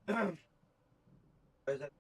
Is that-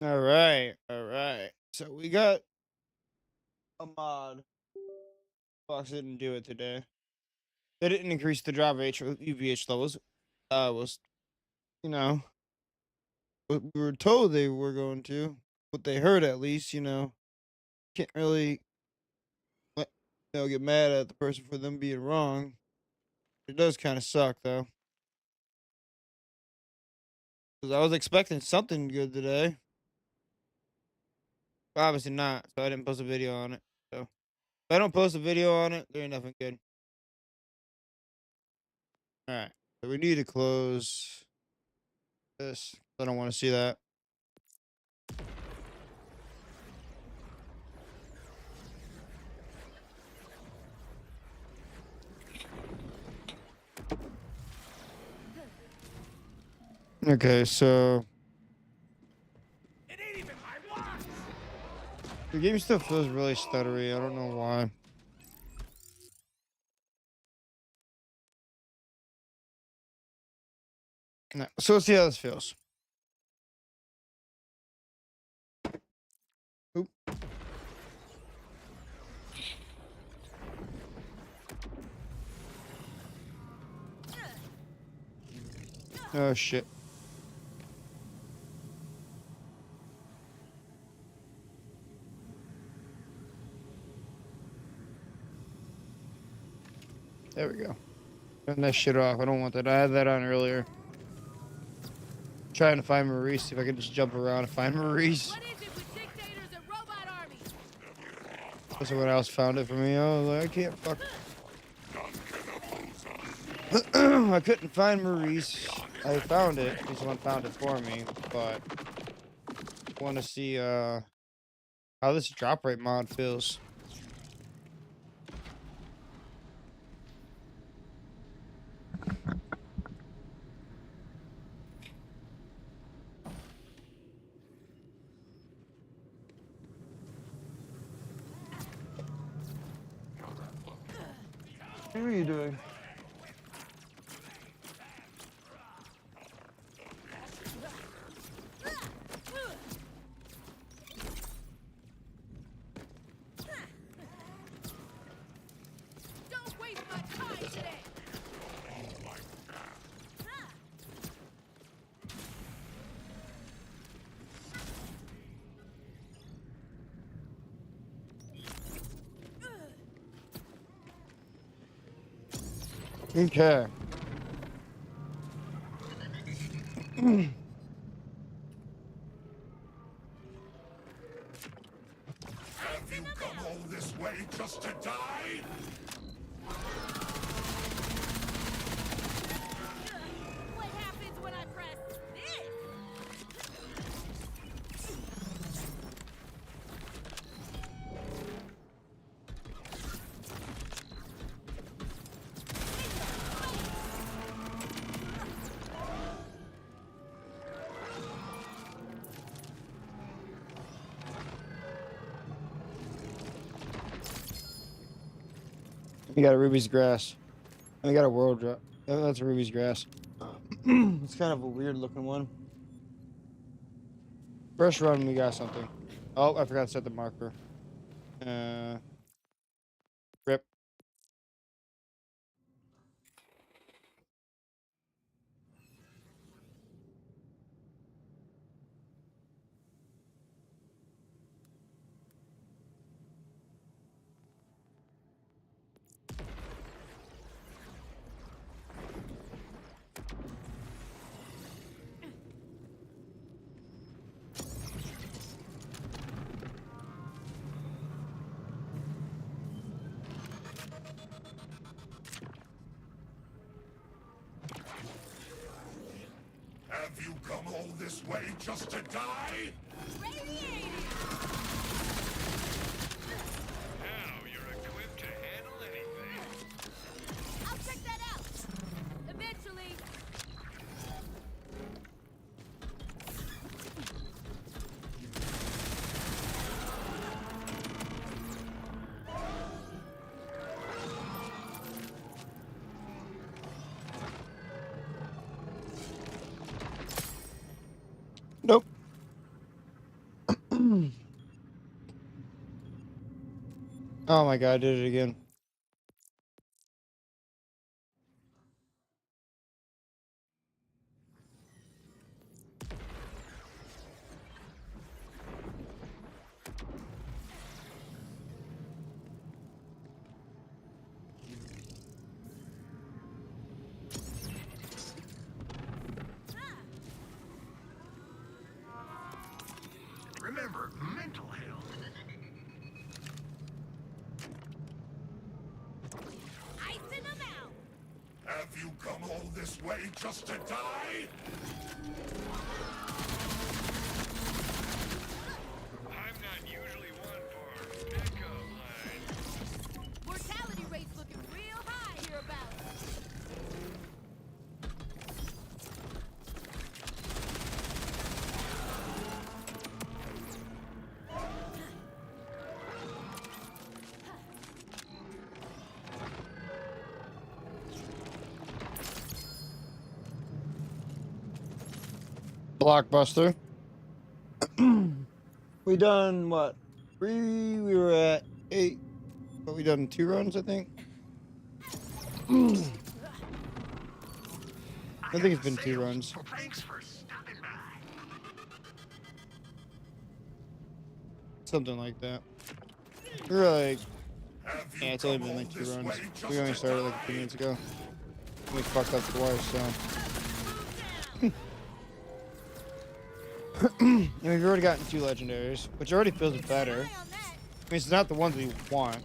All right, all right. So we got a mod. Fox didn't do it today. They didn't increase the drive H or UVH levels. Was you know what we were told they were going to. What they heard at least. Can't really get mad at the person for them being wrong. It does kind of suck though, because I was expecting something good today. But obviously not. So I didn't post a video on it. So if I don't post a video on it, there ain't nothing good. All right. So we need to close this. I don't want to see that. Okay, so It ain't even my watch! the game still feels really stuttery. I don't know why. No. So let's see how this feels. Oop. Oh shit. There we go. Turn that shit off. I don't want that. I had that on earlier. Trying to find Maurice. See if I can just jump around and find Maurice. What is it with dictators and robot armies? Someone else found it for me. I was like, I can't fuck. I couldn't find Maurice. I found it. Someone found it for me, but I want to see how this drop rate mod feels. What are you doing? Don't waste my time today. Okay. Have you come all this way just to die? What happens when I press this? You got a Ruby's grass. I got a world drop. Oh, that's a Ruby's grass. It's kind of a weird looking one. First run, we got something. Oh, I forgot to set the marker. Rip. you come all this way just to die? Radiating! Now you're equipped to handle anything. I'll check that out. Eventually. Nope. Oh my god, I did it again. Remember, mental health. Icing them out. Have you come all this way just to die? I'm not usually one for pickup lines. Mortality rate's looking real high hereabouts. Blockbuster. We done what? 3, we were at 8, but we done 2 runs, I think. I think it's been 2 runs. Thanks for stopping by. Something like that. We were like, Have you yeah, it's only come been all like 2 this runs. way just We only to started like a few die? minutes ago. We fucked up twice, so. And we've already gotten 2 legendaries, which already feels better. Eye on that. I mean, it's not the ones we want.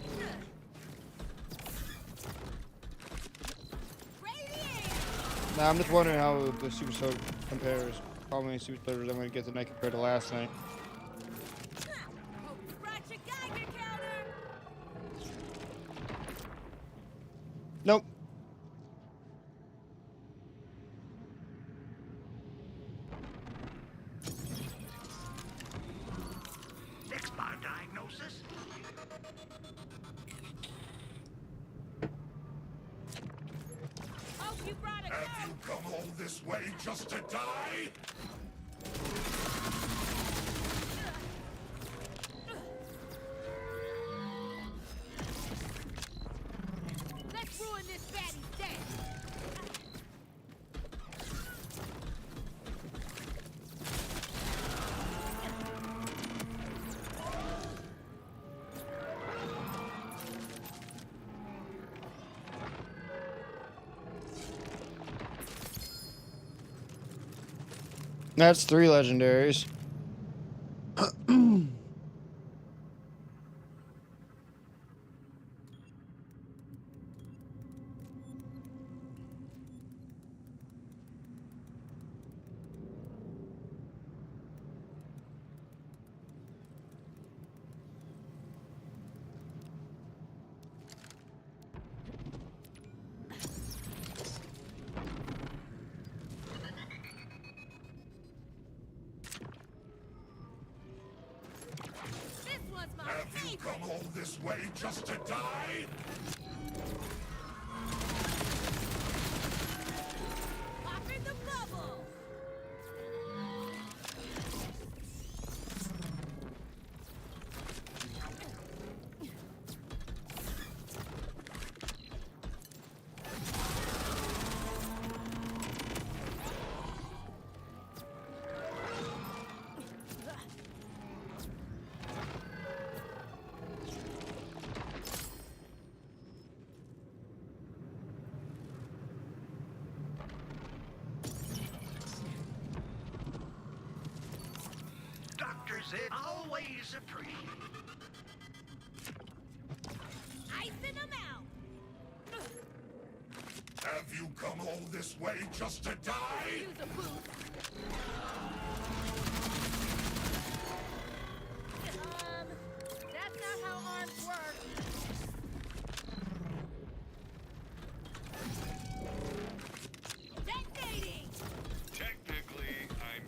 Radiating! Now, I'm just wondering how the Super Soak compares. How many Super Soakers I'm going to get tonight compared to last night. Hope you brought your Geiger counter. Nope. Next by diagnosis. Hope you brought a Have you gun. come all this way just to die? Let's ruin this baddie's day. That's 3 legendaries. This one's my Have you favorite. come all this way just to die? Popping the bubble. Dr. Zed always appreciate. Icing them out. Have you come all this way just to die? Use a boost. That's not how arms work. Detonating! Technically, I'm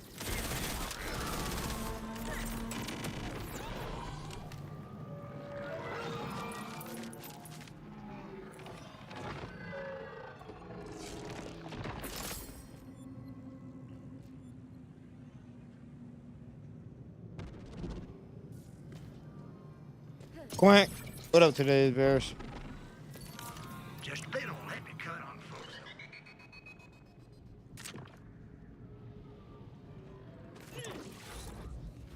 Quack. What up today, Bears? Just they don't let me cut on folks.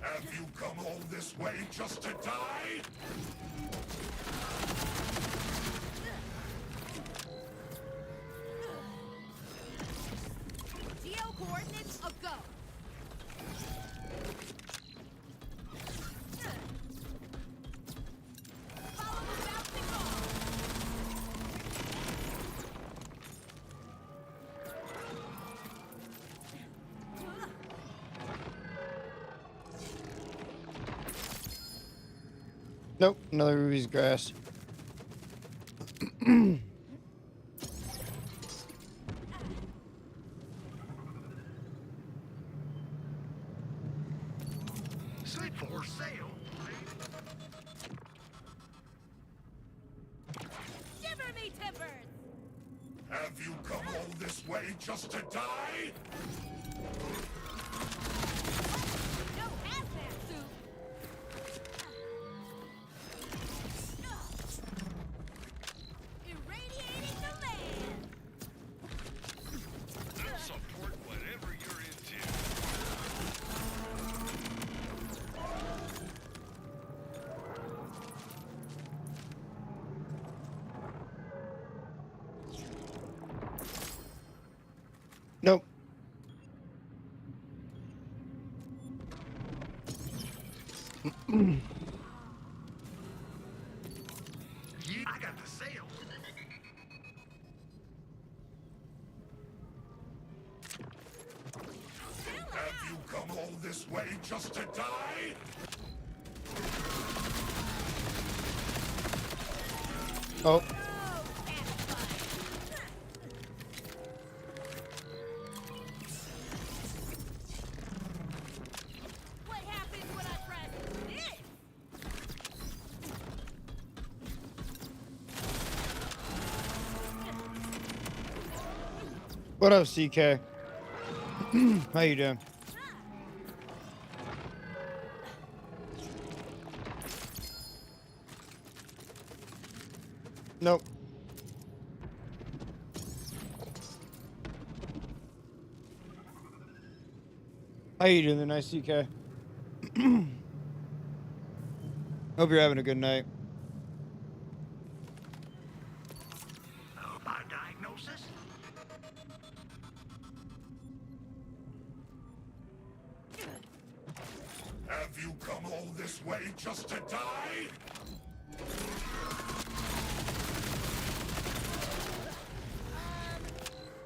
Have you come all this way just to die? Geo coordinates a go. Follow the bouncing ball. Nope, another Ruby's grass. Sleep for sale. Shiver me timbers! Have you come all this way just to die? No hazmat suit! Irradiating the land! I'll support whatever you're into. Nope. Yeah, I got the sale. Have you come all this way just to die? Oh, Oh, satisfying! What happens when I press this? what up, CK? How you doing? Nope. How you doing tonight, CK? Hope you're having a good night. My diagnosis? Have you come all this way just to die?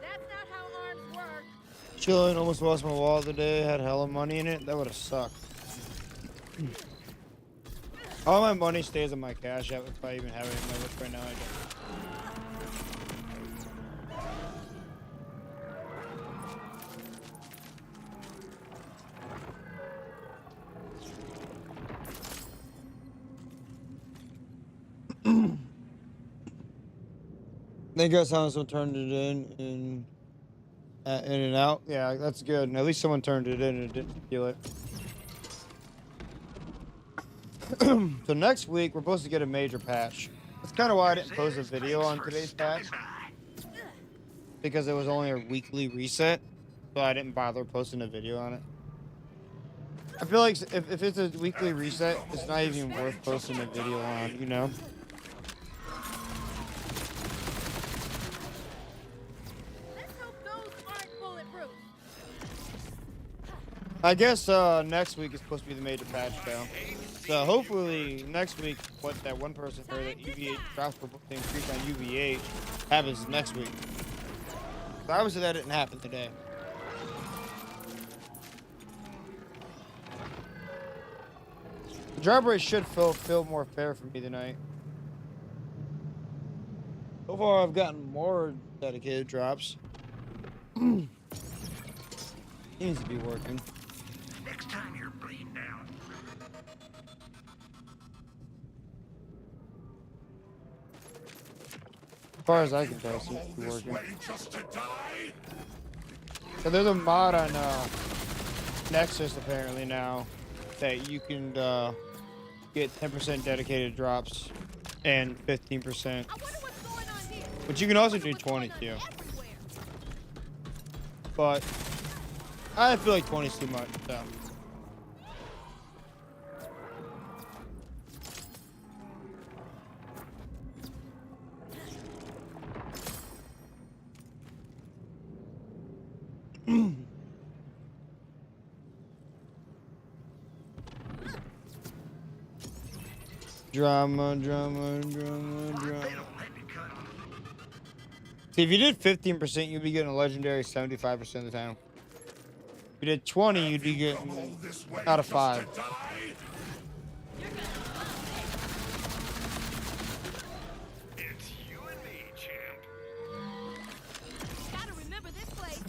That's not how arms work. Chilling, almost lost my wallet today. Had hella money in it. That would have sucked. All my money stays in my Cash App if I even have it in my list right now. I don't. Thank you guys, someone turned it in and out. Yeah, that's good. At least someone turned it in and didn't steal it. So next week we're supposed to get a major patch. That's kind of why I didn't post a video on today's patch, because it was only a weekly reset, so I didn't bother posting a video on it. I feel like if it's a weekly reset, it's not even worth posting a video on, you know? Let's hope those aren't bulletproof. I guess next week is supposed to be the major patch though. So hopefully next week, what that one person heard that UVH drops per book increase on UVH happens next week. But obviously that didn't happen today. The drop rate should feel more fair for me tonight. So far, I've gotten more dedicated drops. Seems to be working. Next time you're bleeding down. As far as I can tell, it Come seems all to be this working. way just to die? So there's a mod on Nexus apparently now that you can get 10% dedicated drops and 15%. I wonder what's going on here. But you can also do What's going 20 on too. everywhere? But I feel like 20 is too much. So. Drama. They don't let me cut on. See, if you did 15%, you'd be getting a legendary 75% of the time. If you did 20, you'd be Come all getting this way out of just 5. to die? It's you and me, champ. Gotta remember this place.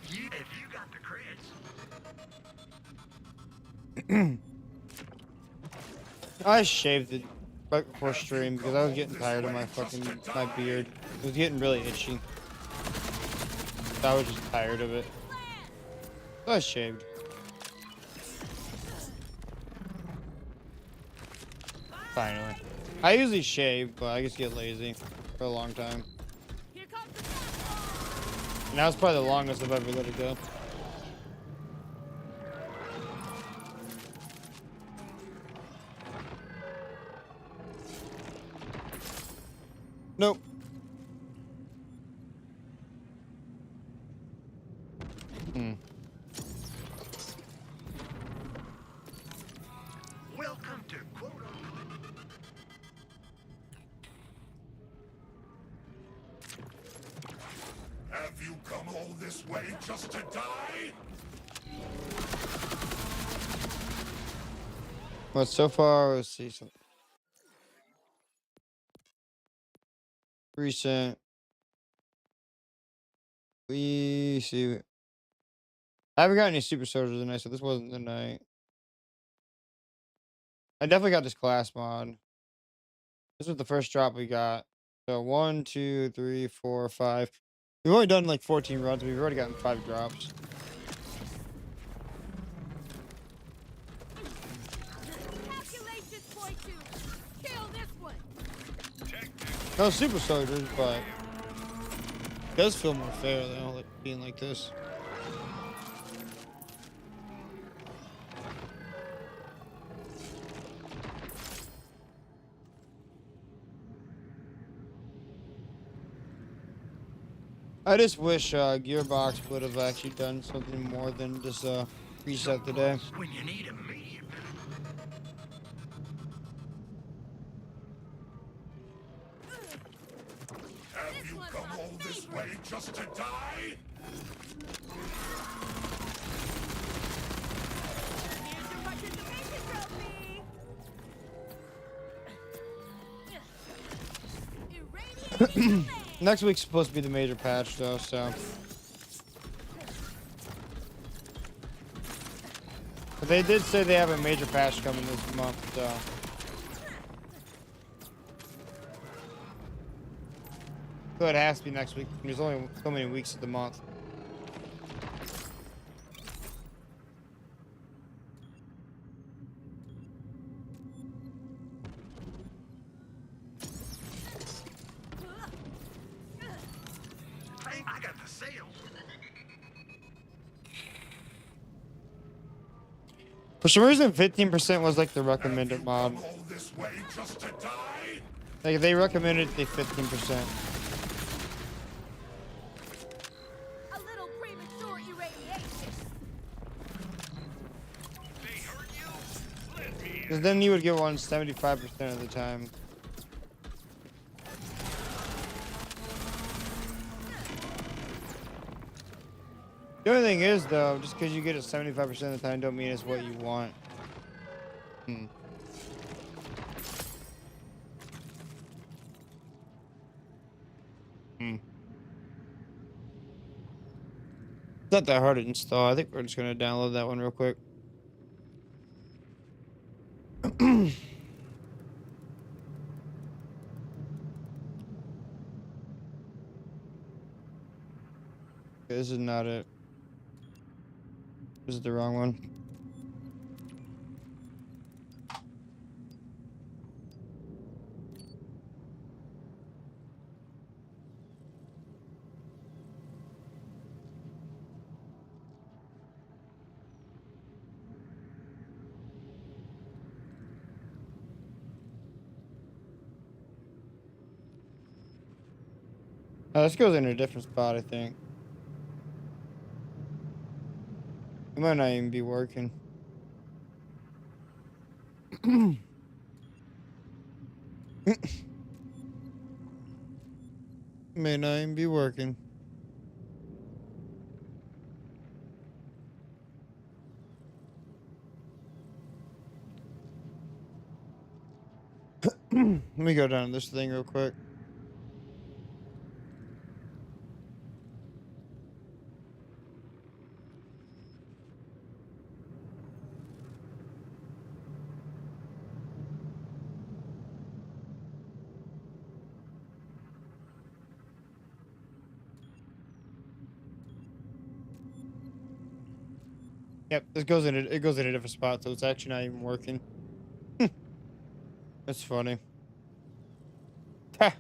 If you got the creds. I shaved it right before stream because I was getting tired of my beard. It was getting really itchy. I was just tired of it. So I shaved. Finally. I usually shave, but I just get lazy for a long time. Here comes the fast. And that was probably the longest I've ever let it go. Nope. Welcome to quote unquote. Have you come all this way just to die? But so far, let's see some recent. We see. I haven't got any super soldiers tonight, so this wasn't the night. I definitely got this class mod. This was the first drop we got. So 1, 2, 3, 4, 5. We've only done like 14 runs. We've already gotten 5 drops. Calculations point to kill this one. No super soldiers, but it does feel more fair though, like being like this. I just wish Gearbox would have actually done something more than just reset today. When you need immediate. Have you come all this way just to die? Here's your participation trophy. Irradiating the land. Next week's supposed to be the major patch though, so. But they did say they have a major patch coming this month, so. So it has to be next week. There's only so many weeks of the month. For some reason, 15% was like the recommended mod. Come all this way just to die? Like they recommended the 15%. A little premature irradiation. They hurt you? Let me Because then you would get one 75% of the time. The only thing is, though, just because you get it 75% of the time don't mean it's what you want. Hmm. Hmm. It's not that hard to install. I think we're just going to download that one real quick. This is not it. This is the wrong one. This goes in a different spot, I think. It might not even be working. May not even be working. Let me go down this thing real quick. Yep, this goes in it goes in a different spot, so it's actually not even working. That's funny. Ha.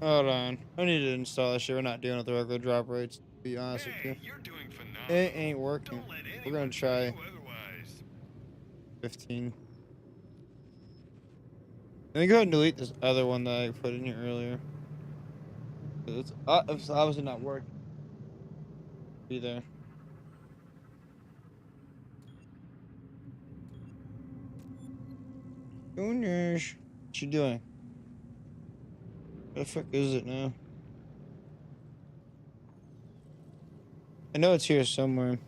Hold on. I need to install this shit. We're not dealing with the regular drop rates, to be honest with you. Hey, you're doing phenomenal. It ain't working. Don't let We're gonna anyone tell you try otherwise. 15. Let me go ahead and delete this other one that I put in here earlier. It's obviously not working. Be there. Juniors, what you doing? Where the fuck is it now? I know it's here somewhere.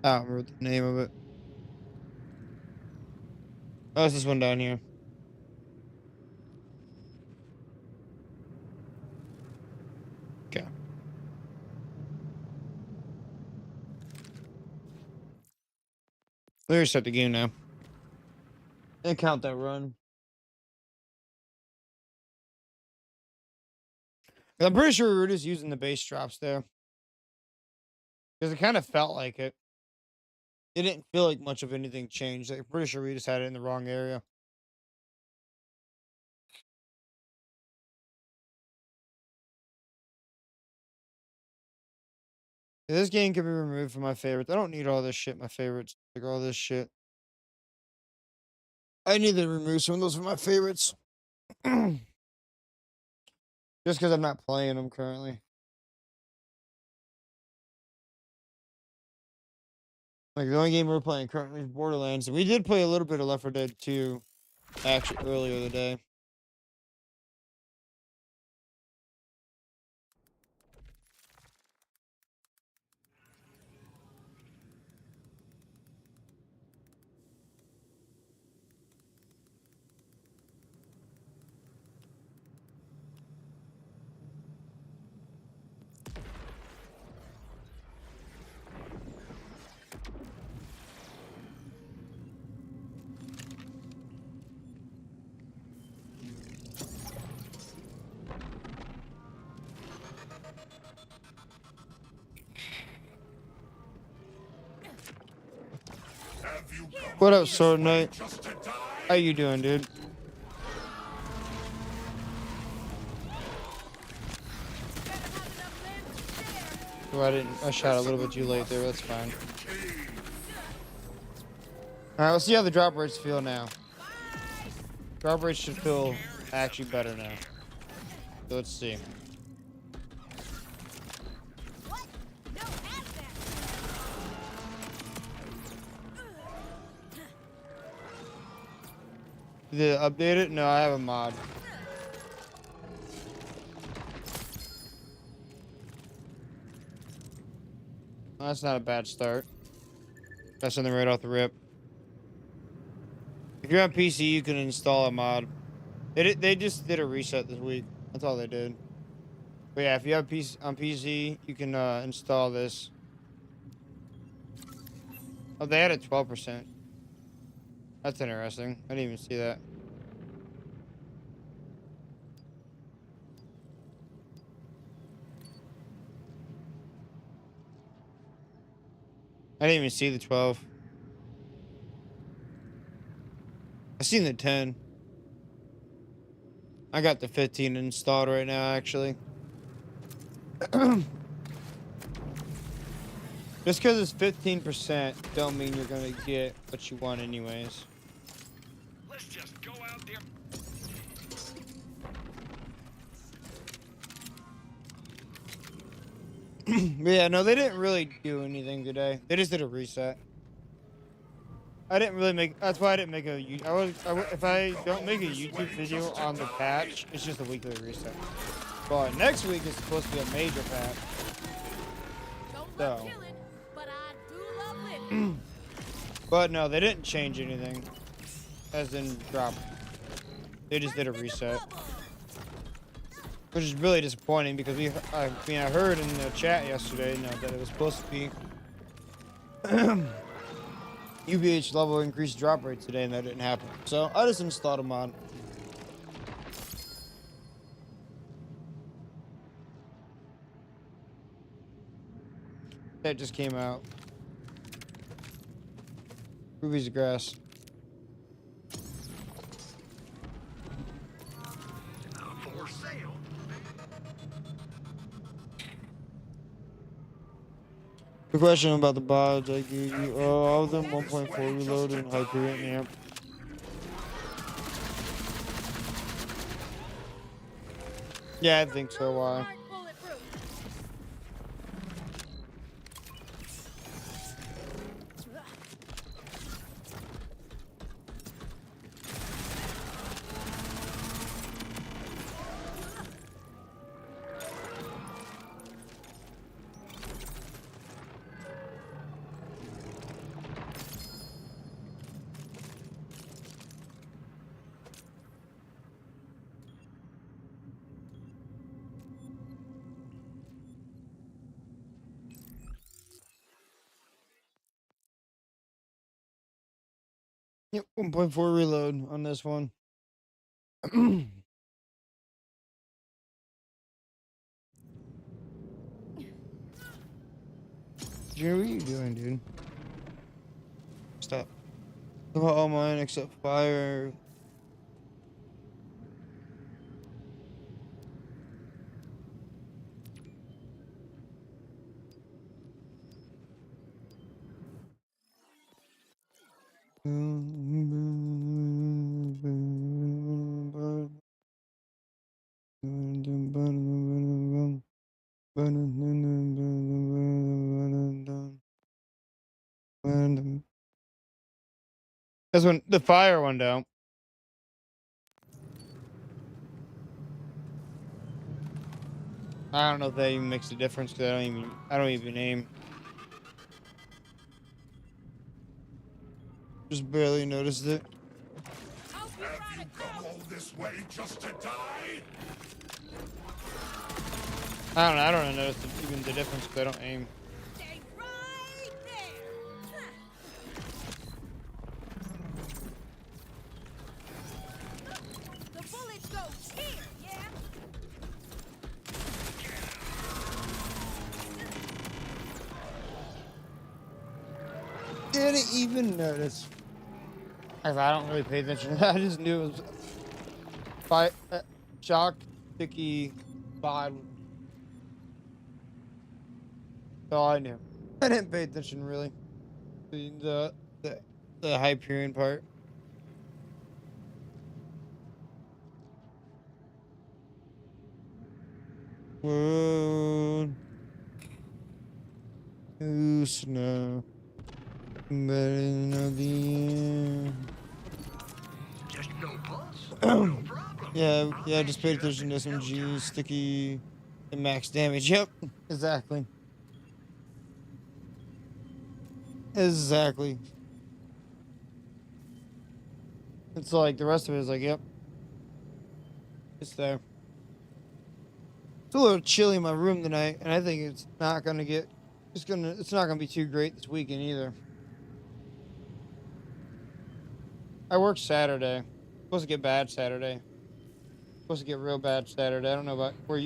I don't remember the name of it. Oh, it's this one down here. Okay. Let me restart the game now. And count that run. I'm pretty sure we were just using the base drops there. Because it kind of felt like it. It didn't feel like much of anything changed. I'm pretty sure we just had it in the wrong area. This game can be removed from my favorites. I don't need all this shit, my favorites. Like all this shit. I need to remove some of those from my favorites. Just because I'm not playing them currently. Like the only game we're playing currently is Borderlands. And we did play a little bit of Left 4 Dead 2 actually earlier today. Have you come What all up, this Sword way Knight? just to die? How you doing, dude? Better have enough land to spare. So I shot a little bit too late there, but that's fine. Alright, let's see how the drop rates feel now. Drop rates should feel actually better now. So let's see. What? No hazmat. Did they update it? No, I have a mod. Well, that's not a bad start. That's something right off the rip. If you're on PC, you can install a mod. They just did a reset this week. That's all they did. But yeah, if you have PC on PC, you can install this. Oh, they added 12%. That's interesting. I didn't even see that. I didn't even see the 12. I seen the 10. I got the 15 installed right now, actually. Just because it's 15% don't mean you're gonna get what you want anyways. Let's just go out there. But yeah, no, they didn't really do anything today. They just did a reset. I didn't really make. That's why I didn't make a. If I don't make a YouTube video on the patch, it's just a weekly reset. But next week is supposed to be a major patch. Don't So. love killing, but I do love living. But no, they didn't change anything. As in drop. They just did a reset. Which is really disappointing because I heard in the chat yesterday, that it was supposed to be UBH level increased drop rate today, and that didn't happen. So I just installed a mod. That just came out. Ruby's grass. For sale. The question about the bots I gave you. Oh, all of them 1.4 reload and Hyperion amp. Yeah, I think so. Why? Aren't bulletproof. Yep, 1.4 reload on this one. Jerry, what are you doing, dude? Stop. Look at all mine except fire. That's when the fire one down. I don't know if that even makes a difference because I don't even aim. Just barely noticed it. Hope you Have brought you a come coat. all this way just to die? I don't know. I don't notice even the difference because I don't aim. Stay right there. The bullet goes here, yeah? Didn't even notice. I don't really pay attention. I just knew it was shock, sticky, vibe. all I knew. I didn't pay attention really. The Hyperion part. Whoa. Ooh, snow. Better than the Just no pulse? No problem. yeah, just pay attention to SMG, sticky, and max damage. Yep, exactly. Exactly. It's like the rest of it is like, yep. It's there. It's a little chilly in my room tonight, and I think it's not gonna get it's not gonna be too great this weekend either. I work Saturday. Supposed to get bad Saturday. Supposed to get real bad Saturday. I don't know about where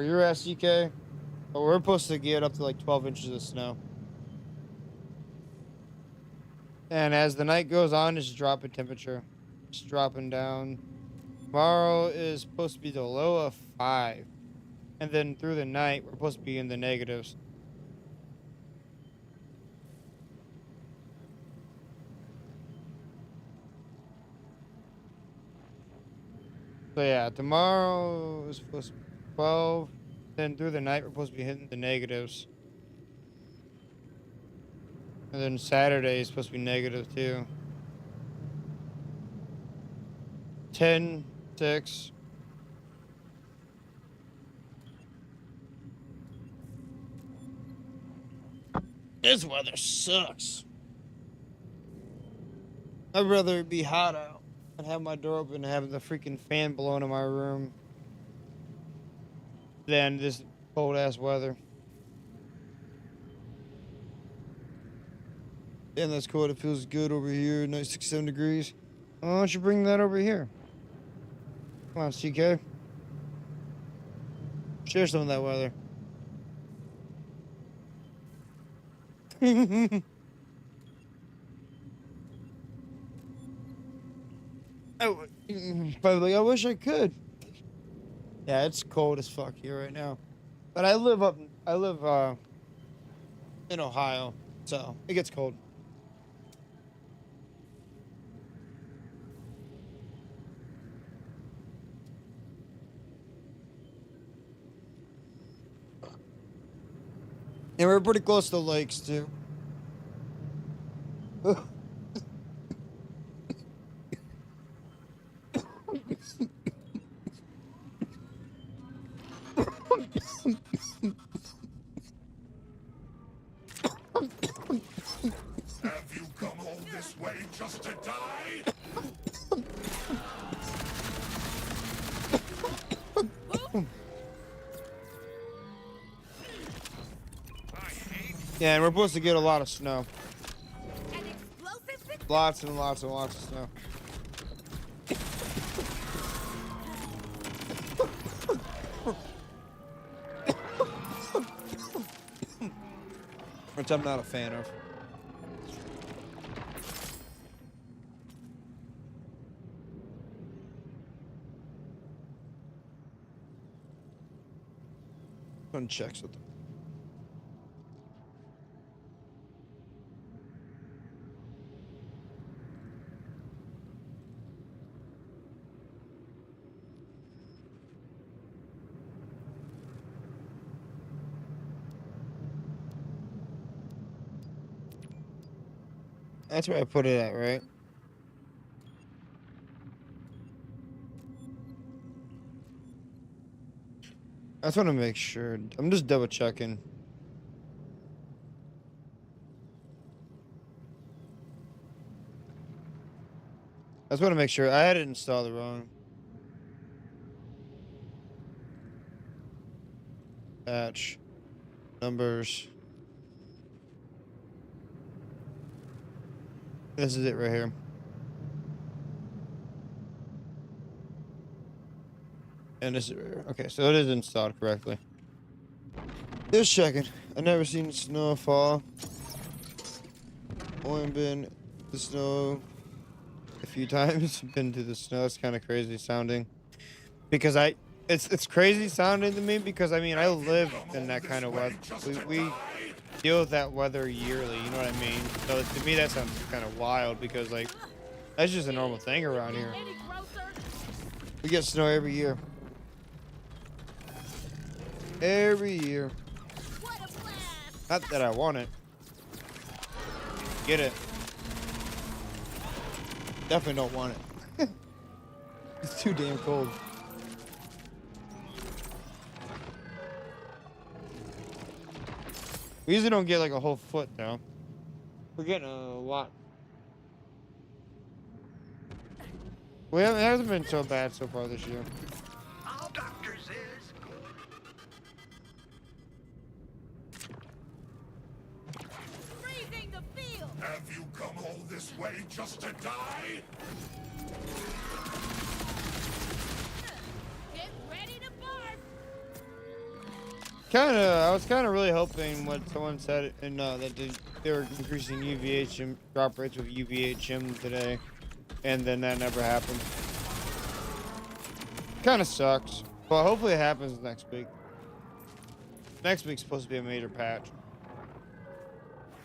you're at, CK, but we're supposed to get up to like 12 inches of snow. And as the night goes on, it's dropping temperature. It's dropping down. Tomorrow is supposed to be the low of 5. And then through the night, we're supposed to be in the negatives. So yeah, tomorrow is supposed to be 12. Then through the night, we're supposed to be hitting the negatives. And then Saturday is supposed to be negative too. 10, 6. This weather sucks. I'd rather it be hot out and have my door open and have the freaking fan blowing in my room than this cold ass weather. Damn, that's cold. It feels good over here. Nice 67 degrees. Why don't you bring that over here? Come on, CK. Share some of that weather. Probably, I wish I could. Yeah, it's cold as fuck here right now. But I live in Ohio, so it gets cold. And we're pretty close to the lakes too. Have you come all this way just to die? Yeah, and we're supposed to get a lot of snow. An explosive success. Lots and lots and lots of snow. Which I'm not a fan of. Run checks with them. That's where I put it at, right? I just want to make sure. I'm just double checking. I just want to make sure. I had it installed wrong. Patch. Numbers. This is it right here. And this is right here. Okay, so it is installed correctly. Just checking. I've never seen snow fall. Only been the snow a few times. Been to the snow. It's kind of crazy sounding. Because it's crazy sounding to me because I mean I live in that kind of weather. deal with that weather yearly. You know what I mean? So to me, that sounds kind of wild because like that's just a normal thing around here. Any grosser? We get snow every year. Every year. What a blast! Not that I want it. Get it. Definitely don't want it. It's too damn cold. We usually don't get like a whole foot though. We're getting a lot. It hasn't been so bad so far this year. All doctors is. Freezing the field! Have you come all this way just to die? Get ready to barf! I was kind of really hoping what someone said, and that they were increasing UVH drop rates with UVHM today, and then that never happened. Kind of sucks, but hopefully it happens next week. Next week's supposed to be a major patch.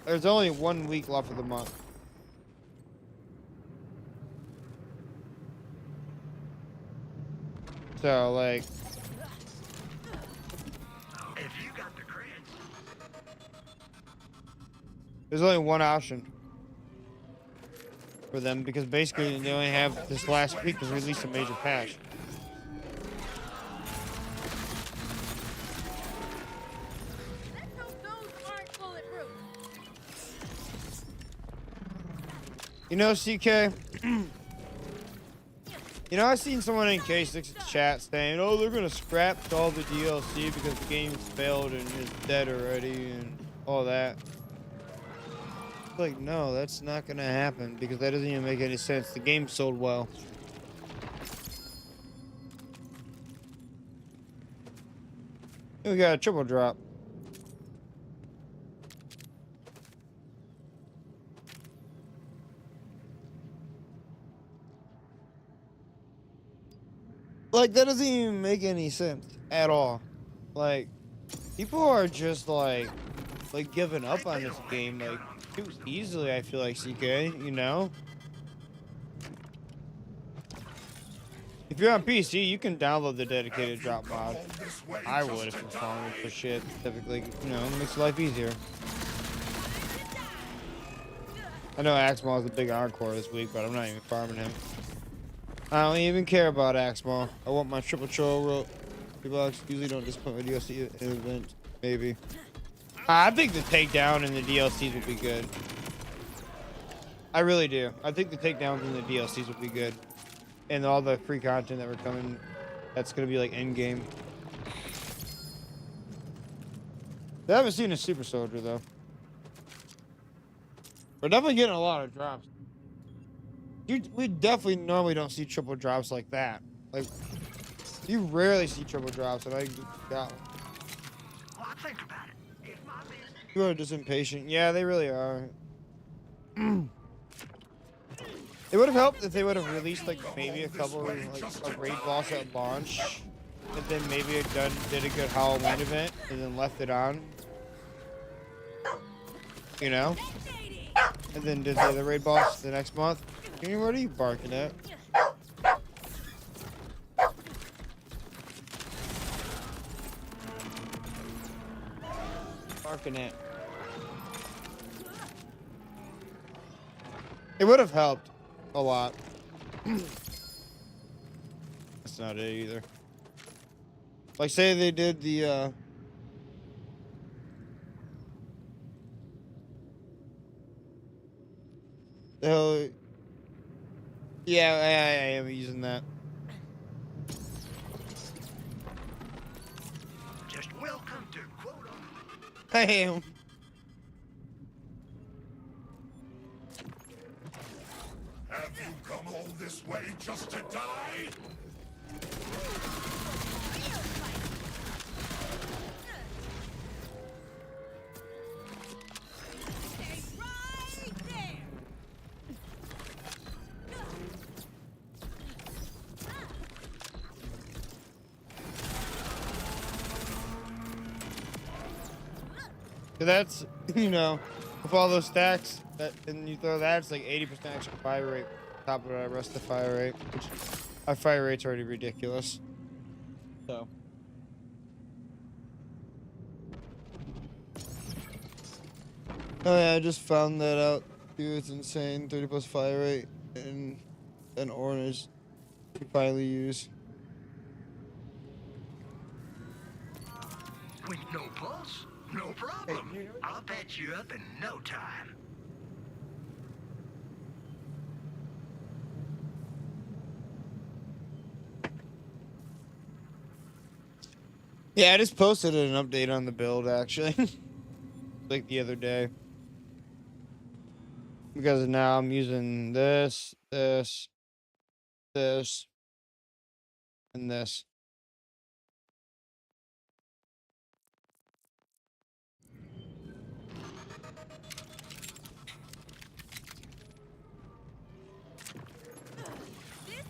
There's only 1 week left of the month. So, like, If you got the creds, there's only one option for them because basically they only have this last week to release a major patch. Let's hope those aren't bulletproof. You know, CK, you know, I seen someone in K6's chat saying, oh, they're going to scrap all the DLC because the game's failed and is dead already and all that. Like, no, that's not going to happen because that doesn't even make any sense. The game sold well. We got a triple drop. Like, that doesn't even make any sense at all. Like, people are just like giving up on this game like too easily. I feel like, CK, you know. If you're on PC, you can download the dedicated drop mod. I would if you're farming for shit. Typically, you know, it makes life easier. I know Axmal is a big encore this week, but I'm not even farming him. I don't even care about Axmal. I want my triple troll rope. People usually don't disappoint my DLC event. Maybe. I think the takedown and the DLCs would be good. I really do. I think the takedowns and the DLCs would be good. And all the free content that we're coming, that's gonna be like end game. I haven't seen a super soldier though. We're definitely getting a lot of drops. We definitely normally don't see triple drops like that. Like, you rarely see triple drops, and I got one. well, think about it. If my business People are just impatient. Yeah, they really are. It would have helped if they would have released like maybe a couple of like a raid boss at launch, and then maybe did a good Halloween event, and then left it on. You know, and then did the raid boss the next month. What are you barking at? Barking at. It would have helped a lot. That's not it either. Like, say they did the hell. Yeah, I am using that. just welcome to quote I am. Have you come all this way just to die? Stay right there! So that's, you know, with all those stacks, and you throw that, it's like 80% extra fire rate on top of the rest of the fire rate, which our fire rate's already ridiculous. So. Oh yeah, I just found that out too. It's insane. 30 plus fire rate and an orange to finally use. With no pulse? No problem. I'll patch you up in no time. Yeah, I just posted an update on the build actually, like the other day. Because now I'm using this, this, this, and this.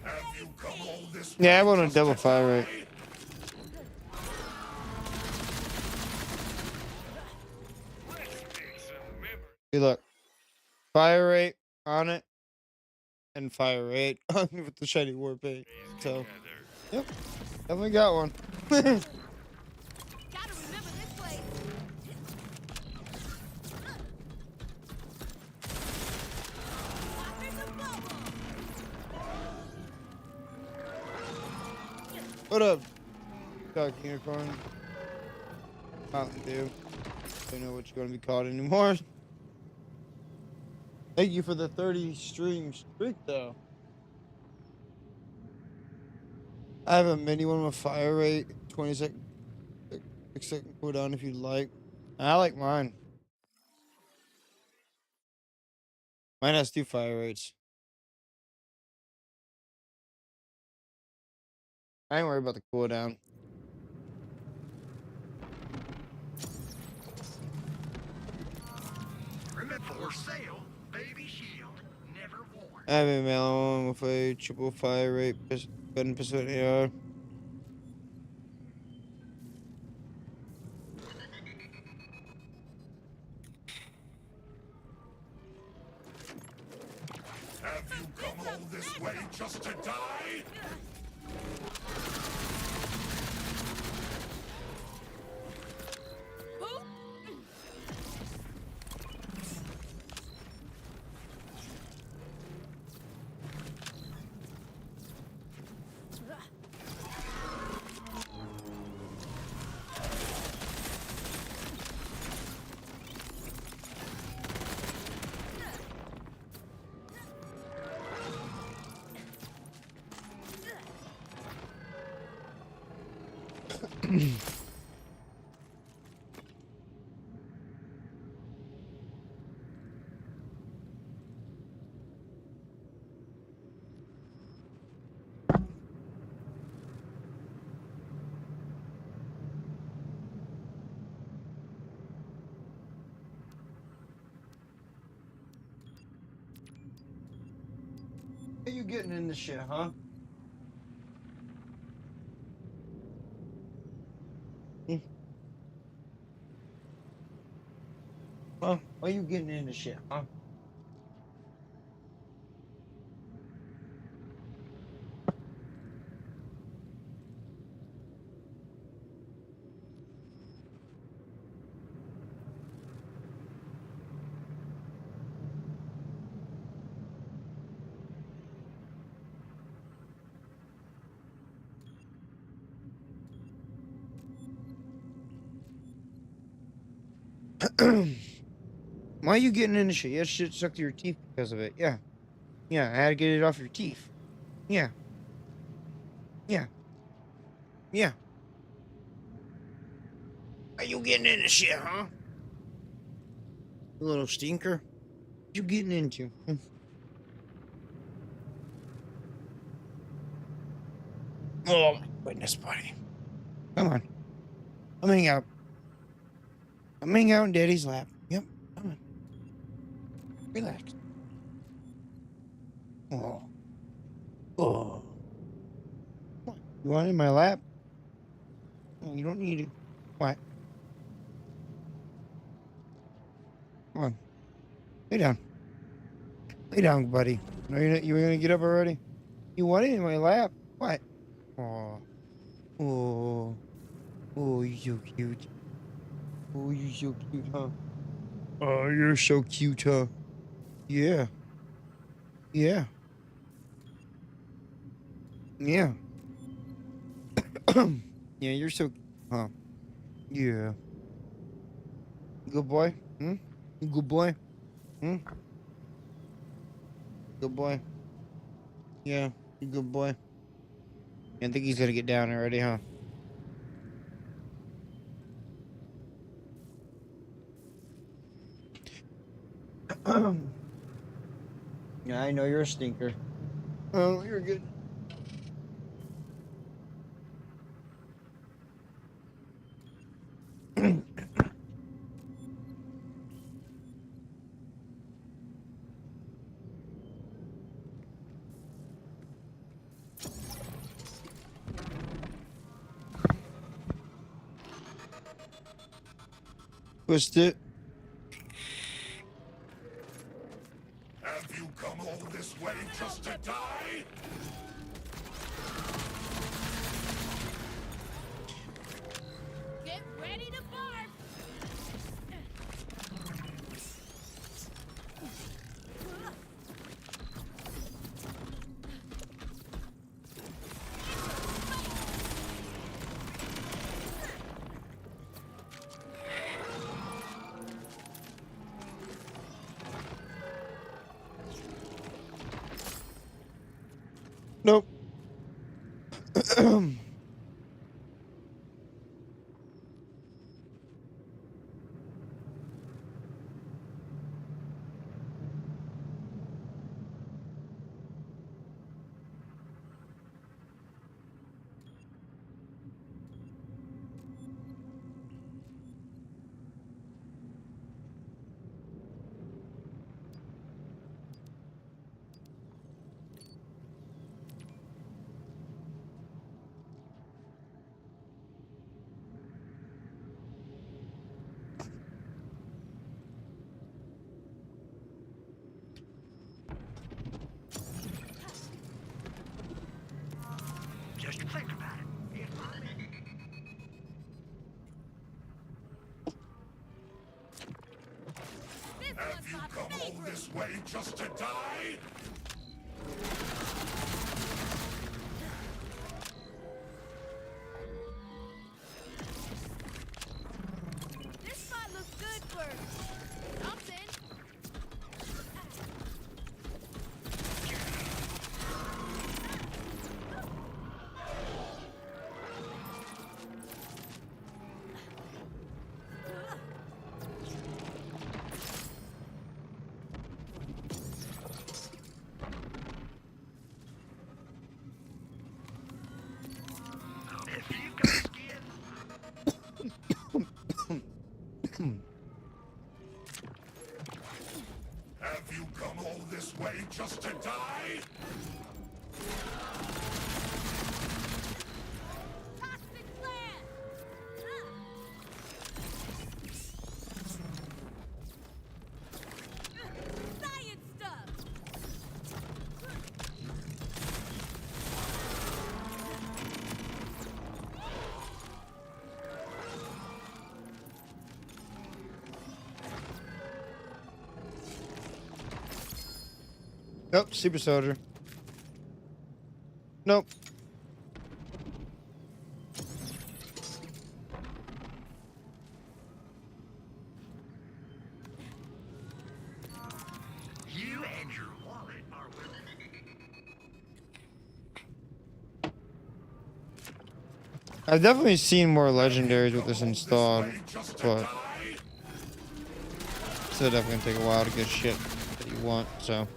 Have you come all this Yeah, I way want a just double to fire rate. die? Let's dig some memory. See, look, fire rate on it, and fire rate on with the shiny war paint. So, Together. yep, definitely got one. Gotta remember this place. Here's a bubble. What up, Dark Unicorn? Mountain Dew. Don't know what you're gonna be called anymore. Thank you for the 30 stream streak, though. I have a mini one with fire rate, 20-second, 6-second cooldown if you'd like. I like mine. Mine has 2 fire rates. I ain't worried about the cooldown. Remember, for sale, baby shield, never worn. I have a mellow one with a triple fire rate, 7% AR. Have you come all this way just to die? Who? Are you getting in this shit, huh? Huh? Why you getting in this shit, huh? Why are you getting into shit? You had shit stuck to your teeth because of it. Yeah. Yeah, I had to get it off your teeth. Yeah. Yeah. Yeah. Why you getting into shit, huh? You little stinker. What you getting into? Oh my goodness, buddy. Come on. Come hang out. Come hang out in Daddy's lap. Yep. Come on. Relax. Oh. Oh. What? You want it in my lap? Oh, you don't need it. What? Come on. Lay down. Lay down, buddy. No, you were gonna get up already? You want it in my lap? What? Oh. Oh. Oh, you're so cute. Oh, you're so cute, huh? Oh, you're so cute, huh? Yeah. Yeah. Yeah. Yeah, you're so, huh? Yeah. Good boy? Hmm? Good boy? Hmm? Good boy? Yeah. Good boy. I think he's gonna get down already, huh? Yeah, I know you're a stinker. Oh, you're good. Twist it. Have you come all this way just to die? Get ready to barf. Nope. Just think about it. This Have one's you my come all favorite. this way just to die? This spot looks good for something. If you've got skin, Have you come all this way just to die? Toxic blast. Science stuff. Nope. Super soldier. Nope. you and your wallet are willing. I've definitely seen more legendaries with this Come all installed, way just to but die? it's still definitely gonna take a while to get shit that you want. So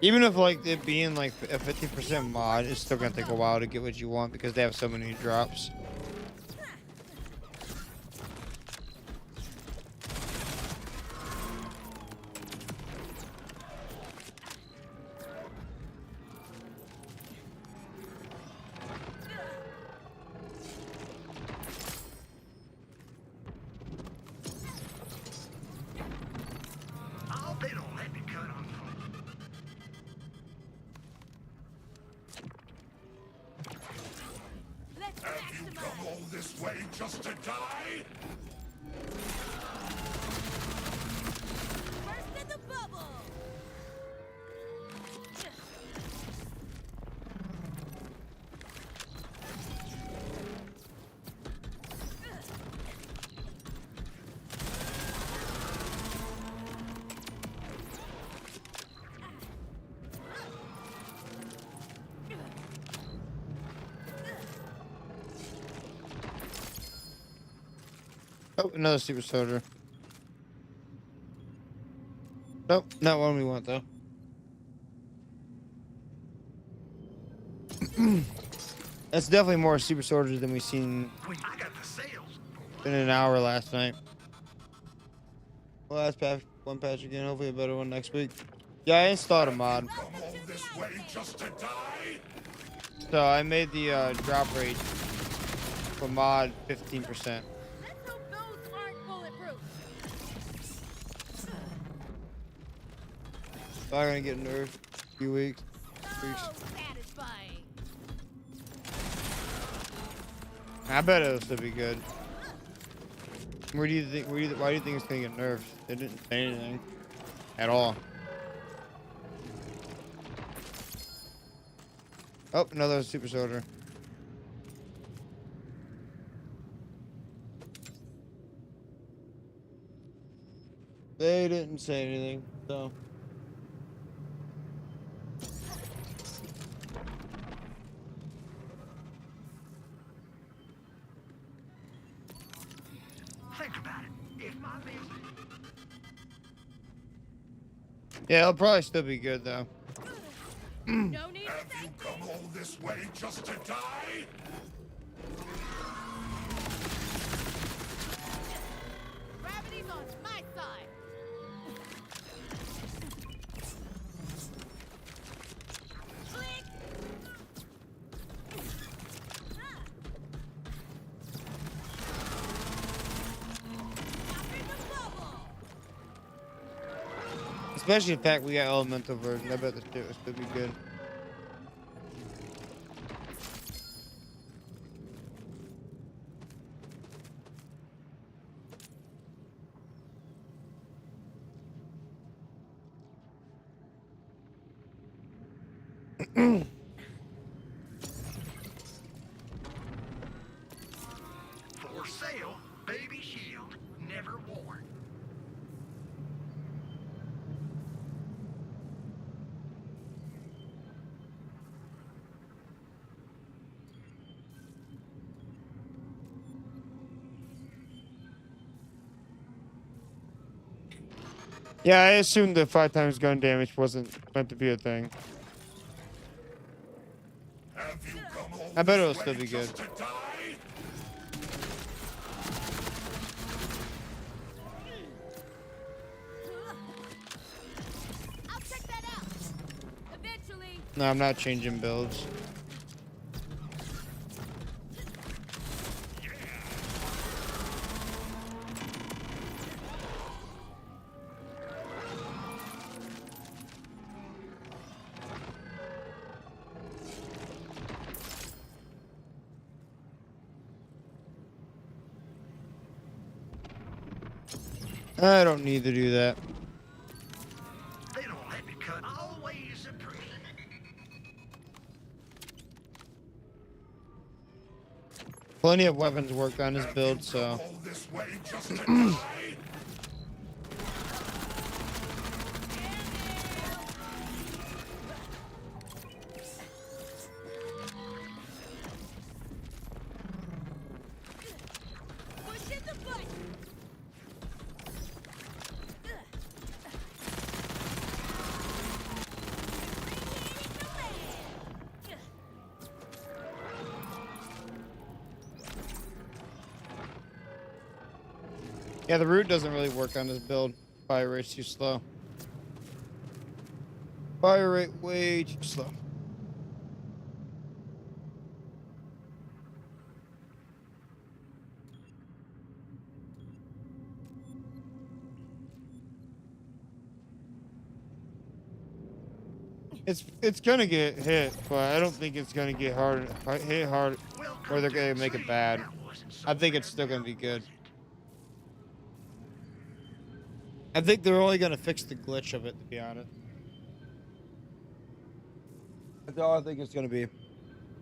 even if like it being like a 50% mod, it's still gonna take a while to get what you want because they have so many drops. just to die? Burst in the bubble. Oh, another super soldier. Nope, not one we want though. That's definitely more super soldiers than we've seen I got the sales. in an hour last night. Well, that's one patch again. Hopefully a better one next week. Yeah, I installed a mod. Come all this way just to die? So I made the drop rate for mod 15%. Let's hope those aren't bulletproof. So I'm gonna get nerfed a few weeks. So satisfying. I bet it'll still be good. Where do you think? Why do you think it's gonna get nerfed? They didn't say anything at all. Oh, another super soldier. They didn't say anything, so. Think about it. If my business... Yeah, it'll probably still be good though. No need to Have you thank come me. all this way just to die? Gravity's on my side. Click. Pop in the bubble. Especially the fact we got elemental version. I bet the shit will still be good. For sale, baby shield, never worn. Yeah, I assumed the 5 times gun damage wasn't meant to be a thing. Have you come all I bet this it'll way still be good. just to die? I'll check that out. Eventually. No, I'm not changing builds. I don't need to do that. They don't let me cut. Always appreciate Plenty of weapons worked on this build, so. All this way just to die? Push in the button. Radiating the land. Yeah, the root doesn't really work on this build. Fire rate's too slow. Fire rate way too slow. It's gonna get hit, but I don't think it's gonna get hit hard, or they're gonna make it bad. wasn't so I think it's bad still gonna now, be good. was it? I think they're only gonna fix the glitch of it, to be honest. That's all I think it's gonna be.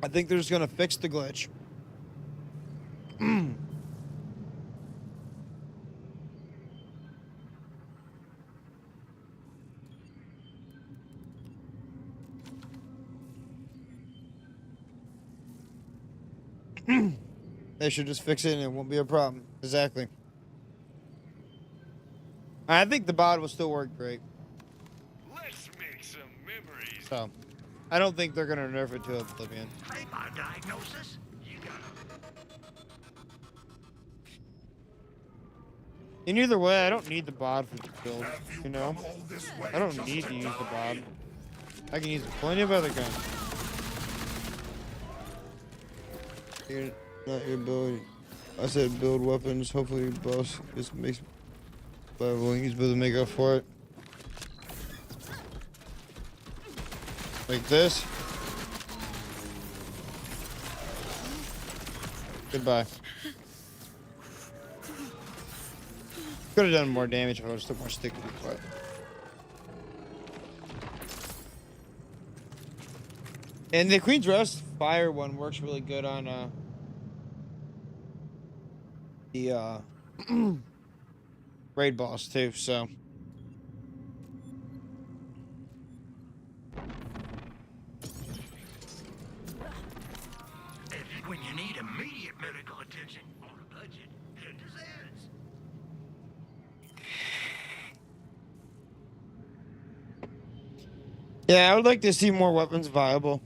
I think they're just gonna fix the glitch. They should just fix it and it won't be a problem. Exactly. I think the bod will still work great. Let's make some memories. So, I don't think they're gonna nerf it to oblivion. Hey, my diagnosis? You got In either way, I don't need the bod for the build. Have you You know, come all this way I don't just need to to use the die? bod. I can use plenty of other guns. You're not your ability. I said build weapons. Hopefully, boss just makes leveling. He's able to make up for it. Like this. Goodbye. Could have done more damage if I was took more sticky, but. And the Queen's Rest fire one works really good on the raid boss too, so. when you need immediate medical attention on a budget, head to Zed's. Yeah, I would like to see more weapons viable.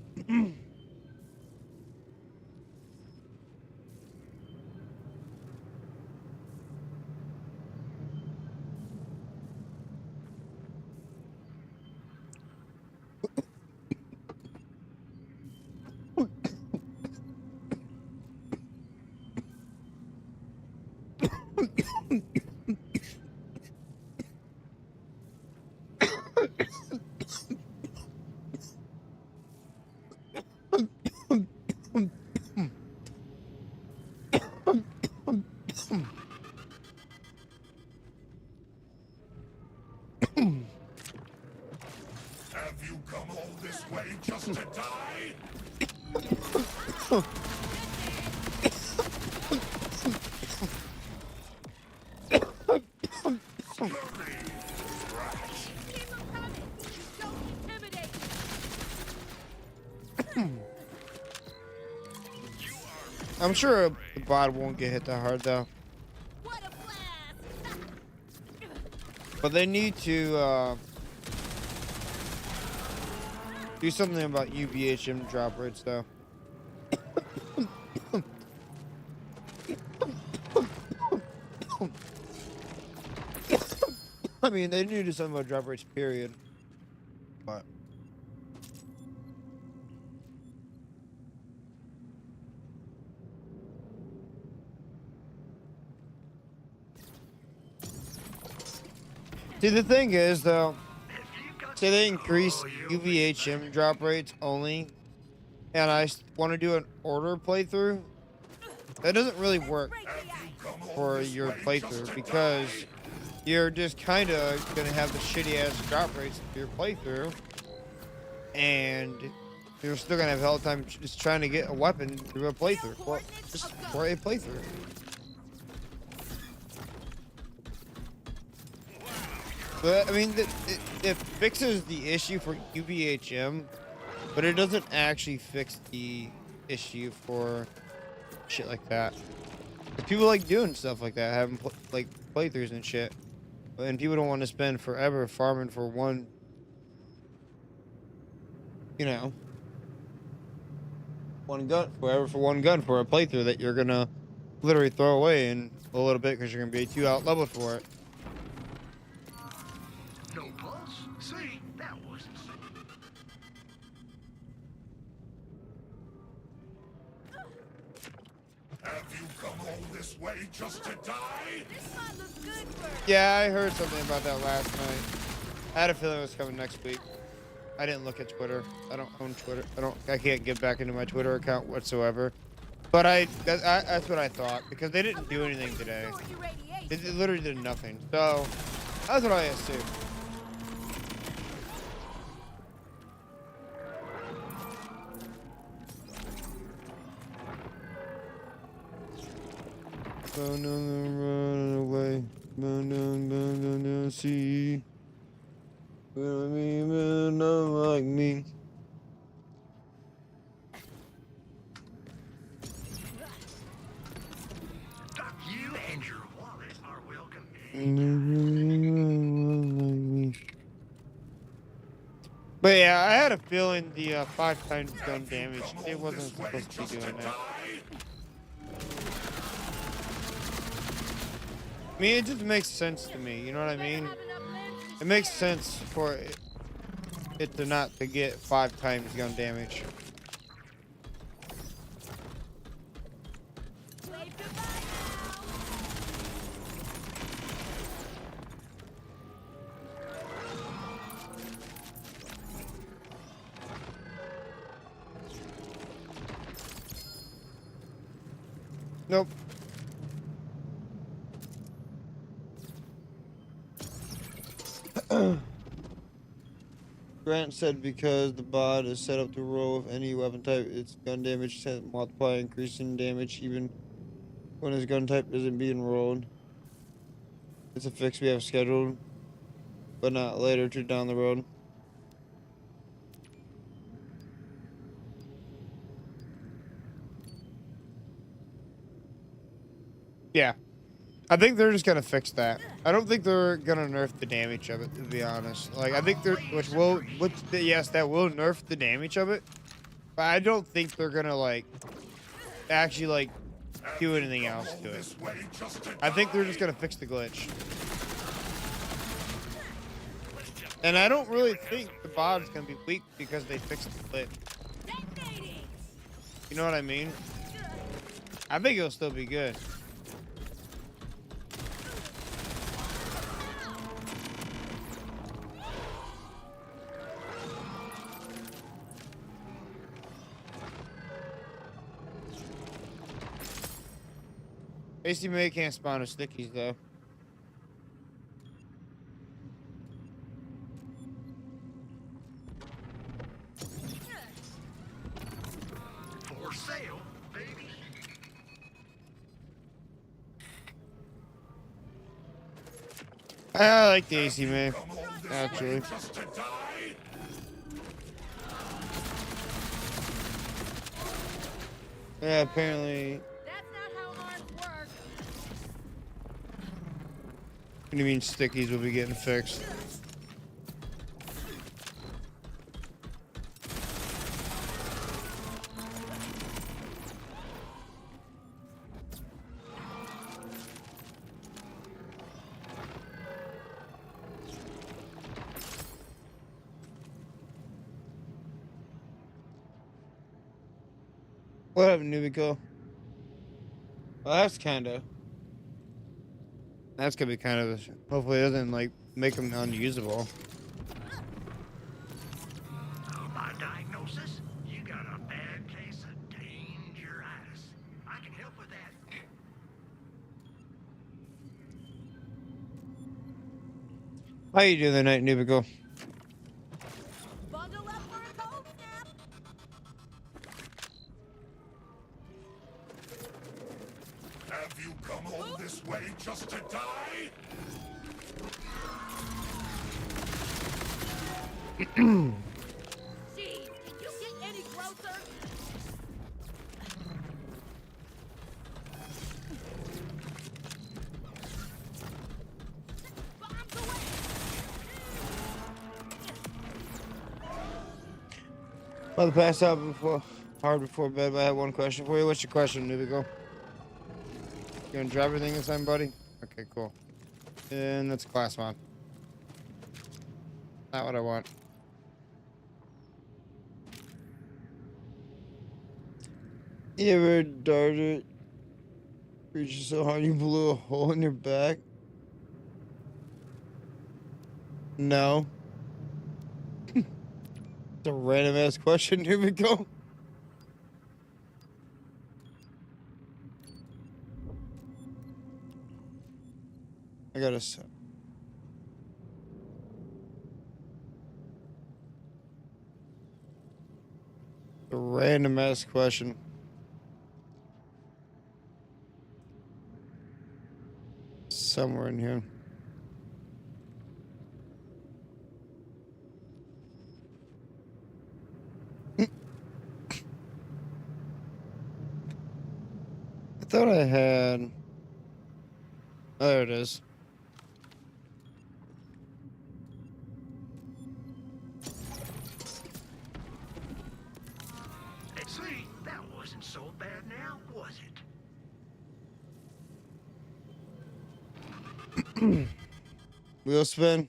Have you come all this way just to die? Scurry! Keep them coming. Don't intimidate I'm sure the bot won't get hit that hard though. What a blast! But they need to do something about UVHM drop rates though. I mean, they need to do something about drop rates, period. But see, the thing is though, say they increase UVHM drop rates only, and I want to do an order playthrough, that doesn't really work for your playthrough because you're just kind of gonna have the shitty ass drop rates for your playthrough, and you're still gonna have a hell of a time just trying to get a weapon through a playthrough, or just for a playthrough. But I mean, it fixes the issue for UVHM, but it doesn't actually fix the issue for shit like that. 'Cause people like doing stuff like that, having like playthroughs and shit, and people don't want to spend forever farming for one, you know, one gun for a playthrough that you're gonna literally throw away in a little bit because you're gonna be too out leveled for it. No pulse? See, that wasn't so. Have you come all this way just to die? This spot looks good for Yeah, I heard something about that last night. I had a feeling it was coming next week. I didn't look at Twitter. I don't own Twitter. I can't get back into my Twitter account whatsoever. But that's what I thought because they didn't do anything today. They literally did nothing. So that's what I assumed. Run away. See. Not like me. You and your wallet are welcome. But yeah, I had a feeling the 5 times gun damage, it wasn't supposed to be doing that. I mean, it just makes sense to me, you know what I mean? It makes sense for it to not to get 5 times gun damage. Nope. Grant said because the bot is set up to roll with any weapon type, its gun damage set multiply, increasing damage even when his gun type isn't being rolled. It's a fix we have scheduled, but not later to down the road. Yeah. I think they're just gonna fix that. I don't think they're gonna nerf the damage of it, to be honest. Like, I think they're, yes, that will nerf the damage of it, but I don't think they're gonna, like, actually, like, do anything else to it. I think they're just gonna fix the glitch. And I don't really think the bot is gonna be weak because they fixed the glitch. You know what I mean? I think it'll still be good. AC May can't spawn with stickies though. For sale, baby. I like the AC May, actually. Yeah, apparently. That's not how arms work. What do you mean stickies will be getting fixed? What up, Nubico? Well, that's gonna be kind of. Hopefully, it doesn't like make them unusable. By diagnosis, you got a bad case of dangeritis. I can help with that. How you doing tonight, Nubico? Bundle up for a cold snap. Have you come all this way just to die? Gee, can you get any closer? Bombs away. About to pass out hard before bed, but I have one question for you. What's your question, Nubico? You gonna drop everything this time, buddy? Okay, cool. And that's class mod. Not what I want. You ever darted creature so hard you blew a hole in your back? No. It's a random ass question, Nubico. got a. A random ass question. Somewhere in here. I thought I had. Oh, there it is. See, that wasn't so bad now, was it? Wheel spin.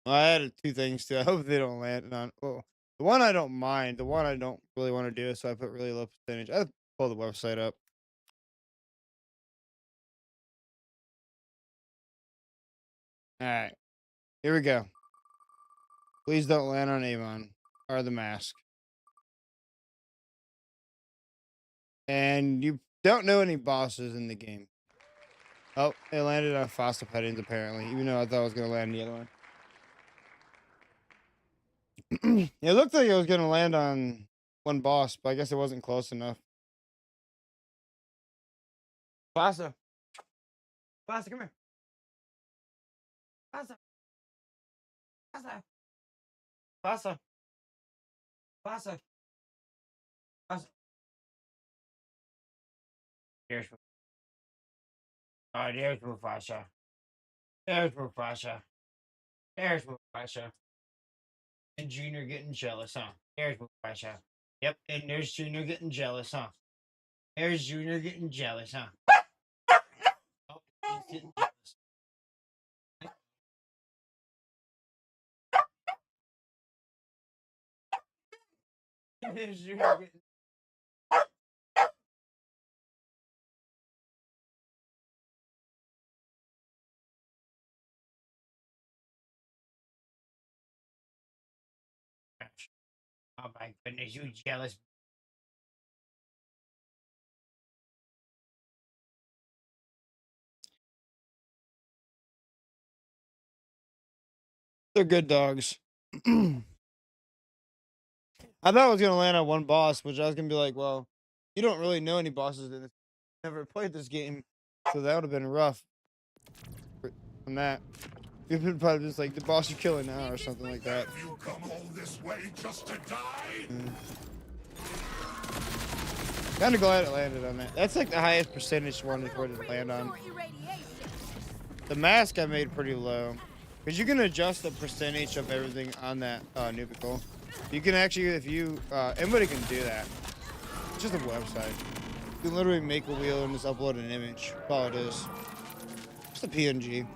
Well, I added two things too. I hope they don't land on. Oh, the one I don't mind. The one I don't really want to do. So I put really low percentage. I pull the website up. All right, here we go. Please don't land on Avon or the mask. And you don't know any bosses in the game. Oh, it landed on Phosphopedins apparently, even though I thought I was gonna land the other one. It looked like it was gonna land on one boss, but I guess it wasn't close enough. Pasta. Pasta, come here. Pasta. Pasta. Pasta. Pasta. Pasta. There's there's Mufasa. There's Mufasa. There's Mufasa. And Junior getting jealous, huh? There's Mufasa. Yep, and there's Junior getting jealous, huh? There's Junior getting jealous, huh? Oh, he's getting jealous. There's Junior getting. Oh my goodness, you jealous. They're good dogs. I thought I was gonna land on one boss, which I was gonna be like, well, you don't really know any bosses in this. Never played this game, so that would have been rough. From that, you've been probably just like the boss you're killing now or something like that. Have you come all this way just to die? Kind of glad it landed on that. That's like the highest percentage one for it to land on. The mask I made pretty low. Because you can adjust the percentage of everything on that nubicle. You can actually, if you, anybody can do that. It's just a website. You can literally make a wheel and just upload an image. That's all it is. Just a PNG.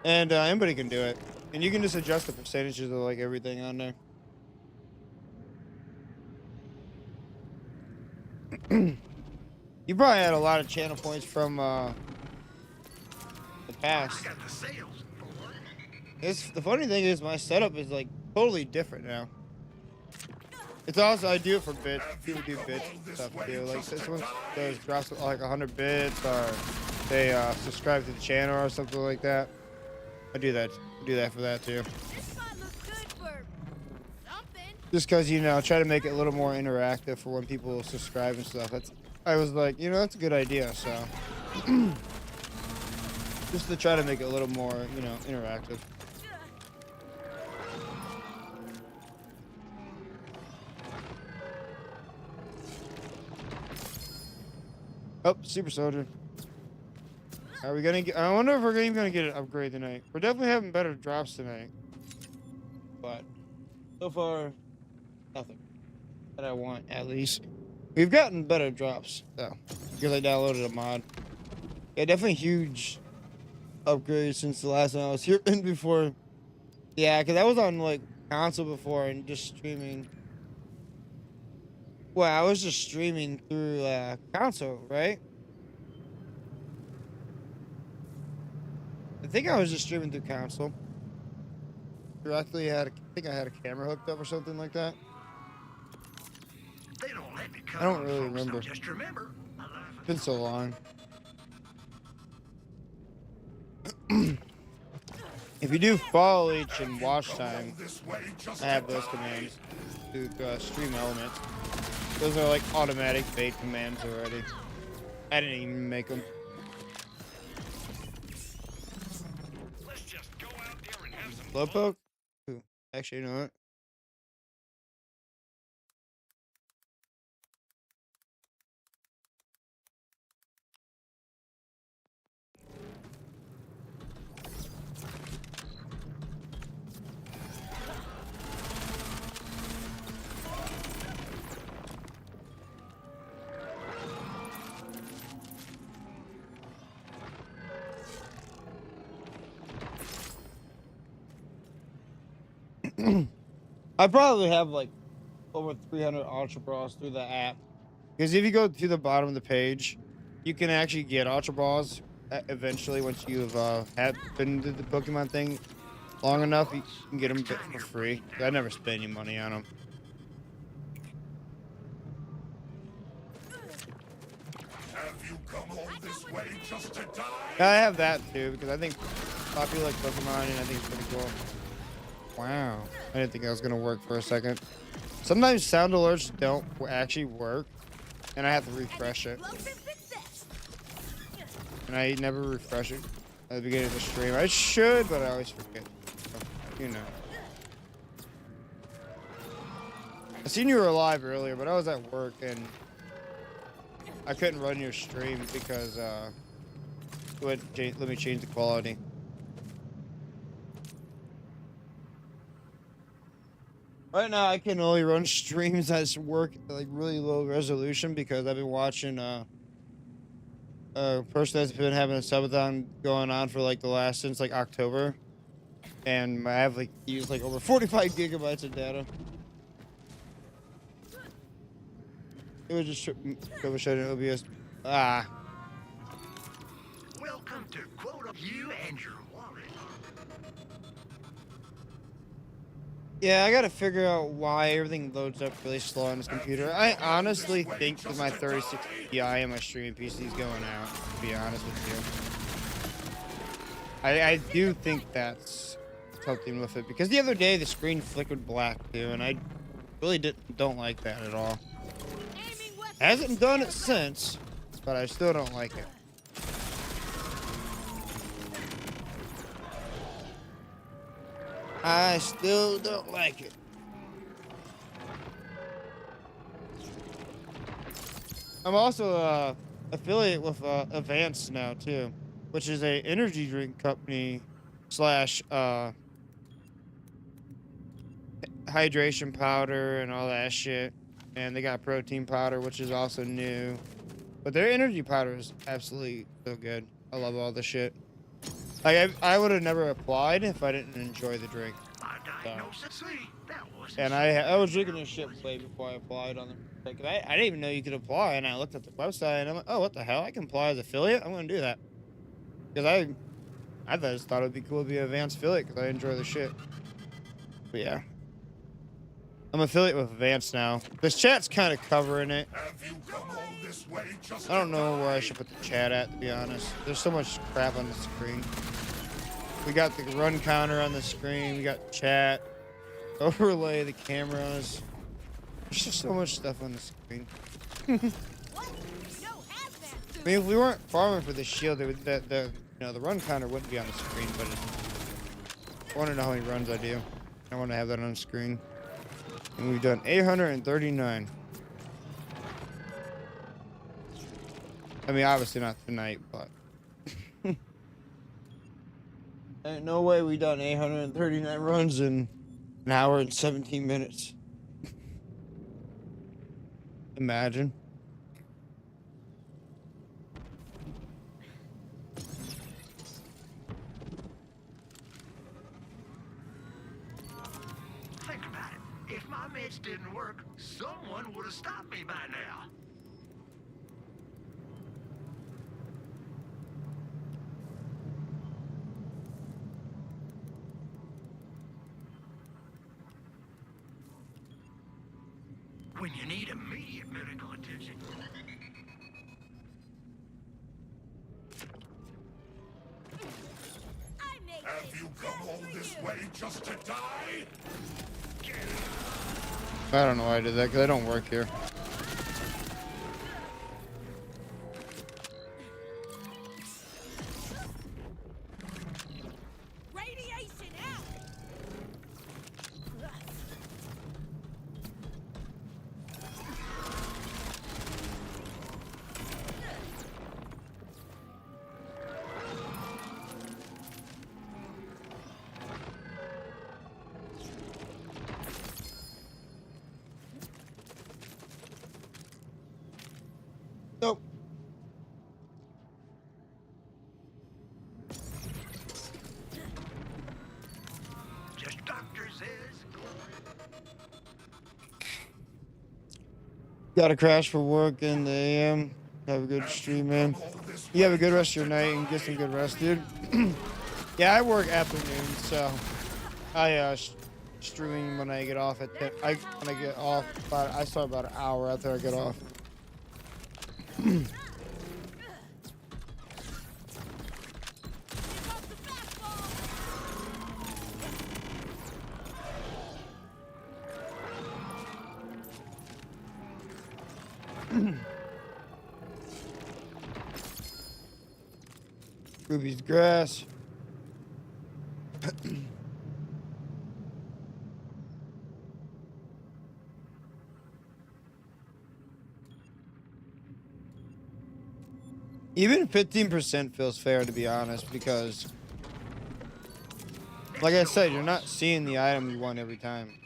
And anybody can do it. And you can just adjust the percentages of like everything on there. You probably had a lot of channel points from the past. I got the sales. The funny thing is my setup is like totally different now. It's also I do it for bits. People do bits and stuff too. Like this one does drops like 100 bits, or they subscribe to the channel or something like that. I do that. Do that for that too. This might look good for something. Just because try to make it a little more interactive for when people subscribe and stuff. I was like, that's a good idea. So just to try to make it a little more, interactive. Oh, super soldier. Are we gonna get? I wonder if we're even gonna get an upgrade tonight. We're definitely having better drops tonight, but so far, nothing that I want. At least we've gotten better drops though, because I downloaded a mod. Yeah, definitely huge upgrade since the last time I was here and before. Yeah, because I was on like console before and just streaming. Well, I was just streaming through console, right? I think I was just streaming through console. Directly I think I had a camera hooked up or something like that. They don't let me cut I don't on really folks, remember. Just remember, I love It's been so long. If you do follow each and watch Come all time, this way just I have to those die? commands to stream elements. Those are like automatic bait commands already. I didn't even make them. Let's just go out there and have some Slowpoke? Ooh, actually, you know what? I probably have like over 300 Ultra Balls through the app. Because if you go to the bottom of the page, you can actually get Ultra Balls eventually once you've been to the Pokemon thing long enough. You can get them for free. I never spend any money on them. Have you come all this way just to die? I have that too because I think Poppy like Pokemon and I think it's pretty cool. Wow. I didn't think that was going to work for a second. Sometimes sound alerts don't actually work and I have to refresh it. And I never refresh it at the beginning of the stream. I should, but I always forget. So, you know. I seen you were live earlier, but I was at work and I couldn't run your stream because it wouldn't let me change the quality. Right now, I can only run streams that work at like really low resolution because I've been watching a person that's been having a subathon going on for like the last since like October, and I have like used like over 45 gigabytes of data. It was just showing OBS. Ah. Welcome to quote you and your wallet. Yeah, I gotta figure out why everything loads up really slow on this computer. I honestly think that my 3060 Ti and my streaming PC is going out, to be honest with you. I do think that's something with it, because the other day the screen flickered black too, and I really don't like that at all. Hasn't done it since, but I still don't like it. I still don't like it. I'm also affiliate with Advanced now too, which is a energy drink company slash hydration powder and all that shit. And they got protein powder, which is also new. But their energy powder is absolutely so good. I love all the shit. Like I would have never applied if I didn't enjoy the drink. My diagnosis, see, that wasn't And I was drinking this shit way before I applied on the. Like, I didn't even know you could apply, and I looked at the website and I'm like, oh, what the hell? I can apply as affiliate. I'm gonna do that because I just thought it'd be cool to be an Advanced affiliate because I enjoy the shit. But yeah, I'm affiliate with Advanced now. This chat's kind of covering it. Have you come all this way just I don't to know where I die? should put the chat at, to be honest. There's so much crap on the screen. We got the run counter on the screen. We got chat, overlay the cameras. There's just so much stuff on the screen. I mean, if we weren't farming for the shield, the run counter wouldn't be on the screen. But I want to know how many runs I do. I want to have that on the screen. And we've done 839. I mean, obviously not tonight, but. Ain't no way we done 839 runs in an hour and 17 minutes. Imagine. Think about it. If my meds didn't work, someone would have stopped me by now. When you need immediate medical attention. Have you come all way just to die? I don't know why I did that because I don't work here. Radiation out. Nope. Just doctor says. Got to crash for work in the AM. Have a good stream, man. You have a good rest of your night and get some good rest, dude. Yeah, I work afternoon, so I stream when I get off at 10. When I get off, but I start about an hour after I get off. Here comes the fastball. Ruby's grass. Even 15% feels fair, to be honest, because, like I said, you're not seeing the item you want every time.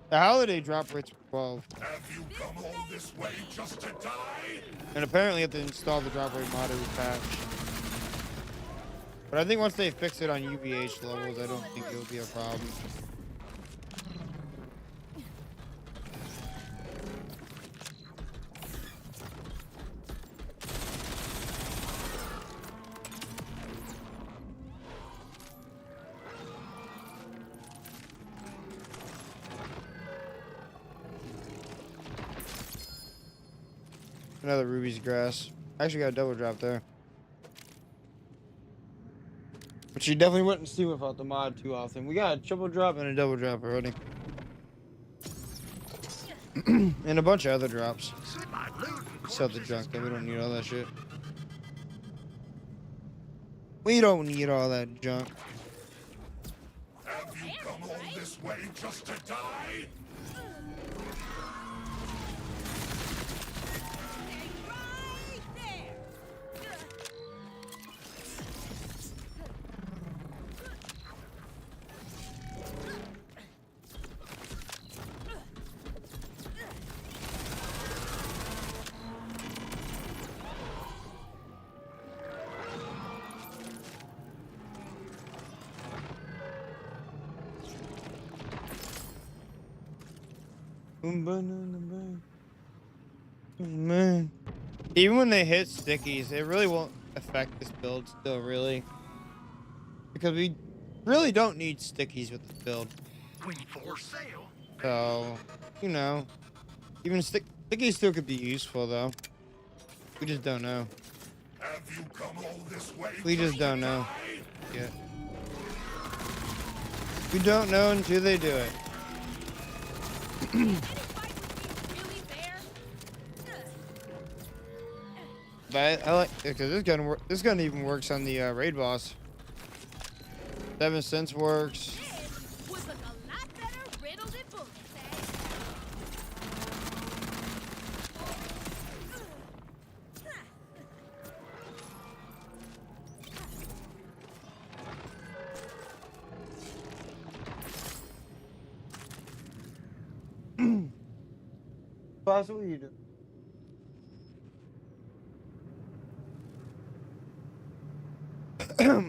The holiday drop rates are 12, Have you come all this way just to die? and apparently you have to install the drop rate mod every patch. But I think once they fix it on UVH levels, I don't think it'll be a problem. Another Ruby's grass. Actually got a double drop there. But you definitely wouldn't see without the mod too often. We got a triple drop and a double drop already. And a bunch of other drops. My looting Sell the corpses junk is though, we don't gone. need all that shit. We don't need all that junk. Have you come all this way just to die? Right there. Man. Even when they hit stickies, it really won't affect this build still, really. Because we really don't need stickies with this build. When for sale. So, you know, even stickies still could be useful, though. We just don't know. Have you come all this way? We just don't know yet. We don't know until they do it. Any fight would be really fair. But I like because this gun this gun even works on the raid boss. 7 cents works. This would look a lot better riddled in bullets, Boss, what are you doing?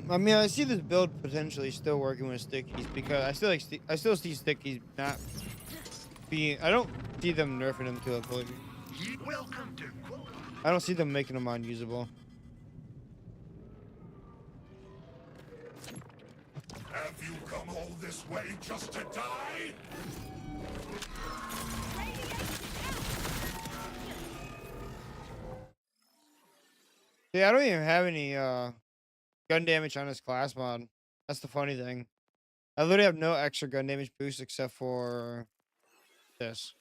I mean, I see this build potentially still working with stickies because I still see stickies not being. I don't see them nerfing them to a point. Welcome to quote. I don't see them making them unusable. Have you come all this way just to die? See, I don't even have any gun damage on his class mod. That's the funny thing. I literally have no extra gun damage boost except for this.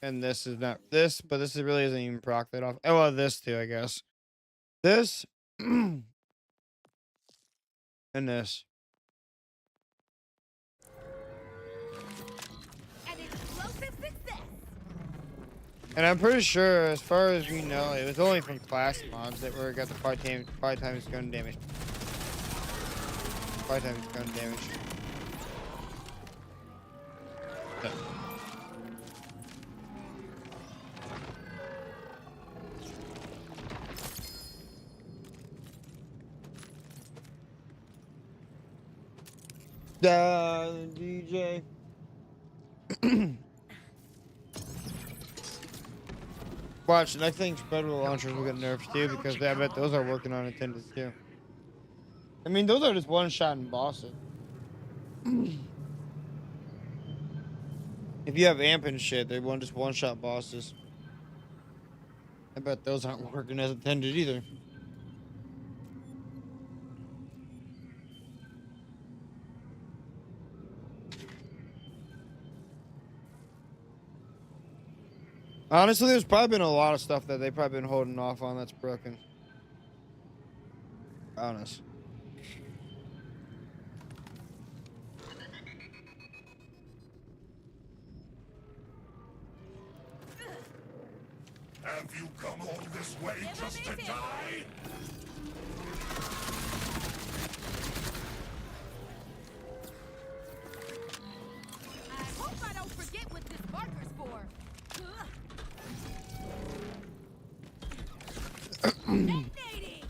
And this is not this, but this really isn't even proc that off. Oh, well, this too, I guess. This and this. An explosive success. And I'm pretty sure, as far as we know, it was only from class mods that were got the 5 times gun damage. 5 times gun damage. Yeah. DJ. Watch, and I think federal launchers will get nerfed too because I bet those are working on attendance too. I mean, those are just one-shot in bosses. If you have amp and shit, they want just one-shot bosses. I bet those aren't working as intended either. Honestly, there's probably been a lot of stuff that they've probably been holding off on that's broken. Honest. Have you come all this way just to die? I hope I don't forget what this marker's for. Detonating!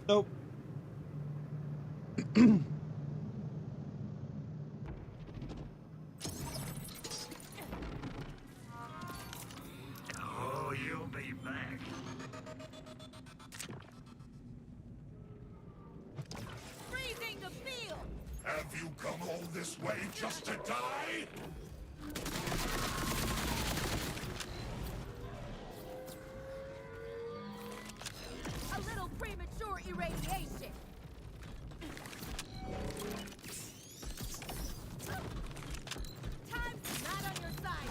Nope. Oh, you'll be back. Freezing the field! Have you come all this way just to die? A little premature irradiation. Time's not on your side.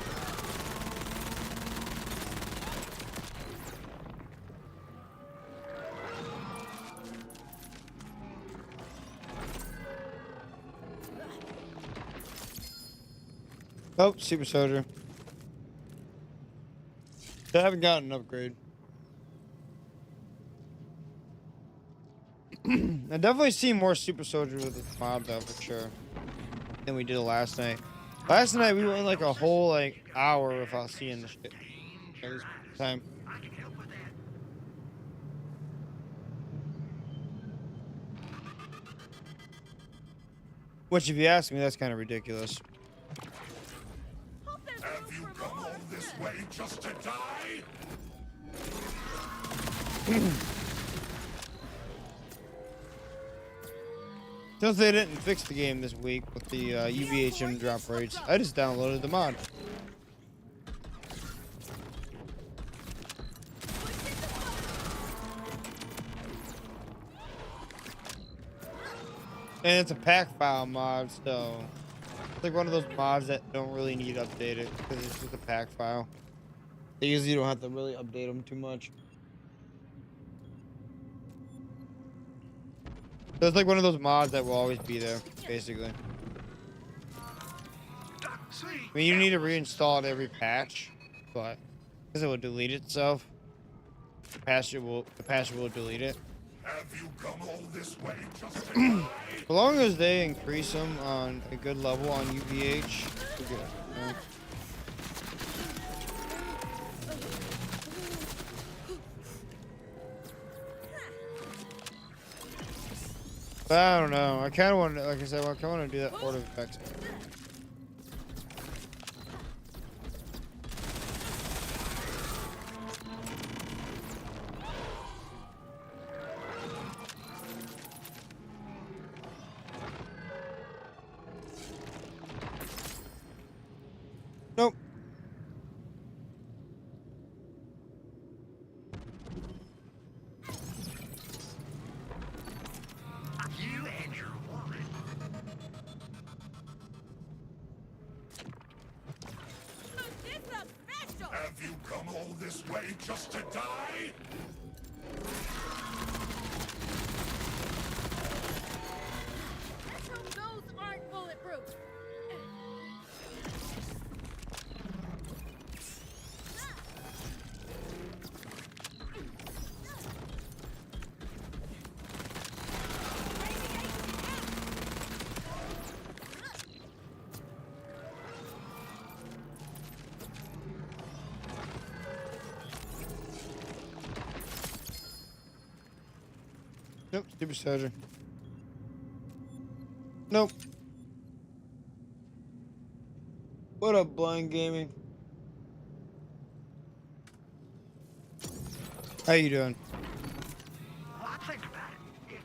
Oh, super soldier. I haven't gotten an upgrade. I definitely see more super soldier with this mod though, for sure, than we did last night. Last night we went like a whole like hour without seeing the shit. This time. I can help with that. Which, if you ask me, that's kind of ridiculous. Hope there's Have room you for come more. all this way just to die? Since they didn't fix the game this week with the UVHM drop rates, I just downloaded the mod. And it's a pack file mod, so it's like one of those mods that don't really need updated because it's just a pack file. They usually don't have to really update them too much. So it's like one of those mods that will always be there, basically. See, I mean, you need to reinstall it every patch, but because it will delete itself, the patch will delete it. Have you come all this way just to die? As long as they increase them on a good level on UVH, we're good. You know? But I don't know. I kind of want to, like I said, I kind of want to do that Fort of Effects. Have you come all this way just to die? Let's hope those aren't bulletproof. Nope, supercharger. Nope. What up, Blind Gaming? How you doing? Well, I think about it.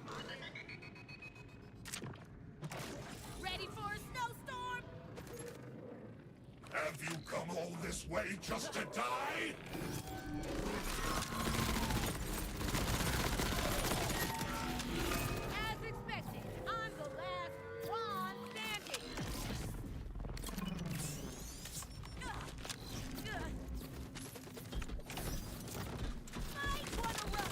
Ready for a snowstorm? Have you come all this way just to die? As expected, I'm the last one standing. Might wanna run.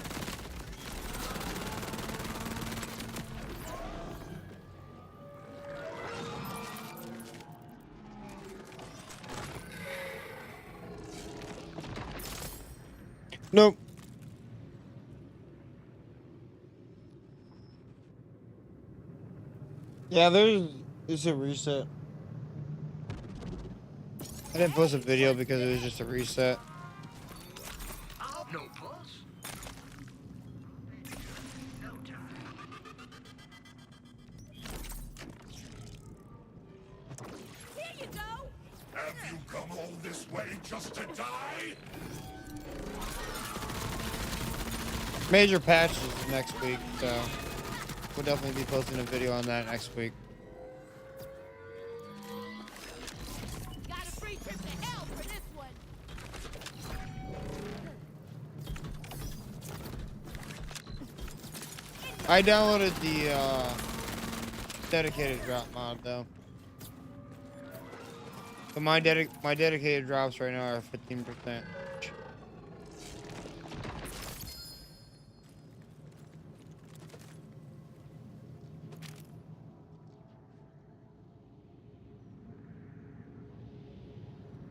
Nope. Yeah, there's a reset. I didn't post a video because it was just a reset. Oh, no pulse. No time. Here you go. Have you come all this way just to die? Major patches next week, so we'll definitely be posting a video on that next week. Got a free trip to hell for this one. I downloaded the dedicated drop mod though. So my dedicated drops right now are 15%.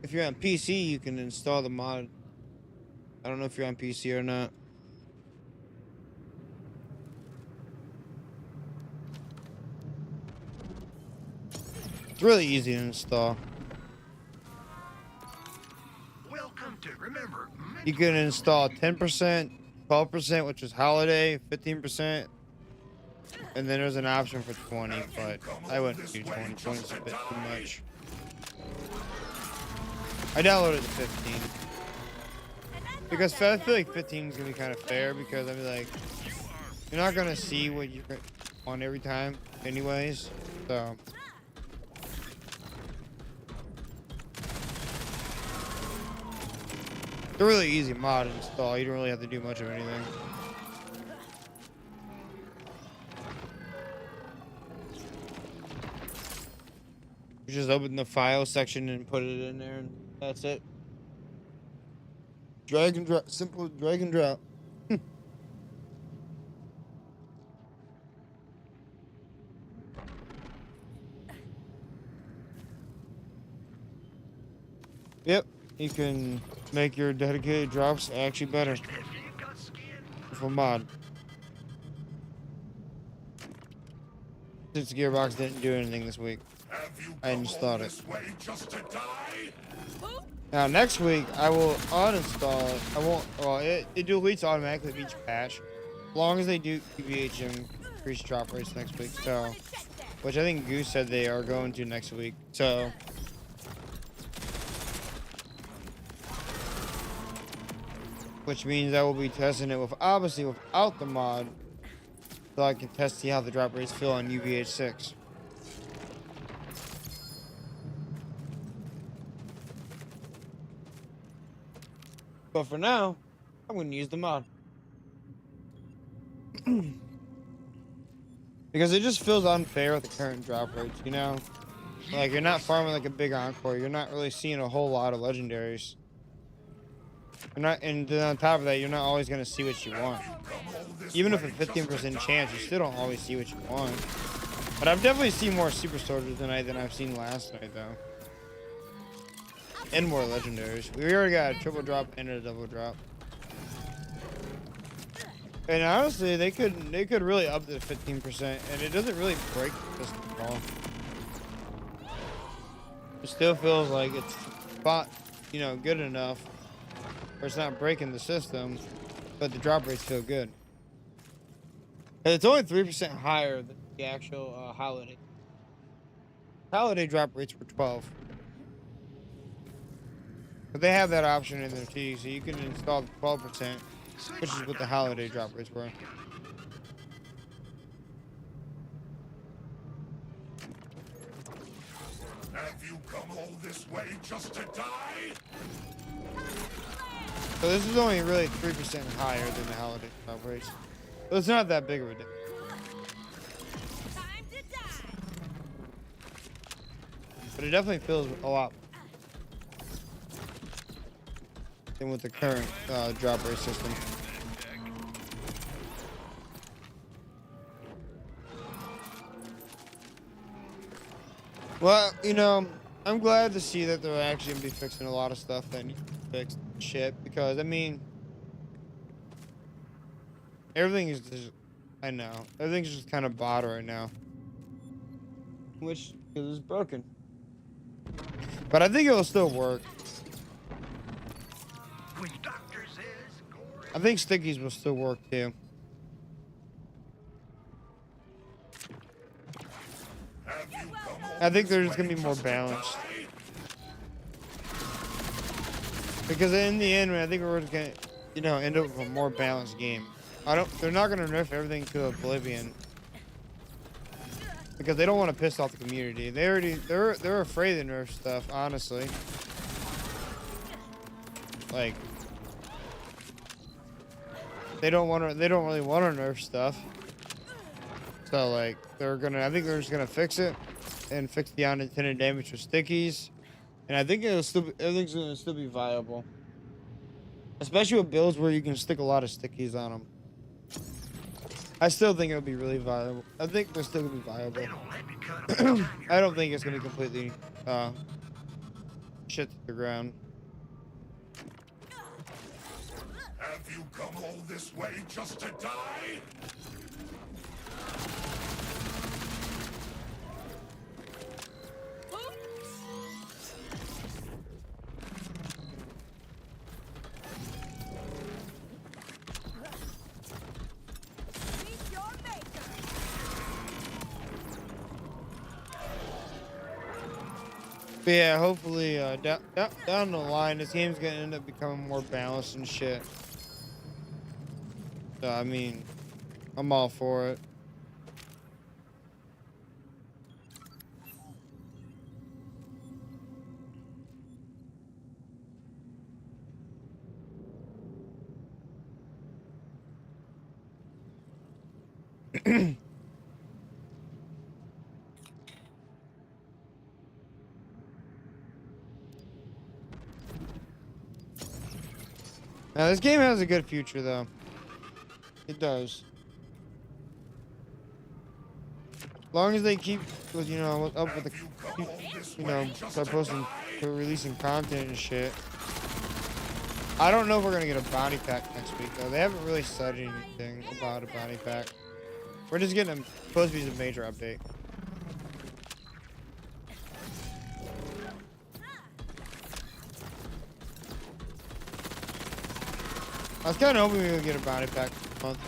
If you're on PC, you can install the mod. I don't know if you're on PC or not. It's really easy to install. Welcome to, remember, You can install 10%, 12%, which is holiday, 15%, and then there's an option for 20, but I wouldn't do 20. 20 is a bit too much. I downloaded the 15 because I feel like 15 is gonna be kind of fair because I mean like you're not gonna see what you want every time, anyways. So it's a really easy mod to install. You don't really have to do much of anything. You just open the file section and put it in there, and that's it. Drag and drop, simple drag and drop. Yep, you can make your dedicated drops actually better if you've got skin, with a mod. Since Gearbox didn't do anything this week. Have you I come all installed it. this way just to die? Who? Now next week I will uninstall it. I won't. Well, it deletes automatically with each patch, as long as they do PBHM increase drop rates next week. Might So, wanna check that. which I think Goose said they are going to next week. So, which means I will be testing it with obviously without the mod, so I can test see how the drop rates feel on UVH6. But for now, I'm going to use the mod. Because it just feels unfair with the current drop rates, you know? Like, you're not farming like a big encore. You're not really seeing a whole lot of legendaries. You're not, and then on top of that, you're not always gonna see what you want. Even if a 15% chance, you still don't always see what you want. But I've definitely seen more super soldiers tonight than I've seen last night, though. And more legendaries. We already got a triple drop and a double drop. And honestly, they could really up to 15%, and it doesn't really break the system at all. It still feels like it's spot, you know, good enough, or it's not breaking the system, but the drop rates feel good. And it's only 3% higher than the actual holiday. Holiday drop rates were 12. But they have that option in there too, so you can install the 12%, which is what the holiday drop rates were. Have you come all this way just to die? So this is only really 3% higher than the holiday drop rates. So it's not that big of a difference. Time to die. But it definitely feels a lot than with the current drop rate system. Well, you know, I'm glad to see that they're actually gonna be fixing a lot of stuff that needs to be fixed. Shit, because I mean, everything is just, I know, everything's just kind of bad right now, which is broken. But I think it'll still work. Which doctor says gore I think stickies will still work too. Have you come all I think this there's gonna way be more just to balanced. die? Because in the end, I think we're just gonna, you know, end up with a more balanced game. They're not gonna nerf everything to oblivion. Because they don't want to piss off the community. They're afraid to nerf stuff, honestly. Like, they don't really want to nerf stuff. So like, I think they're just gonna fix it and fix the unintended damage with stickies. And I think everything's gonna still be viable. Especially with builds where you can stick a lot of stickies on them. I still think it'll be really viable. I think they're still gonna be viable. They don't let me cut 'em anytime you're I don't think it's gonna be completely shit to the ground. Have you come all this way just to die? Meet your maker. But yeah, hopefully down the line, this game's gonna end up becoming more balanced and shit. So I mean, I'm all for it. Now this game has a good future though. It does. As long as they keep with, you know, up with the, Have you come all this you know, way just start to posting, die? releasing content and shit. I don't know if we're gonna get a bounty pack next week though. They haven't really said anything about a bounty pack. We're just getting supposed to be a major update. I was kind of hoping we would get a bounty pack this month.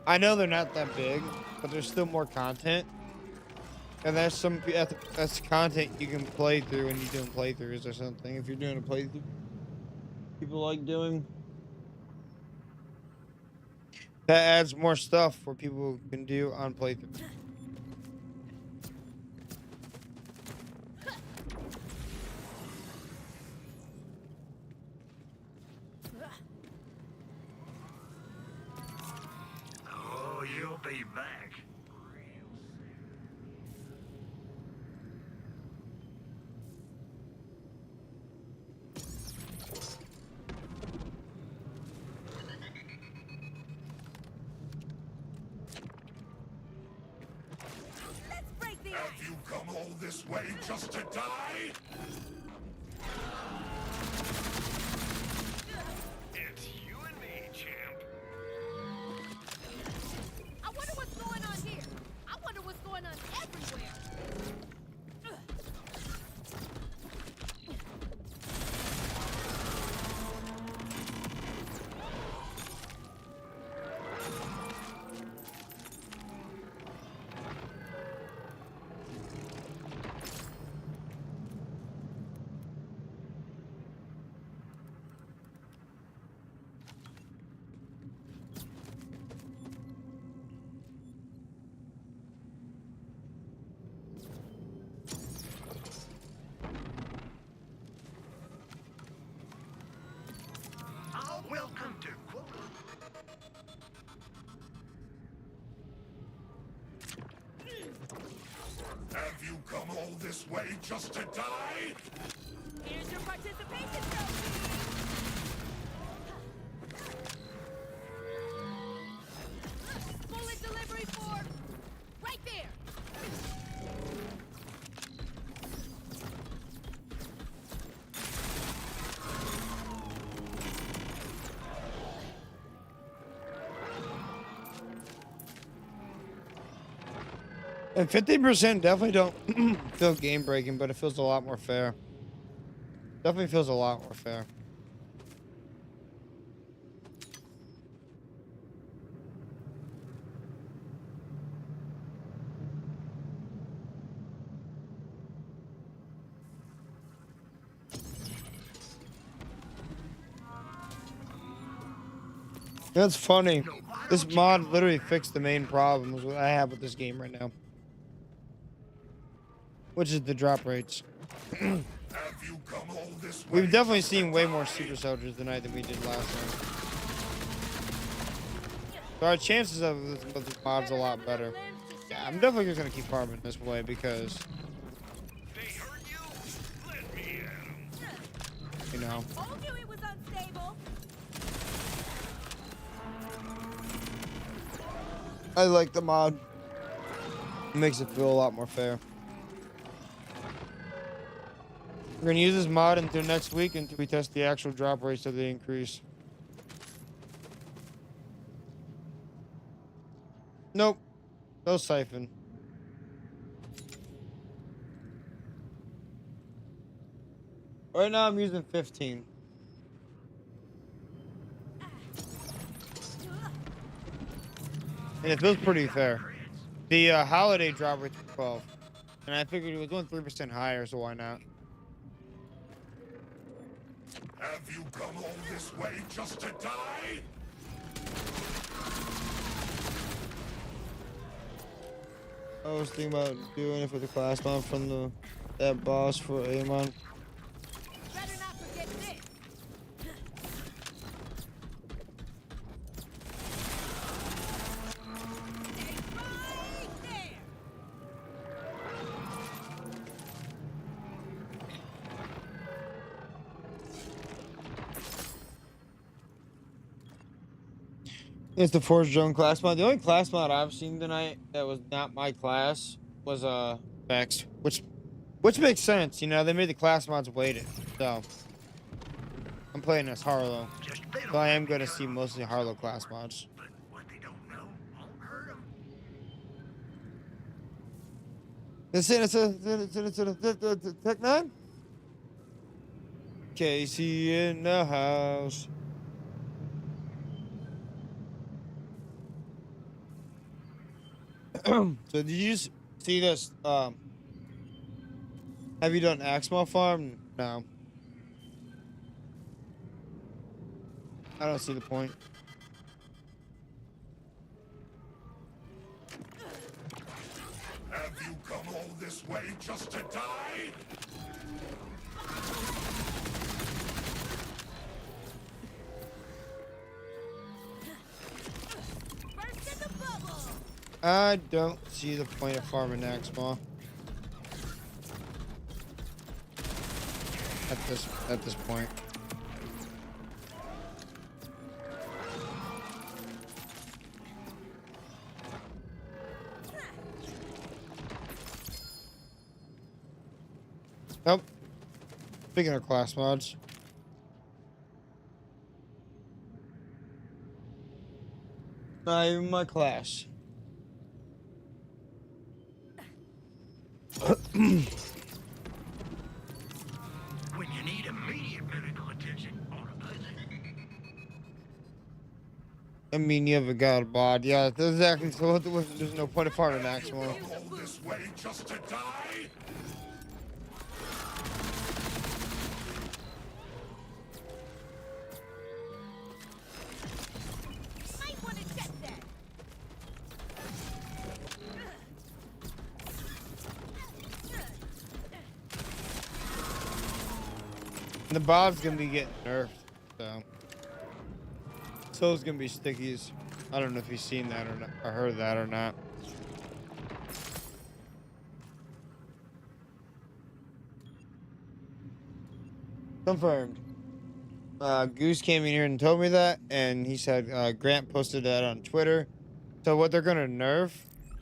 I know they're not that big, but there's still more content. And that's content you can play through when you're doing playthroughs or something. If you're doing a playthrough, people like doing. That adds more stuff for people can do on playthrough. Oh, you'll be back. Have you come all this way just to die? It's you and me, champ. I wonder what's going on here. I wonder what's going on everywhere. Welcome to Have you come all this way just to die? Here's your participation trophy. Bullet delivery for right there. And 50% definitely don't feel game breaking, but it feels a lot more fair. Definitely feels a lot more fair. That's funny. This mod literally fixed the main problems I have with this game right now. Which is the drop rates. Have you come all this way? We've definitely seen way more super soldiers tonight than we did last time. So our chances of this mod's a lot better. Yeah, I'm definitely just gonna keep farming this way because, They hurt you? Let me at 'em. you know, Told you it was unstable. I like the mod. It makes it feel a lot more fair. We're gonna use this mod until next week until we test the actual drop rates of the increase. Nope. No siphon. Right now I'm using 15. And it feels pretty fair. The holiday drop rate's 12. And I figured it was going 3% higher, so why not? Have you come all this way just to die? I was thinking about doing it for the class mod from that boss for Amon. Better not forget this. Stay right there. It's the Forge Drone class mod. The only class mod I've seen tonight that was not my class was Vex, which makes sense. You know, they made the class mods weighted, so I'm playing as Harlow. just So I am gonna see mostly Harlow class mods. but what they don't know won't hurt them. It's a Tech 9? Casey in the house. So did you see this? Have you done Axmal Farm? No. I don't see the point. Have you come all this way just to die? Burst in the bubble. I don't see the point of farming Axmal. At this point. Nope. Speaking of class mods. Not even my class. When you need immediate medical attention on a visit. I mean, you have a god bod. Yeah, that's exactly. So there's no point of farming maximum. All this way just to die? Might want to check that. The bod's gonna be getting nerfed, so. So it's gonna be stickies. I don't know if you've seen that or not, or heard that or not. Confirmed. Goose came in here and told me that, and he said Grant posted that on Twitter. So what they're gonna nerf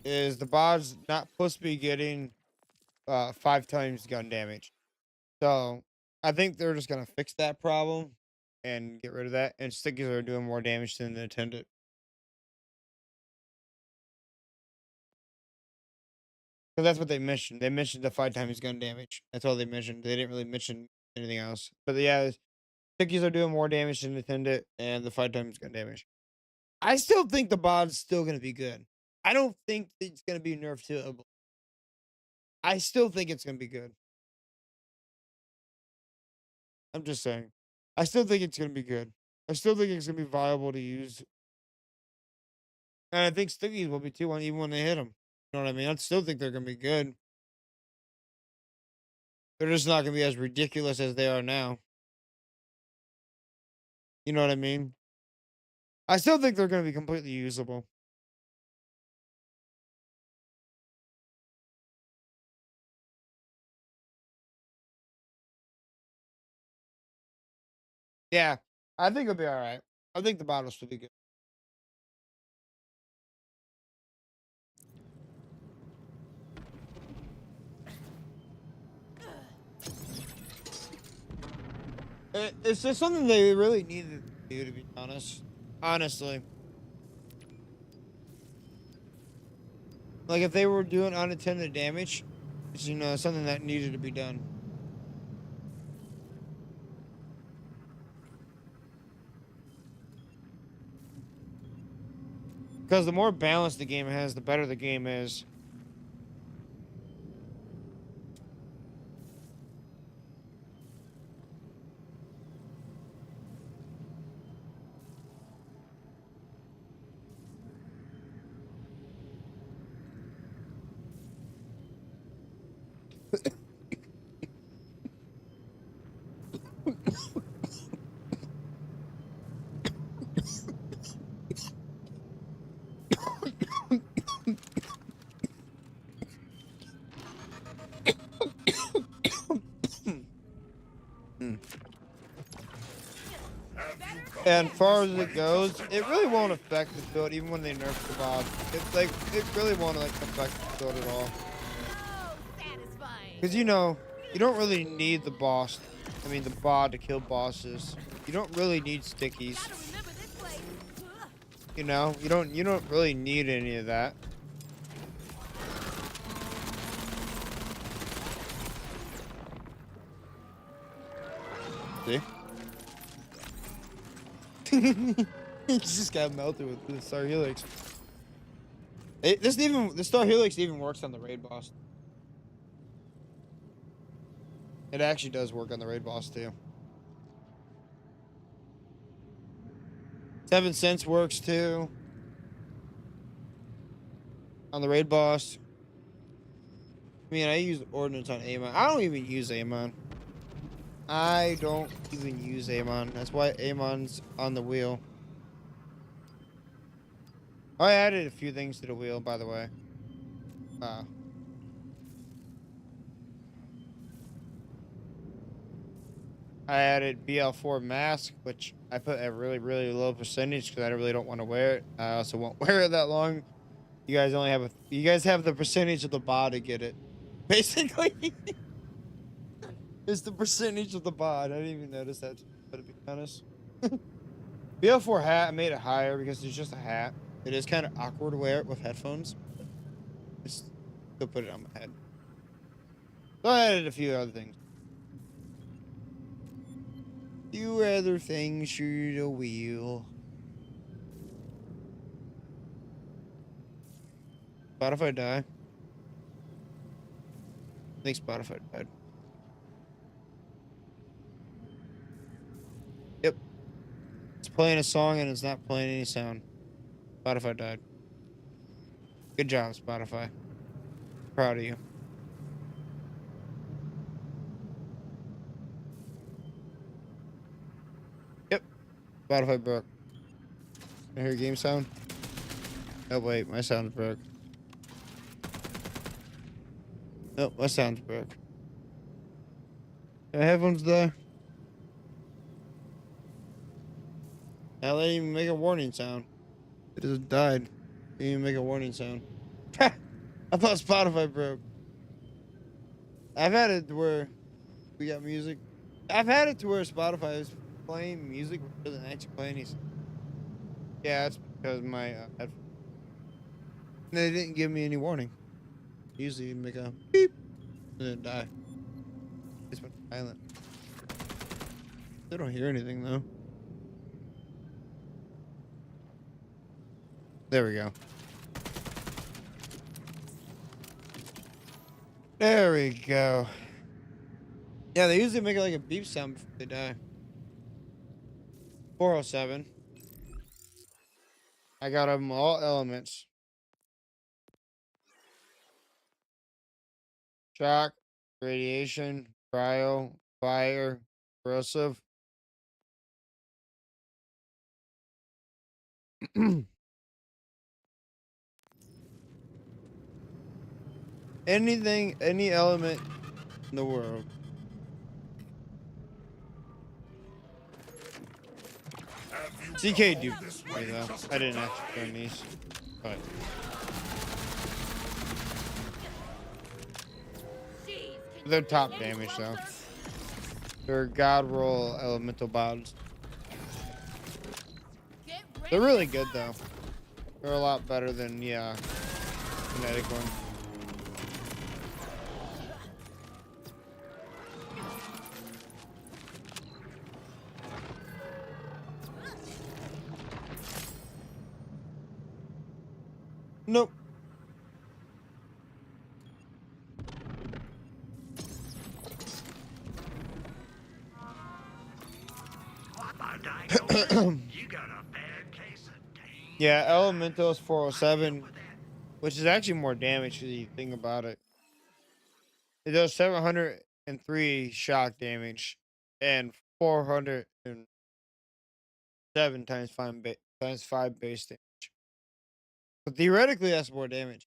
is the bod's not supposed to be getting 5 times gun damage. So I think they're just gonna fix that problem and get rid of that. And stickies are doing more damage than the intended. Because that's what they mentioned. They mentioned the 5 times gun damage. That's all they mentioned. They didn't really mention anything else. But yeah, stickies are doing more damage than intended, and the 5 times gun damage. I still think the bod's still gonna be good. I don't think it's gonna be nerfed to. I still think it's gonna be good. I'm just saying. I still think it's gonna be good. I still think it's gonna be viable to use. And I think stickies will be too, even when they hit them. You know what I mean? I still think they're gonna be good. They're just not gonna be as ridiculous as they are now. You know what I mean? I still think they're gonna be completely usable. Yeah, I think it'll be all right. I think the bottle will still be good. It's just something they really needed to do, to be honest. Honestly. Like, if they were doing unintended damage, it's, something that needed to be done. Because the more balance the game has, the better the game is. And as far as it goes, it really won't affect the build, even when they nerf the bod. It's like, it really won't affect the build at all. Oh, satisfying. Because, you don't really need the boss. I mean, the bod to kill bosses. You don't really need stickies. Gotta remember this place. Ugh. You don't really need any of that. See? He just got melted with the Star Helix. The Star Helix even works on the raid boss. It actually does work on the raid boss too. 7 cents works too. On the raid boss. I mean, I use ordnance on Amon. I don't even use Amon. I don't even use Amon. That's why Amon's on the wheel. I added a few things to the wheel, by the way. I added BL4 mask, which I put at really, really low percentage because I really don't want to wear it. I also won't wear it that long. You guys have the percentage of the bot to get it, basically. It's the percentage of the bod. I didn't even notice that, but to be honest. BL4 hat, I made it higher because it's just a hat. It is kind of awkward to wear it with headphones. Just still put it on my head. So I added a few other things. Few other things through the wheel. Spotify die. I think Spotify died. Yep. It's playing a song and it's not playing any sound. Spotify died. Good job, Spotify. Proud of you. Yep. Spotify broke. I hear game sound. Oh wait, my sound's broke. Nope, my sound's broke. My headphones die. Now they didn't even make a warning sound. It just died. They didn't even make a warning sound. I thought Spotify broke. I've had it to where we got music. I've had it to where Spotify is playing music but doesn't actually play any. Yeah, that's because my headphones. They didn't give me any warning. Usually you make a beep and then die. It's been silent. They don't hear anything though. There we go. There we go. Yeah, they usually make like a beep sound before they die. 407. I got them all elements. Shock, radiation, cryo, fire, corrosive. Anything, any element in the world. CK do me though. I didn't actually turn these, but they're top damage though. They're god roll elemental bots. They're really good though. They're a lot better than kinetic one. Nope. By diagnosis, you got a bad case of danger. Yeah, elemental is 407, which is actually more damage if you think about it. It does 703 shock damage and 407 times 5 base damage. But theoretically, that's more damage.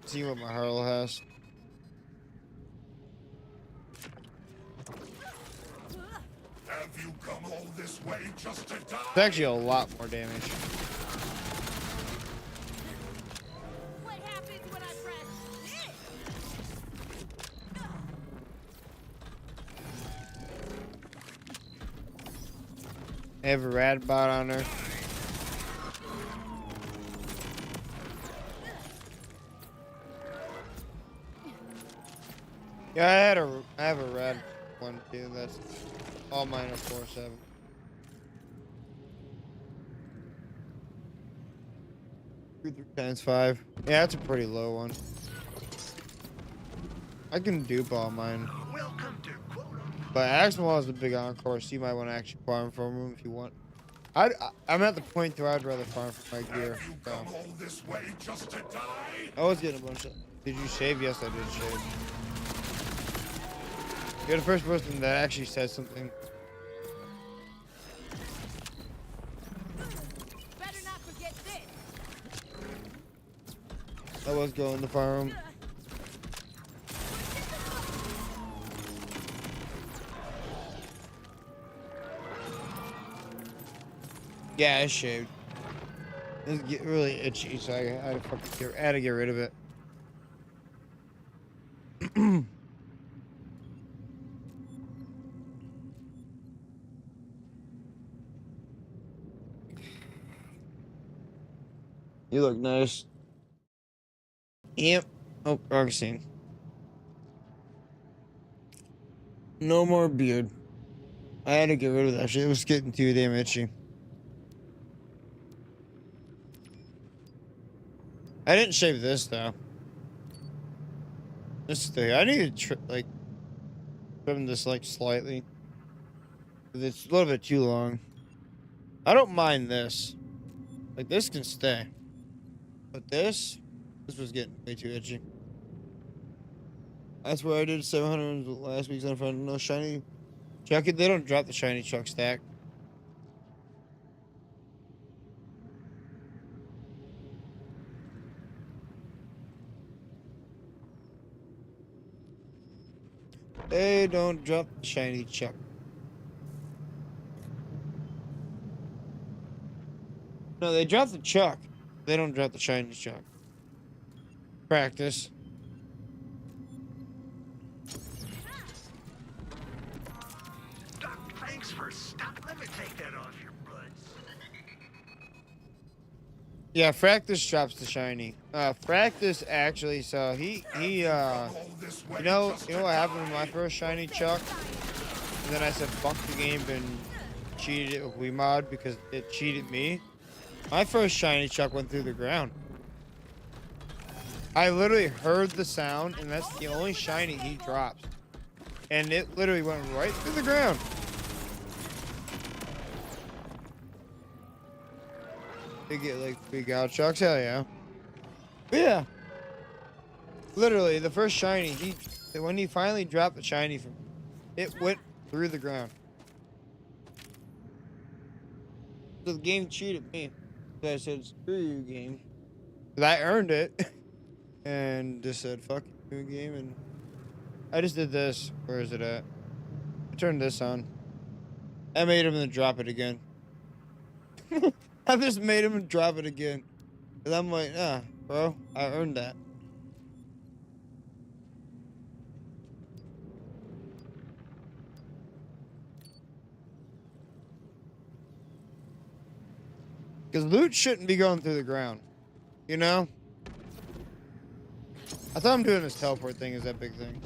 See what my hurl has. Have you come all this way just to die? It's actually a lot more damage. What happens when I press this? I have a rad bot on her. Yeah, I have a rad one too. That's all mine are 407. Times 5. Yeah, that's a pretty low one. I can dupe all mine. Welcome to quote unquote. But Axmal is a big encore, so you might want to actually farm from him if you want. I'm at the point where I'd rather farm for my gear. Have you So. come all this way just to die? I was getting a bunch of. Did you shave? Yes, I did shave. You're the first person that actually said something. Better not forget this. I was going to farm. Yeah, I shaved. It was getting really itchy, so I had to get rid of it. You look nice. Yep. Oh, wrong scene. No more beard. I had to get rid of that shit. It was getting too damn itchy. I didn't shave this though. This thing. I need to like trim this like slightly. It's a little bit too long. I don't mind this. Like this can stay. But this was getting way too itchy. That's where I did 700 last week's on front. No shiny. Chuck it. They don't drop the shiny Chuck stack. They don't drop the shiny Chuck. No, they drop the Chuck. They don't drop the shiny Chuck. Practice. Doc, thanks for stop. Let me take that off your buds. Yeah, Fractus drops the shiny. Fractus actually, so he All this way you know just what to happened with my die? first shiny Chuck? And then I said fuck the game and cheated it with Wiimod because it cheated me. My first shiny Chuck went through the ground. I literally heard the sound, and that's the only shiny he drops. And it literally went right through the ground. They get like big out Chucks, hell yeah. But yeah. Literally, the first shiny, when he finally dropped the shiny from, it went through the ground. So the game cheated me. So I said, screw you, game. 'Cause I earned it. And just said, fuck you, game. And I just did this. Where is it at? I turned this on. I made him drop it again. I just made him drop it again. And I'm like, nah, bro, I earned that. Because loot shouldn't be going through the ground. You know? I thought I'm doing this teleport thing is that big thing.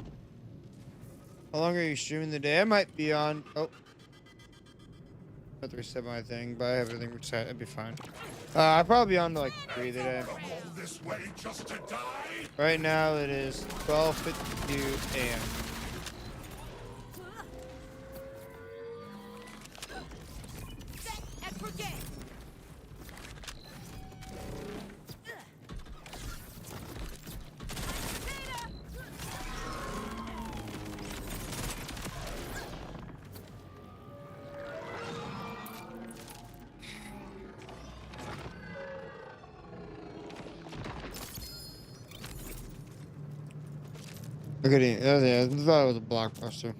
How long are you streaming today? I might be on... Oh. I have to reset my thing, but I have everything reset. It'd be fine. I'll probably be on to like 3 today. Come all this way just to die? Right now it is 12:52 a.m. Set and forget. Look at it. Yeah, I thought it was a blockbuster.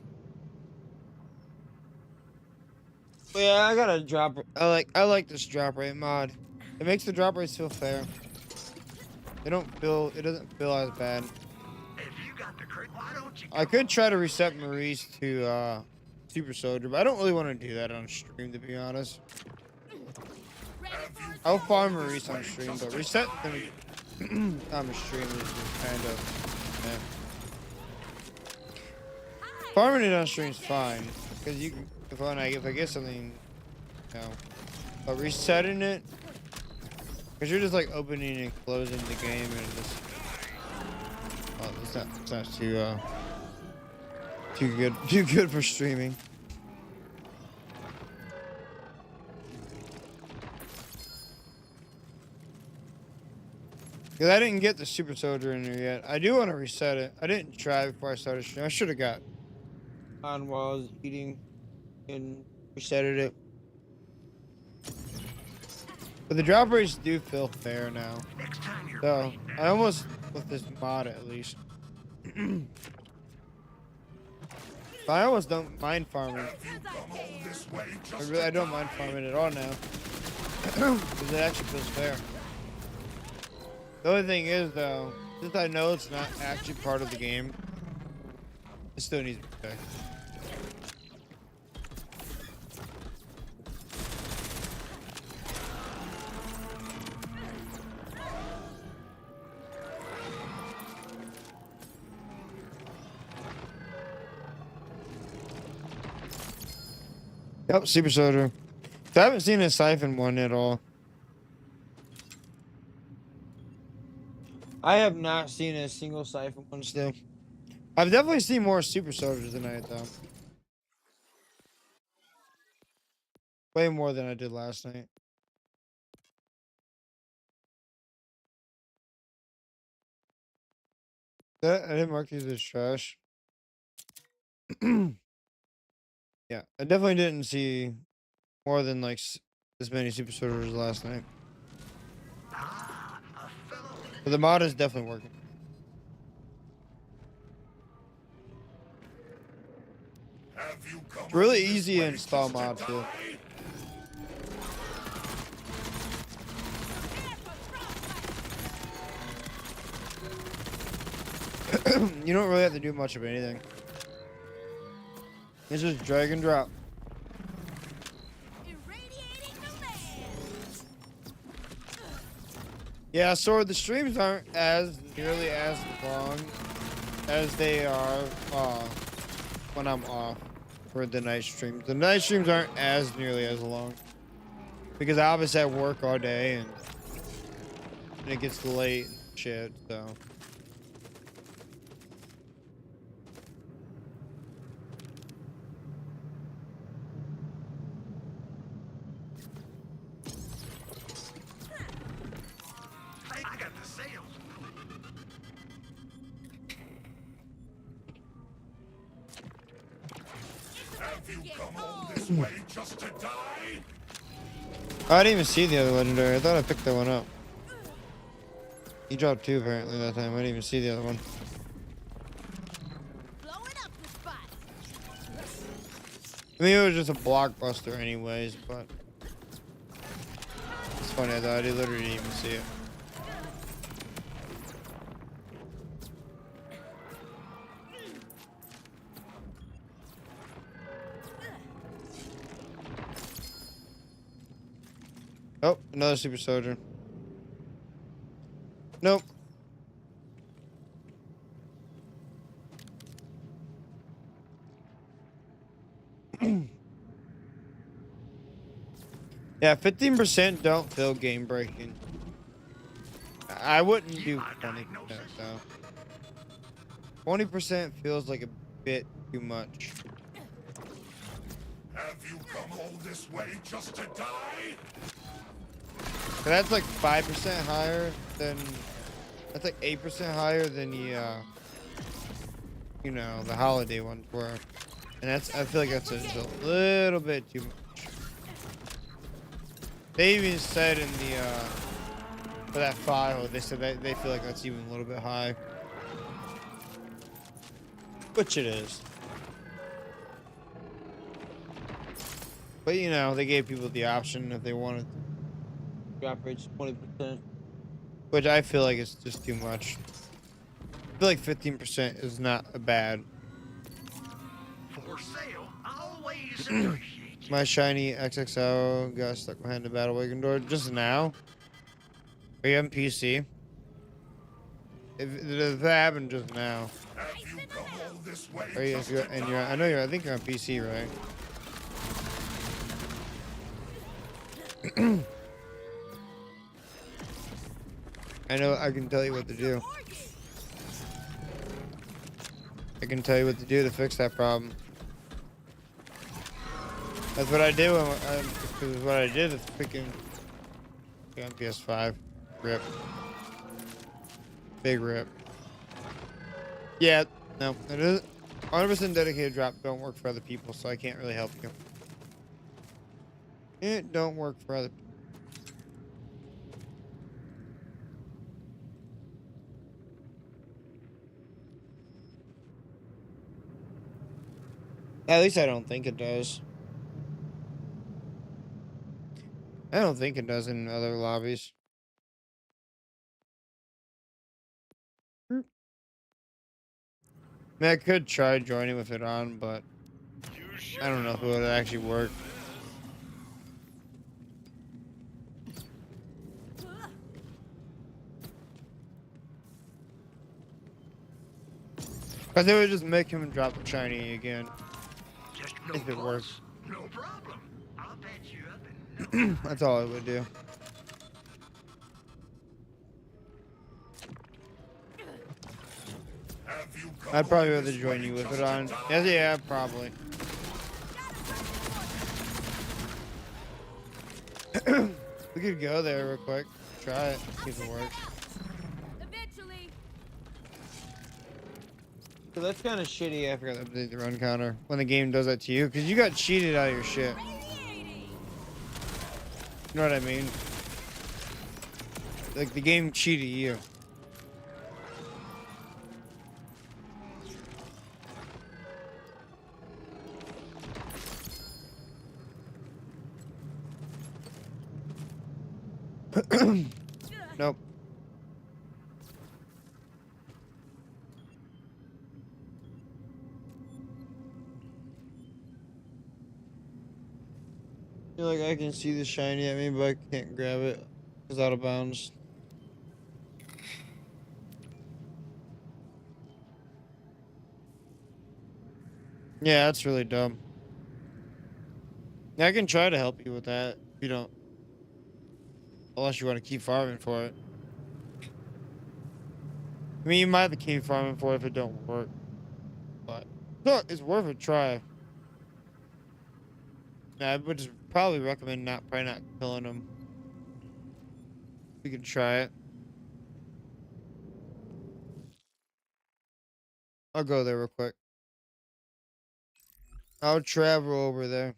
But yeah, I got a drop. I like this drop rate mod. It makes the drop rates feel fair. It doesn't feel as bad. If you got the crit, why don't you? I could try to reset Maurice to Super Soldier, but I don't really want to do that on stream, to be honest. I'll farm Maurice on stream, but reset them on the stream is just kind of. Yeah. Farming it on stream is fine, because you can, if I get something, you know, but resetting it, because you're just like opening and closing the game and just, oh, it's not too good for streaming. Because I didn't get the Super Soldier in there yet. I do want to reset it. I didn't try before I started streaming. I should have got on while I was eating and resetted it. But the drop rates do feel fair now. Next time you're So, right I almost, with this mod at least. But I almost don't mind farming. Have you come all this way I just really, I to don't mind die? farming at all now. Because it actually feels fair. The only thing is, though, since I know it's not actually part of the game, it still needs to be fixed. Yep, Super Soldier. I haven't seen a Siphon one at all. I have not seen a single Siphon one still. I've definitely seen more Super Soldiers tonight, though. Way more than I did last night. I didn't mark these as trash. Yeah, I definitely didn't see more than like this many Super Soldiers last night. Ah, a fellow. But the mod is definitely working. Have you come It's really all this easy to way install just to mod too. die? You don't really have to do much of anything. It's just drag and drop. Irradiating the land. Yeah, so the streams aren't as nearly as long as they are when I'm off for the night streams. The night streams aren't as nearly as long because I obviously have work all day and it gets late and shit. So I got the sales. Have you come all this way just to die? I didn't even see the other legendary. I thought I picked that one up. He dropped two apparently that time. I didn't even see the other one. Blowing up the spot. I mean, it was just a blockbuster anyways, but it's funny. I thought I literally didn't even see it. Oh, another Super Soldier. Nope. Yeah, 15% don't feel game breaking. I wouldn't do 20% though. 20% feels like a bit too much. Have you come all this way just to die? So that's like 5% higher than. That's like 8% higher than the, you know, the holiday ones were. And that's, I feel like that's just a little bit too much. They even said in the, for that file, they said that they feel like that's even a little bit high. Which it is. But you know, they gave people the option if they wanted to drop rates 20%. Which I feel like is just too much. I feel like 15% is not a bad. For sale, always appreciate you. My shiny XXL got stuck behind the battle wagon door just now. Are you on PC? If that happened just now. Have you come all this way Are you, just if you're, to and die? you're, I know you're, I think you're on PC, right? I know I can tell you what to do. I can tell you what to do to fix that problem. That's what I did when because what I did is freaking on PS5. Rip. Big rip. Yeah, no, it is 100% dedicated drop. Don't work for other people, so I can't really help you. It don't work for other people. At least I don't think it does. I don't think it does in other lobbies. I mean, I could try joining with it on, but I don't know if it would actually work. Because it would just make him drop the shiny again. Just no If it plus, works. no problem. That's all I would do. Have you come I'd probably all rather this join way you with just it to on. die? Yeah, yeah, probably. We could go there real quick. Try it. See if it works. Eventually. So that's kind of shitty. I forgot to update the run counter when the game does that to you, because you got cheated out of your shit. Radiating. You know what I mean? Like the game cheated you. Nope. You're like, I can see the shiny at me, but I can't grab it. It's out of bounds. Yeah, that's really dumb. Yeah, I can try to help you with that. If you don't, unless you want to keep farming for it. I mean, you might have to keep farming for it if it don't work, but no, it's worth a try. Yeah, I would just probably recommend probably not killing them. We can try it. I'll go there real quick. I'll travel over there.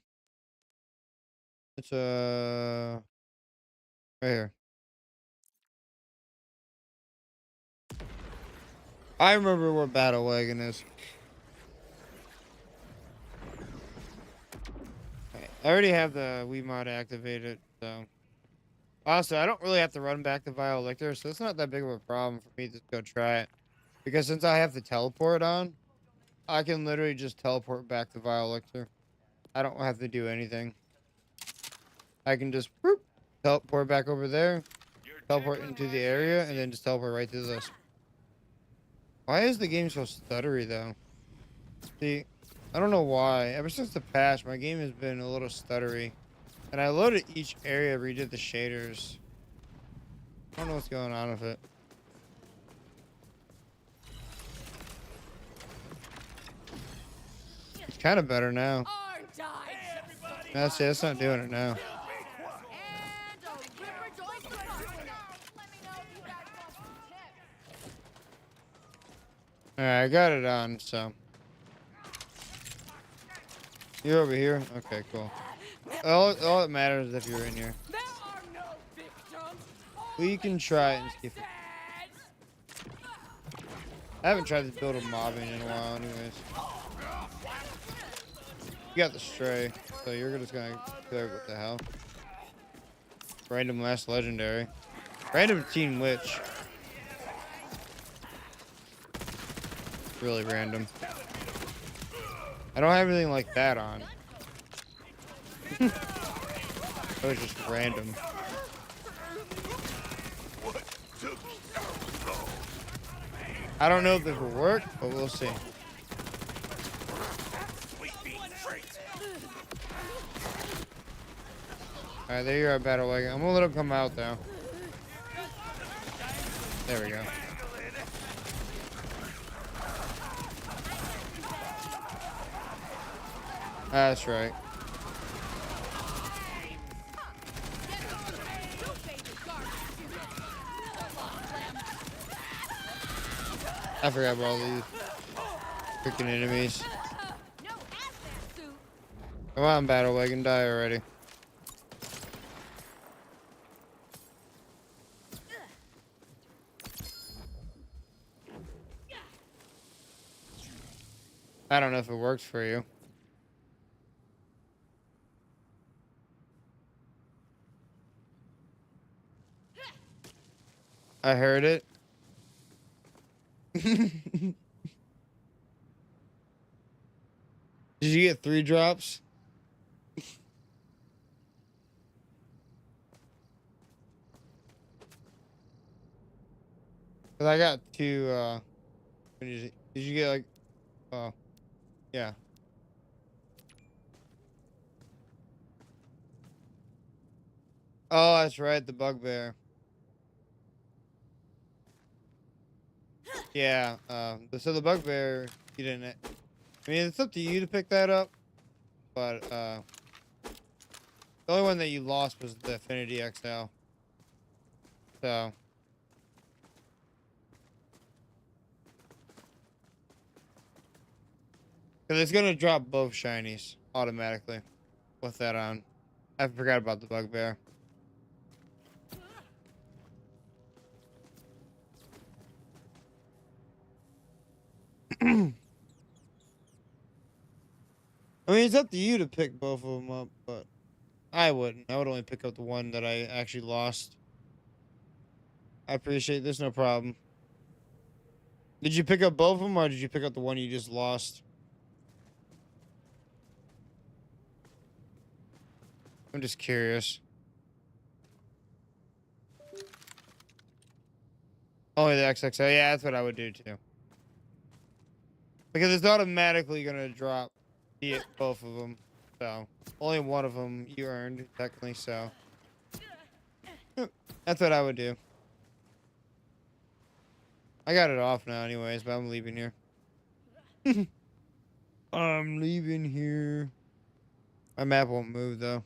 It's right here. I remember where Battle Wagon is. Okay, I already have the Wii mod activated, so. Also, I don't really have to run back to Vile Lictor, so it's not that big of a problem for me to just go try it. Because since I have the teleport on, I can literally just teleport back to Vile Lictor. I don't have to do anything. I can just whoop, teleport back over there, teleport into the area, and then just teleport right to this. Why is the game so stuttery, though? See, I don't know why. Ever since the patch, my game has been a little stuttery. And I loaded each area, redid the shaders. I don't know what's going on with it. It's kind of better now. Our died. That's it. It's not doing it now. And a ripper joins the party. Let me know if you guys want some tips. Alright, I got it on, so. You're over here? Okay, cool. All that matters is if you're in here. There are no victims. We can try it and see if it... I haven't tried to build a mobbing in a while anyways. You got the stray, so you're just gonna go, what the hell? Random last legendary. Random teen witch. Really random. I don't have anything like that on. That was just random. I don't know if this will work, but we'll see. Alright, there you are, Battle Wagon. I'm gonna let him come out, though. There we go. That's right. I forgot about all these freaking enemies. No hazmat suit. Come on, Battle Wagon, die already. I don't know if it works for you. I heard it. Did you get 3 drops? Cause I got 2, did you get like, oh, yeah. Oh, that's right, the bugbear. Yeah. So the bugbear, you didn't. I mean, it's up to you to pick that up, but the only one that you lost was the Affinity XL. So. Because it's gonna drop both shinies automatically with that on. I forgot about the bugbear. I mean, it's up to you to pick both of them up, but I wouldn't. I would only pick up the one that I actually lost. I appreciate this, no problem. Did you pick up both of them, or did you pick up the one you just lost? I'm just curious. Only the XXL? Yeah, that's what I would do too. Because it's automatically gonna drop both of them. So, only one of them you earned, technically, so. That's what I would do. I got it off now anyways, but I'm leaving here. I'm leaving here. My map won't move though.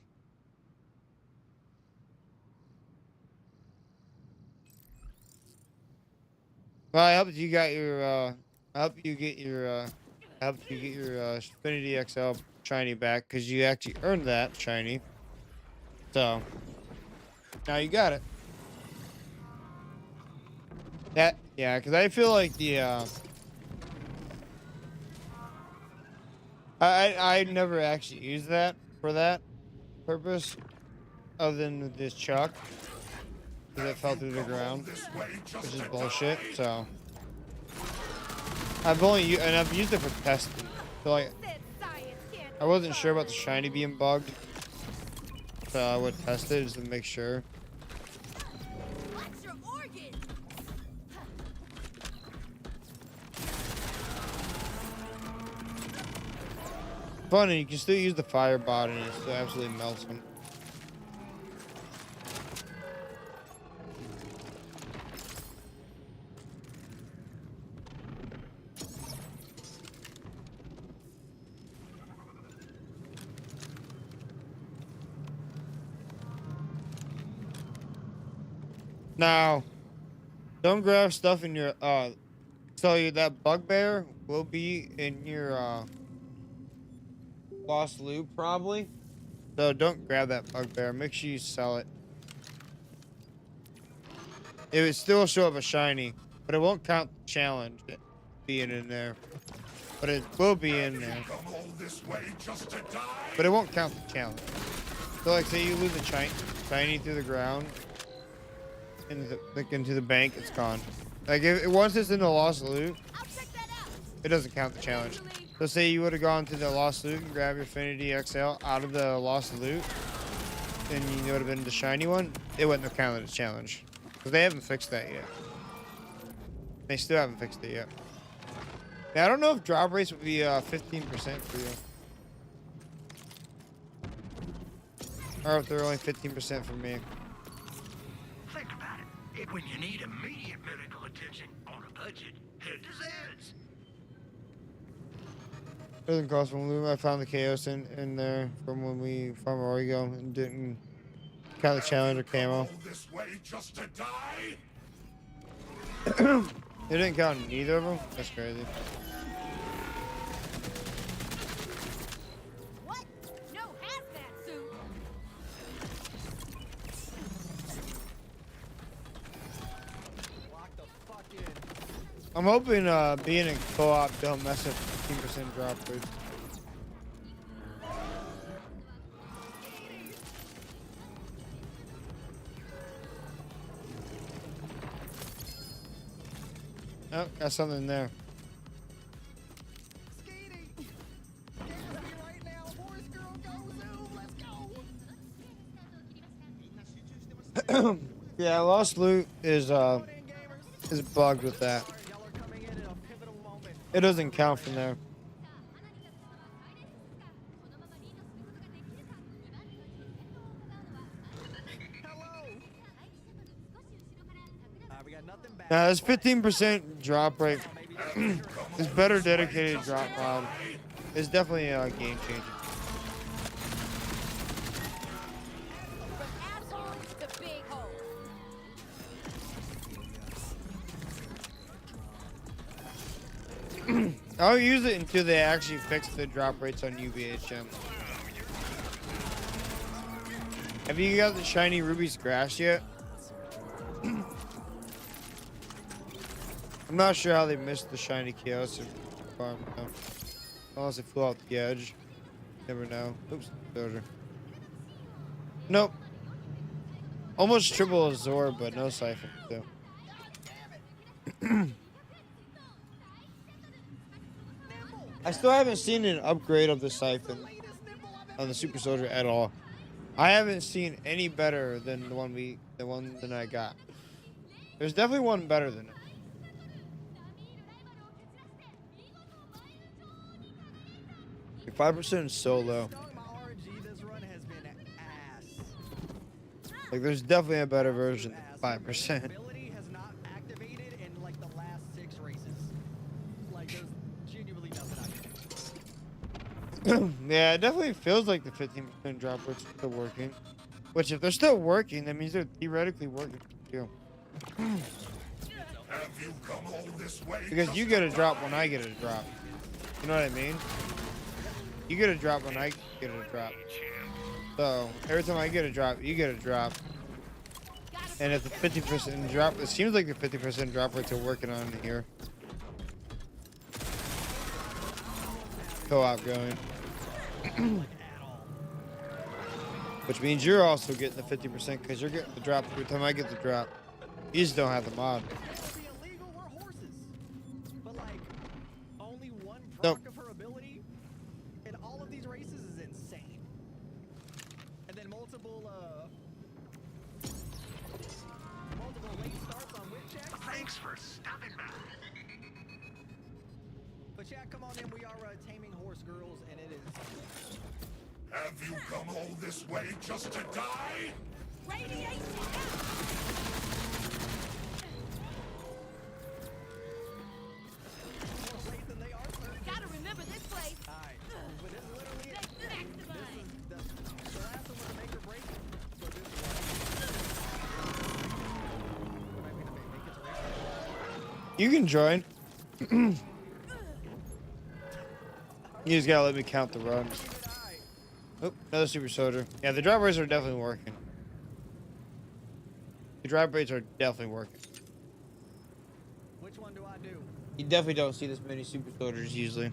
Well, I hope you got your I hope you get your Affinity XL shiny back, because you actually earned that shiny. So now you got it. Yeah, because I feel like the I never actually used that for that purpose, other than with this chuck, because it fell through the ground, which is bullshit. So I've used it for testing. So like, I wasn't sure about the shiny being bugged, so I would test it just to make sure. What's your organ? Funny, you can still use the fire bot and it still absolutely melts them. Now, don't grab stuff in your that bugbear will be in your lost loot probably. So don't grab that bugbear. Make sure you sell it. It would still show up a shiny, but it won't count the challenge being in there. But it will be in there. Come all this way just to die? But it won't count the challenge. So like, say you lose a shiny through the ground, into the bank, it's gone. Like once it's in the lost loot, I'll check that out. it doesn't count the challenge. So say you would have gone to the lost loot and grabbed your Affinity XL out of the lost loot, and you would have been the shiny one, it wouldn't have counted the challenge. Because they haven't fixed that yet. They still haven't fixed it yet. Now, I don't know if drop rates would be 15% for you. Or if they're only 15% for me. Think about it. When you need immediate medical attention on a budget, head to Zed's. Doesn't cost one loot. I found the chaos in there from when we farmed Origo and didn't count the challenge or camo. All this way just to die? They didn't count neither of them? That's crazy. What? No hazmat suit. I'm hoping being in co-op don't mess up 15% drop rates. Oh, got something there. Yeah, lost loot is bugged with that. It doesn't count from there. Now this 15% drop rate is better dedicated drop mod. It's definitely a game changer. From assholes to big holes. I'll use it until they actually fix the drop rates on UVHM. Have you got the shiny Ruby's Grass yet? I'm not sure how they missed the shiny Chaos farm now. Unless it flew off the edge. Never know. Oops, soldier. Nope. Almost triple Azor, but no Siphon too. I still haven't seen an upgrade of the Siphon on the Super Soldier at all. I haven't seen any better than the one that I got. There's definitely one better than it. Your 5% is so low. Like, there's definitely a better version than 5%. Ability has not activated in like the last 6 races. Like there's genuinely nothing I can do. Yeah, it definitely feels like the 15% drop rate's still working. Which, if they're still working, that means they're theoretically working too. Have you come all this way? Because just you get a to drop die? when I get a drop. You know what I mean? You get a drop when I get a drop. So, every time I get a drop, you get a drop. And if the 50% drop, it seems like the 50% drop rates are working on here. Co-op going. Which means you're also getting the 50% because you're getting the drop every time I get the drop. You just don't have the mod. Be illegal, we're horses. But like only one Nope. proc of her ability in all of these races is insane. And then multiple late starts on whip checks. Thanks for stopping by. But yeah, come on in, we are taming horse girls and it is Have you come all this way just to die? Radiation more late than they are, sir. Gotta remember this place. Alright, but this is literally it. Maximize. The last one was a make or break. So this one. Might be the make it to race. You can join. You just gotta let me count the runs. Oh, another Super Soldier. Yeah, the drop rates are definitely working. The drop rates are definitely working. Which one do I do? You definitely don't see this many Super Soldiers usually.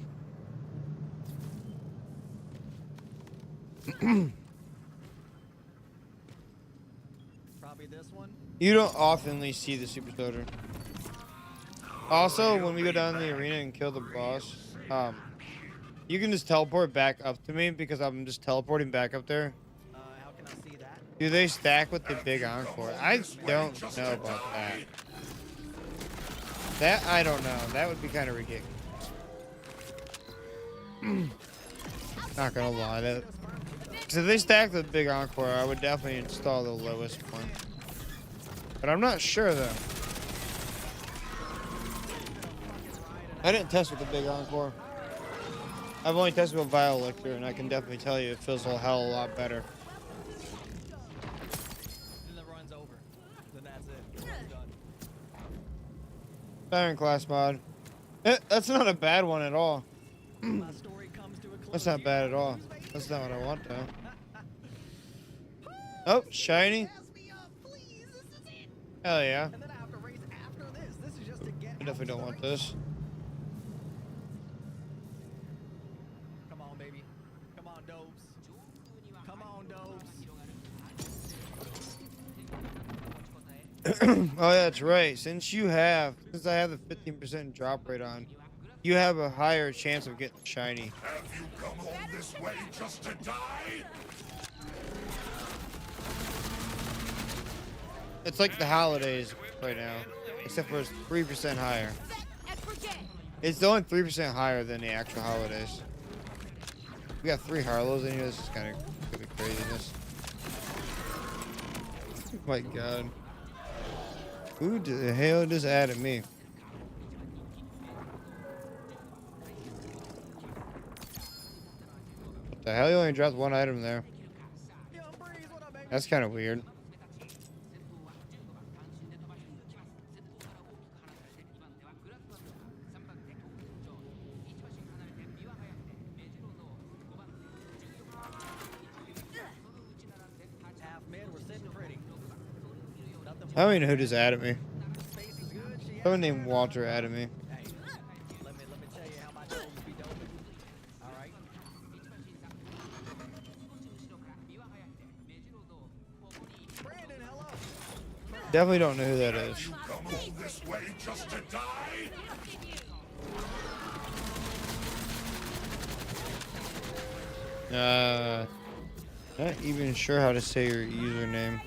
Probably this one. You don't oftenly see the Super Soldier. Also, when we go down in the arena and kill the boss, you can just teleport back up to me because I'm just teleporting back up there. How can I see that? Do they stack with the big Encore? I don't know about that. That I don't know. That would be kind of ridiculous. Not gonna lie, that. Because if they stack the big Encore, I would definitely install the lowest one. But I'm not sure though. I didn't test with the big Encore. I've only tested with Vile Lictor, and I can definitely tell you it feels a hell of a lot better. Then the run's over. Then that's it. It's done. Siren Class mod. That's not a bad one at all. My story comes to a close. That's not bad at all. That's not what I want though. Oh, shiny. Hell yeah. And then I have to race after this. This is just to get. I definitely don't want this. Come on, baby. Come on, Dobes. Come on, Dobes. Oh, yeah, that's right. Since I have the 15% drop rate on, you have a higher chance of getting shiny. Have you come all this way just to die? It's like the holidays right now, except for it's 3% higher. Set and forget. It's only 3% higher than the actual holidays. We got 3 Harlows in here. This is kind of gonna be craziness. Oh my god. Who the hell just added me? What the hell? You only dropped one item there. Yo, Breeze, what up, baby? That's kind of weird. Half mid, we're sitting pretty. Nothing I don't even know who just added me. space is good. She Someone named Walter added me. Hey, let me tell you how my domes be doping. All right. Brandon, hello. Definitely don't know who that is. Come all this way just to die? Not even sure how to say your username.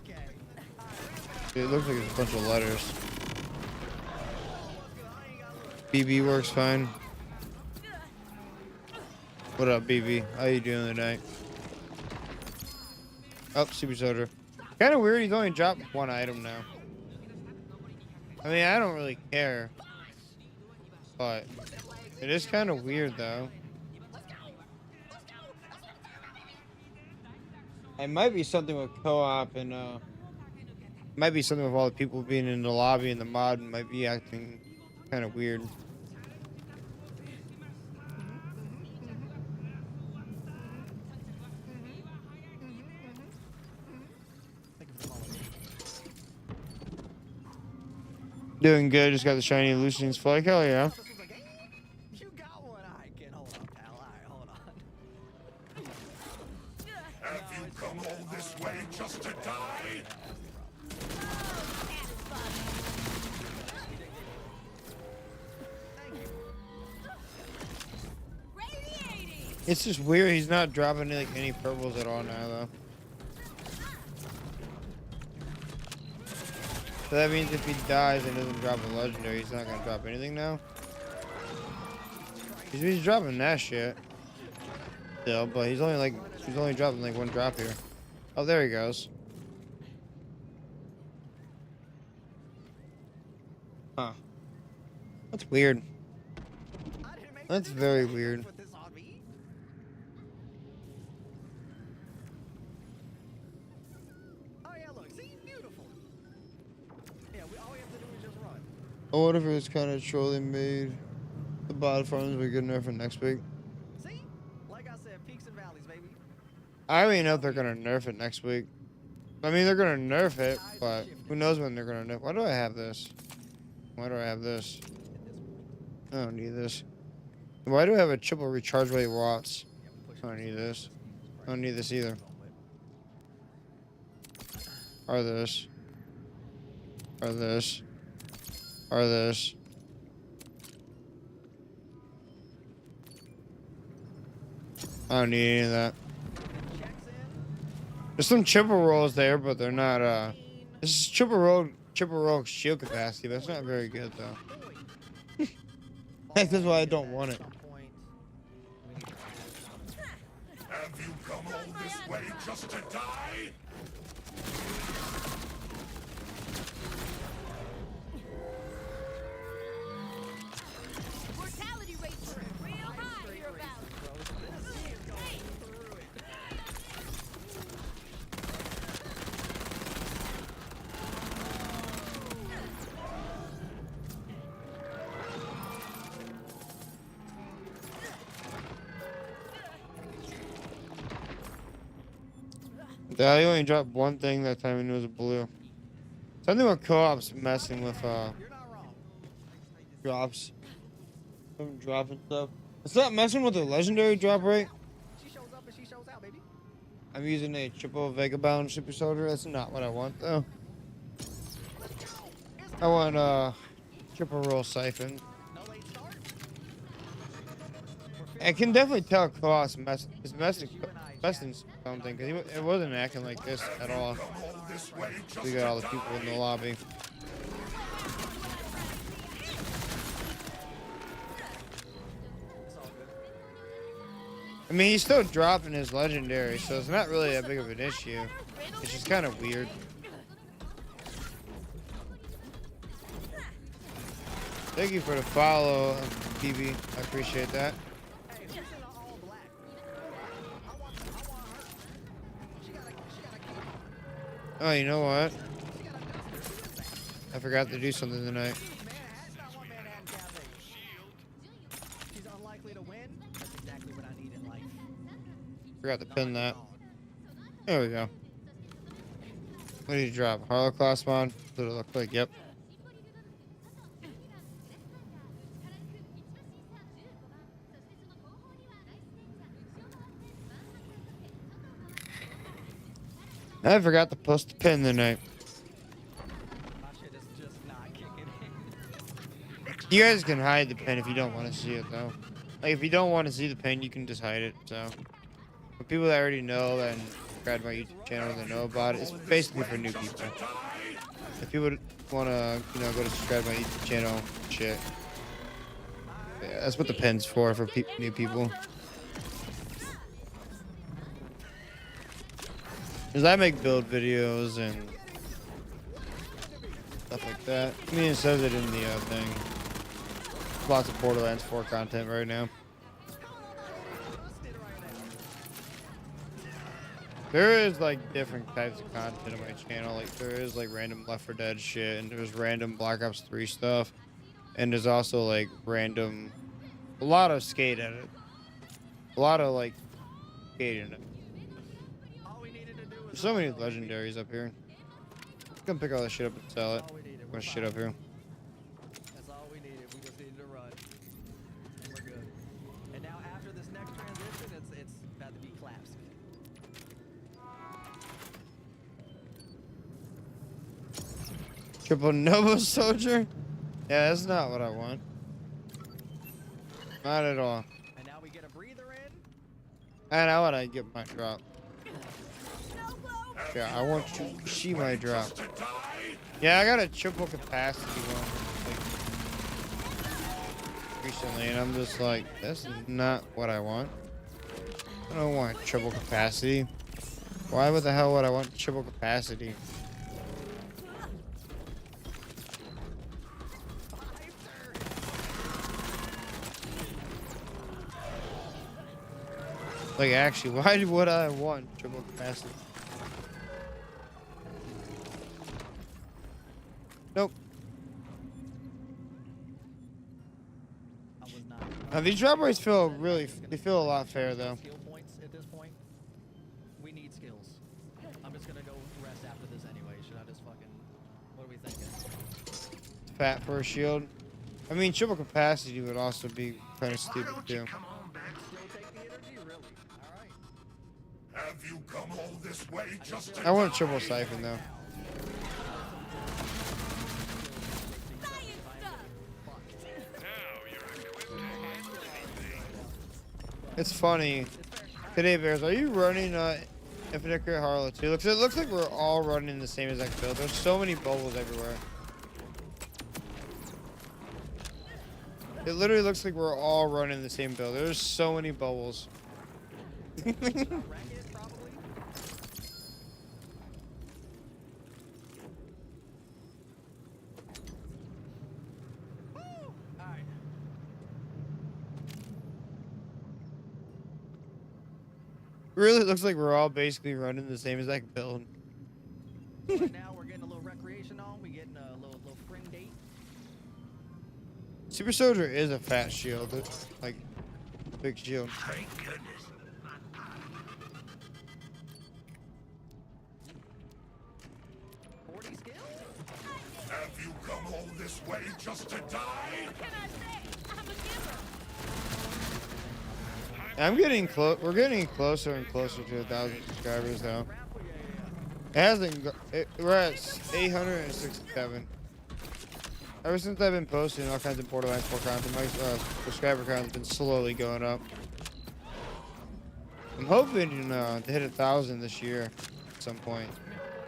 Okay. It looks like it's a bunch of letters. BB works fine. What up, BB? How you doing tonight? Oh, Super Soda. Kind of weird. He's only dropped one item now. I mean, I don't really care, but it is kind of weird, though. It might be something with co-op and might be something with all the people being in the lobby and the mod might be acting kind of weird. Doing good. Just got the shiny Lucian's flag. Hell yeah. This was like, hey, you got one. I can hold on, pal. All right, hold on. Have you come all this way just to die? Radiating! It's just weird. He's not dropping like any purples at all now, though. So that means if he dies and doesn't drop a legendary, he's not gonna drop anything now. He's dropping that shit still, but he's only dropping like one drop here. Oh, there he goes. Huh. That's weird. I didn't make That's you very weird. put this on me. Oh yeah, look, see, beautiful. Yeah, all we have to do is just run. I wonder if it was kind of trolling made the bot farms be good enough for next week. See, like I said, peaks and valleys, baby. I don't even know if they're gonna nerf it next week. I mean, they're gonna nerf it, but who knows when they're gonna nerf. Why do I have this? Why do I have this? I don't need this. Why do I have a triple recharge rate watts? I don't need this. I don't need this either. Or this. Or this. Or this. I don't need any of that. Checks in. There's some triple rolls there, but they're not, this is triple roll shield capacity, but that's not very good, though. That's why I don't want it. Have you come all this way just to die? Mortality rates are real high hereabouts. Yeah, I only dropped one thing that time and it was a blue. Something with co-ops messing with You're not wrong. drops. I'm dropping stuff. It's not messing with the legendary drop rate. She shows up and she shows out, baby. I'm using a triple Vagabond Super Soldier. That's not what I want though. I want triple roll siphon. No late start. I can definitely tell co-ops is messing something because it wasn't acting like this at all. Come all this way just We got all the people in the lobby. It's all good. I mean, he's still dropping his legendary, so it's not really that big of an issue. It's just kind of weird. Thank you for the follow, BB. I appreciate that. Hey, who's in an all black? I want her. She got a Oh, you know what? she got a duster. Who is that? I forgot to do something tonight. Manhattan, not one Manhattan Cafe. She's unlikely to win. That's exactly what I need in life. Forgot to pin that. There we go. What did you drop? Harlow Claw spawn? What did it look like? Yep. I forgot to post the pin tonight. My shit is just not kicking in. You guys can hide the pin if you don't want to see it, though. Like, if you don't want to see the pin, you can just hide it, so. For people that already know and subscribe to my YouTube channel that know about it, it's basically for new people. If people want to, you know, go to subscribe to my YouTube channel, shit. Yeah, that's what the pin's for new people. Because I make build videos and stuff like that. I mean, it says it in the thing. Lots of Borderlands 4 content right now. There is like different types of content on my channel. Like there is like random Left 4 Dead shit, and there's random Black Ops 3 stuff, and there's also like random, a lot of skate edit, a lot of like skate in it. There's so many legendaries up here. I'm gonna pick all this shit up and sell it. Bunch of shit up here. That's all we needed. We just needed to run. And we're good. And now after this next transition, it's about to be collapsed. Triple Nova Soldier? Yeah, that's not what I want. Not at all. And now we get a breather in. And I want to get my drop. Yeah, I want to see my drop. Yeah, I got a triple capacity one like, recently, and I'm just like, that's not what I want. I don't want triple capacity. Why the hell would I want triple capacity? Like, actually, why would I want triple capacity? Nope. I was not. Now, these drop rates feel they feel a lot fair, though. Skill points at this point. We need skills. I'm just gonna go rest after this anyway. Should I just fucking? What are we thinking? Fat for a shield. I mean, triple capacity would also be kind of Why stupid, don't you too. come on back? Still take the energy, really? All right. Have you come all this way just to I want a die? triple siphon, though. Now you're equipped to handle anything. It's funny. Today, Bears, are you running Infinite Crit Harlow too? It looks like we're all running the same exact build. There's so many bubbles everywhere. It literally looks like we're all running the same build. There's so many bubbles. Racket, probably. Woo! All right. Really looks like we're all basically running the same exact build. Right now we're getting a little recreation on. We getting a little spring date. Super Soldier is a fat shield. It's like big shield. Thank goodness. 40 skills. Have you come all this way just to die? I'm getting close. We're getting closer and closer to 1,000 subscribers, though. It hasn't. We're at 867. Ever since I've been posting all kinds of Borderlands 4 content, my subscriber count has been slowly going up. I'm hoping to hit 1,000 this year at some point.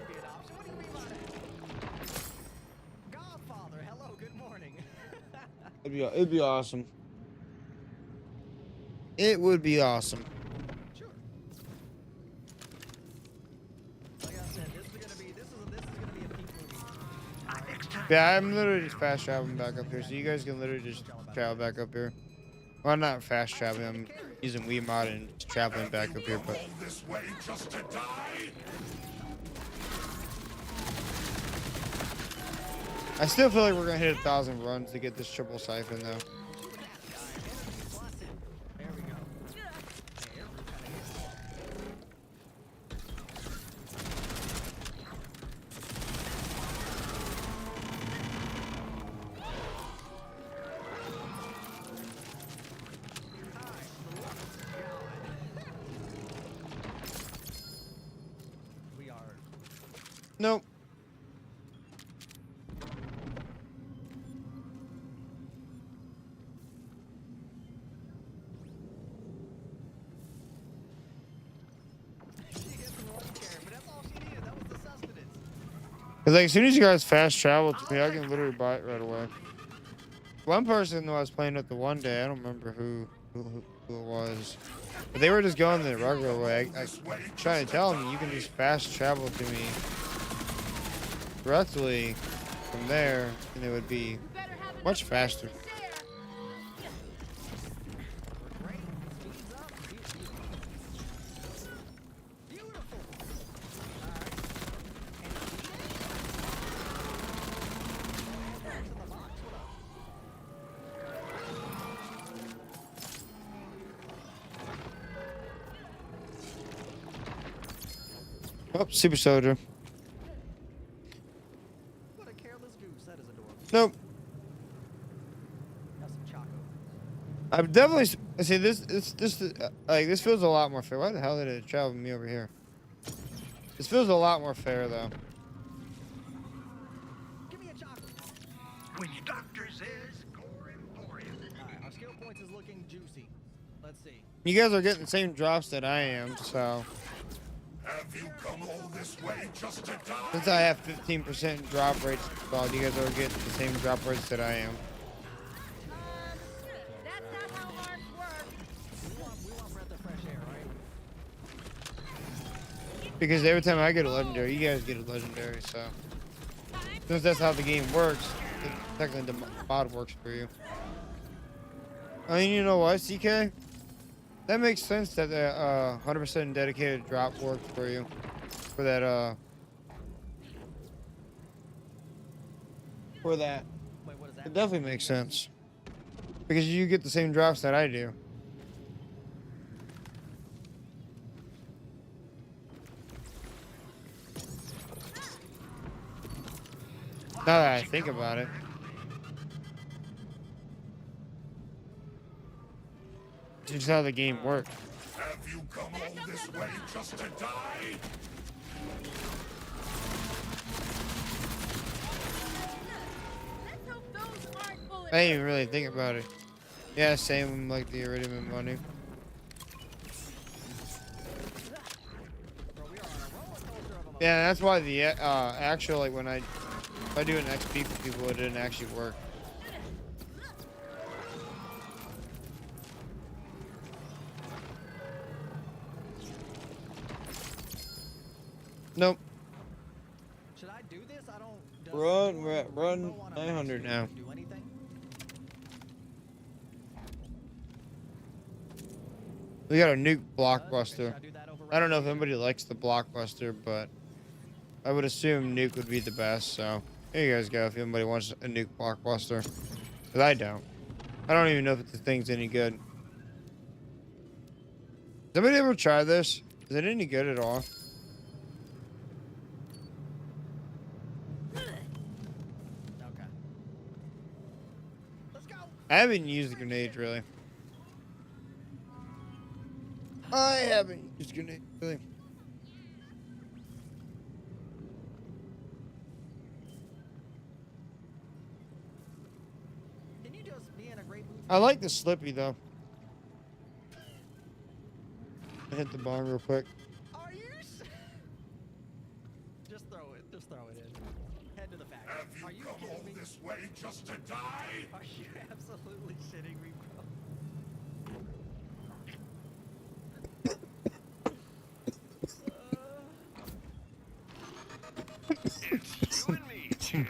Be an option. What do you mean by that? Godfather, hello, good morning. It'd be awesome. It would be awesome. next time. Yeah, I'm literally just fast traveling back up here, so you guys can literally just travel back up here. Well, not fast traveling. I'm using Wiimote and just traveling back up here, but All this way just to die? I still feel like we're gonna hit 1,000 runs to get this triple siphon though. There we go. We are. Nope. She hit the one chair, but that's all she needed. That was the sustenance. Cause like as soon as you guys fast travel to me, I can literally buy it right away. One person who I was playing with the one day, I don't remember who it was, but they were just going the regular way. I trying to tell them you can just fast travel to me directly from there, and it would be You better have enough much faster. to share. Great. Speeds up. Beautiful. Alright. In the box. What up? Oh, super soldier. What a careless goose. That is adorable. Nope. Have some choco. I've definitely see this feels a lot more fair. Why the hell did it travel me over here? This feels a lot more fair though. Give me a chocolate. When your doctor says, go Emporium. Alright, our skill points is looking juicy. Let's see. You guys are getting the same drops that I am, so Have you come all this way just to die? since I have 15% drop rates installed, you guys are getting the same drop rates that I am. That's not how hearts work. We want breath of fresh air, right? Because every time I get a legendary, you guys get a legendary, so since that's how the game works, technically the mod works for you. I mean, you know what, CK? That makes sense that the 100% dedicated drop worked for you. For that, For that. Wait, what is that? It definitely makes sense. Because you get the same drops that I do. Now that I think about it. It's just how the game works. Have you come all this way just to die? Let's hope those aren't bullet. I didn't even really think about it. Yeah, same like the Iridium money. Bro, we are on a roller coaster of emotions. Yeah, that's why the actual like when if I do an XP for people, it didn't actually work. Nope. Should I do this? I don't. does Run, the we're at rainbow run on a 900 map now. Do anything? We got a nuke Should blockbuster. I do that over I don't know if anybody likes the blockbuster, but I would assume nuke would be the best. So here you guys go. If anybody wants a nuke blockbuster, because I don't. I don't even know if the thing's any good. Somebody ever try this? Is it any good at all? Okay. Let's go. I haven't used grenades really. I haven't used grenades really. Can you just be in a great mood? I like the Slippy though. I hit the bong real quick. Are you? Just throw it. Just throw it in. Head to the back. Have you Are you come all kidding me? this way just to die? Are you absolutely shitting me, bro? It's you and me, champ.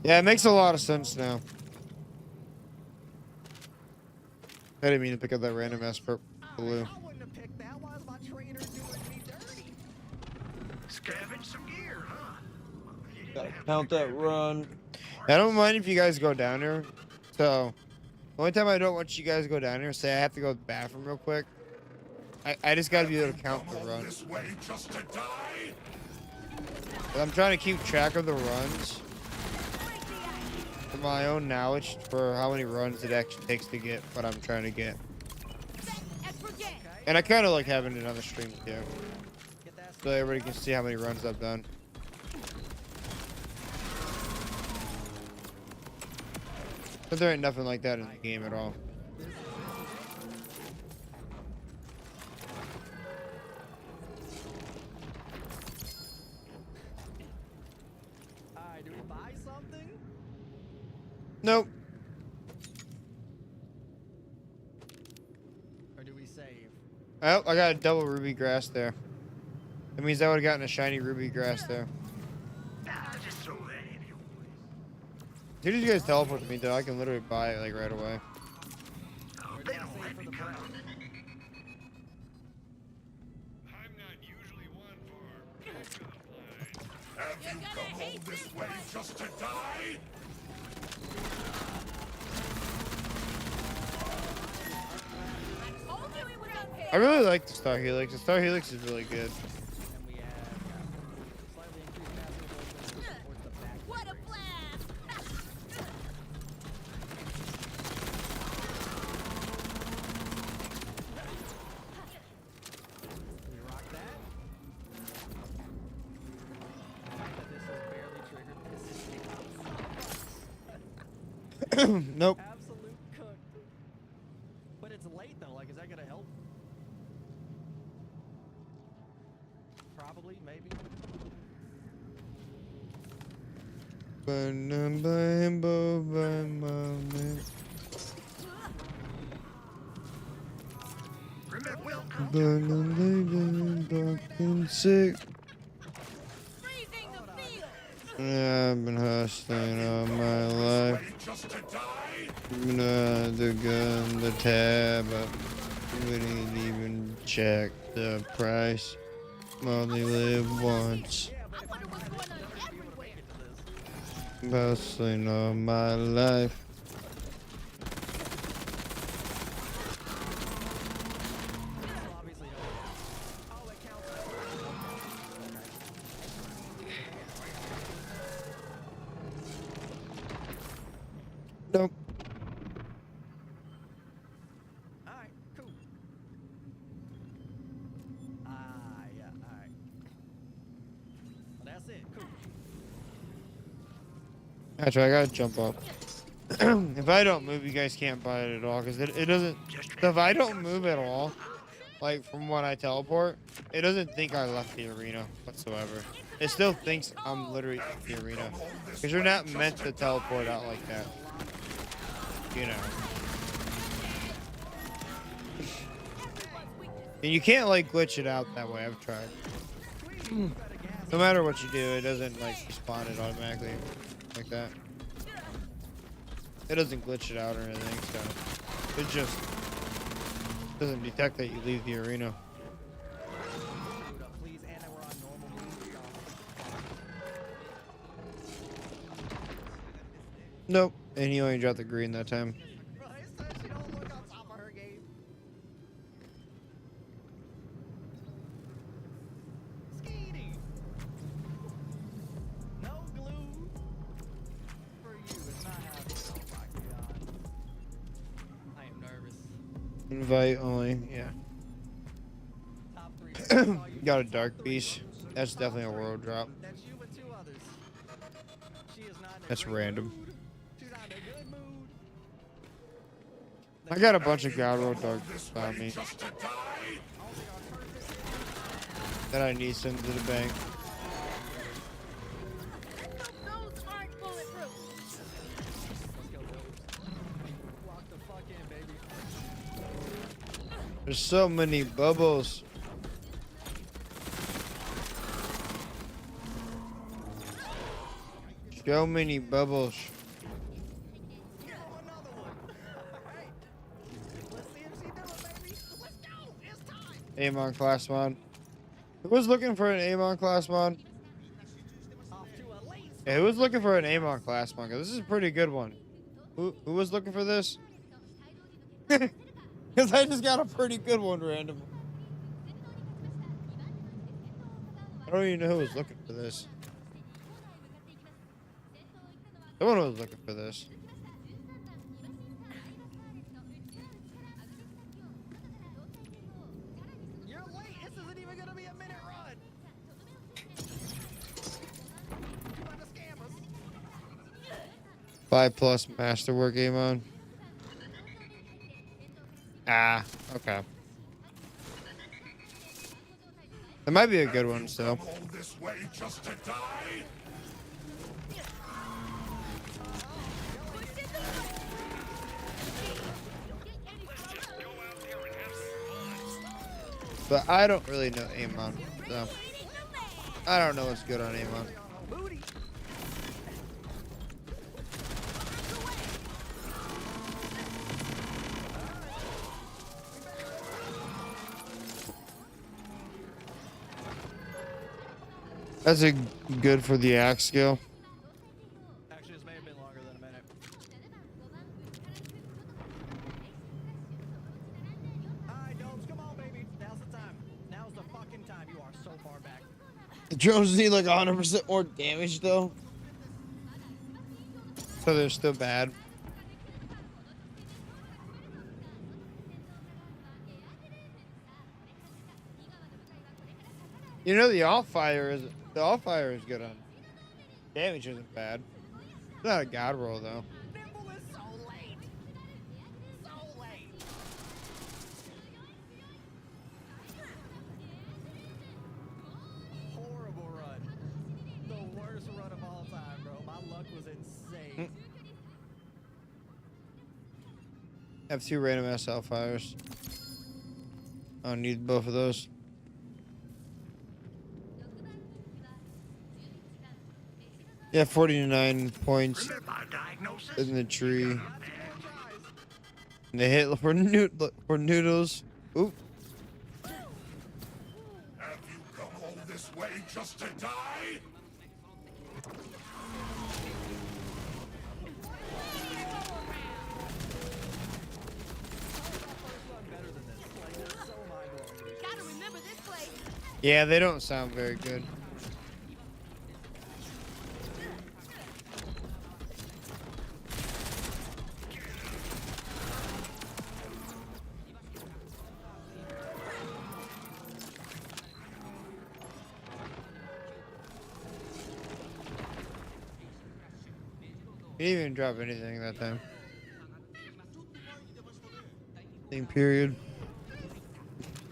Yeah, it makes a lot of sense now. I didn't mean to pick up that random ass blue. I wouldn't have picked that. Why is my trainer doing me dirty? Scavenge some gear, huh? You didn't Gotta have to count that do run. I don't mind if you guys go down here. So, the only time I don't want you guys to go down here, say I have to go to the bathroom real quick. I just gotta be able to count the All run. this way just to die? I'm trying to keep track of the runs for my own knowledge for how many runs it actually takes to get what I'm trying to get. And I kind of like having it on the stream too, Get that so everybody can see how many runs I've done. But there ain't nothing like that in the game at all. Alright, do we buy something? Nope. Or do we save? Oh, I got a double ruby grass there. That means I would have gotten a shiny ruby grass there. Nah, just throw that in your way. As soon as you guys teleport to me, though, I can literally buy it like right away. Oh, Or they do I don't save let for me the come. bread? I'm not usually one for complaints. Have you come all this way just to die? Told you he was okay. I really like the Star Helix. The Star Helix is really good. And we have slightly increased mastery towards the back. What a blast! We rock that. This is barely triggered. Nope. Absolute cooked. But it's late though. Like, is that gonna help? Probably, maybe. Remember, welcome. Sick. Freezing the field. Yeah, I've been hustling all my life. Way just to die? The gun, the tab. I wouldn't even check the price. Only live once. Yeah, but I wonder what's going on everywhere. Hustling all my life. Obviously, oh, it counts. Nope. Alright, cool. Yeah, alright. Well, that's it, cool. Actually, I gotta jump up. If I don't move, you guys can't buy it at all, because it doesn't. So if I don't move at all, like from when I teleport, it doesn't think I left the arena whatsoever. It still thinks I'm literally in the arena, because you're not meant to teleport out like that. You know. And you can't like glitch it out that way. I've tried. No matter what you do, it doesn't like spawn it automatically like that. It doesn't glitch it out or anything, so it just doesn't detect that you leave the arena. Boot up, please, and then we're on normal move. Nope. And he only dropped the green that time. Bro, it says she don't look on top of her game. Skeety. No glue. For you, it's not happening. Oh my god. I am nervous. Invite only, yeah. Top three. Got a dark beast. That's definitely a world drop. That's you and two others. She is not in a That's great random. mood. She's not in a good mood. I got a bunch of God Roll Dark This on way me just to die? Only on purpose. that I need sent to the bank. Those aren't bulletproof. Let's go, Bills. Walk the fuck in, baby. There's so many bubbles. So many bubbles. Oh, another one. Hey, let's see if she do it, baby. Let's go. It's time. Amon class mod. Who was looking for an Amon class mod? Off to a late Yeah, who was looking for an Amon class mod? 'Cause this is a pretty good one. Who was looking for this? Because I just got a pretty good one random. I don't even know who was looking for this. Someone was looking for this. You're late. This isn't even gonna be a minute run. You about to scam us? 5+ masterwork Amon. Ah, okay. That might be a good one still. Come all this way just to die? But I don't really know Amon, so I don't know what's good on Amon. Booty. That's a good for the axe skill. Actually, this may have been longer than a minute. Alright, Domes, come on, baby. Now's the time. Now's the fucking time. You are so far back. The drones need like 100% more damage though. So they're still bad. You know the all-fire is good on damage isn't bad. It's not a god roll though. Nimble is so late. So late. Horrible run. The worst run of all time, bro. My luck was insane. Have 2 random ass fires. I don't need both of those. Yeah, 49 points Remember my diagnosis? in the tree. Bad And they hit for noodles. Oop. Have you come all this way just to die? Better than this. Like, it's so mind-blowing. Gotta remember this place. Yeah, they don't sound very good. He didn't even drop anything that time. Same period.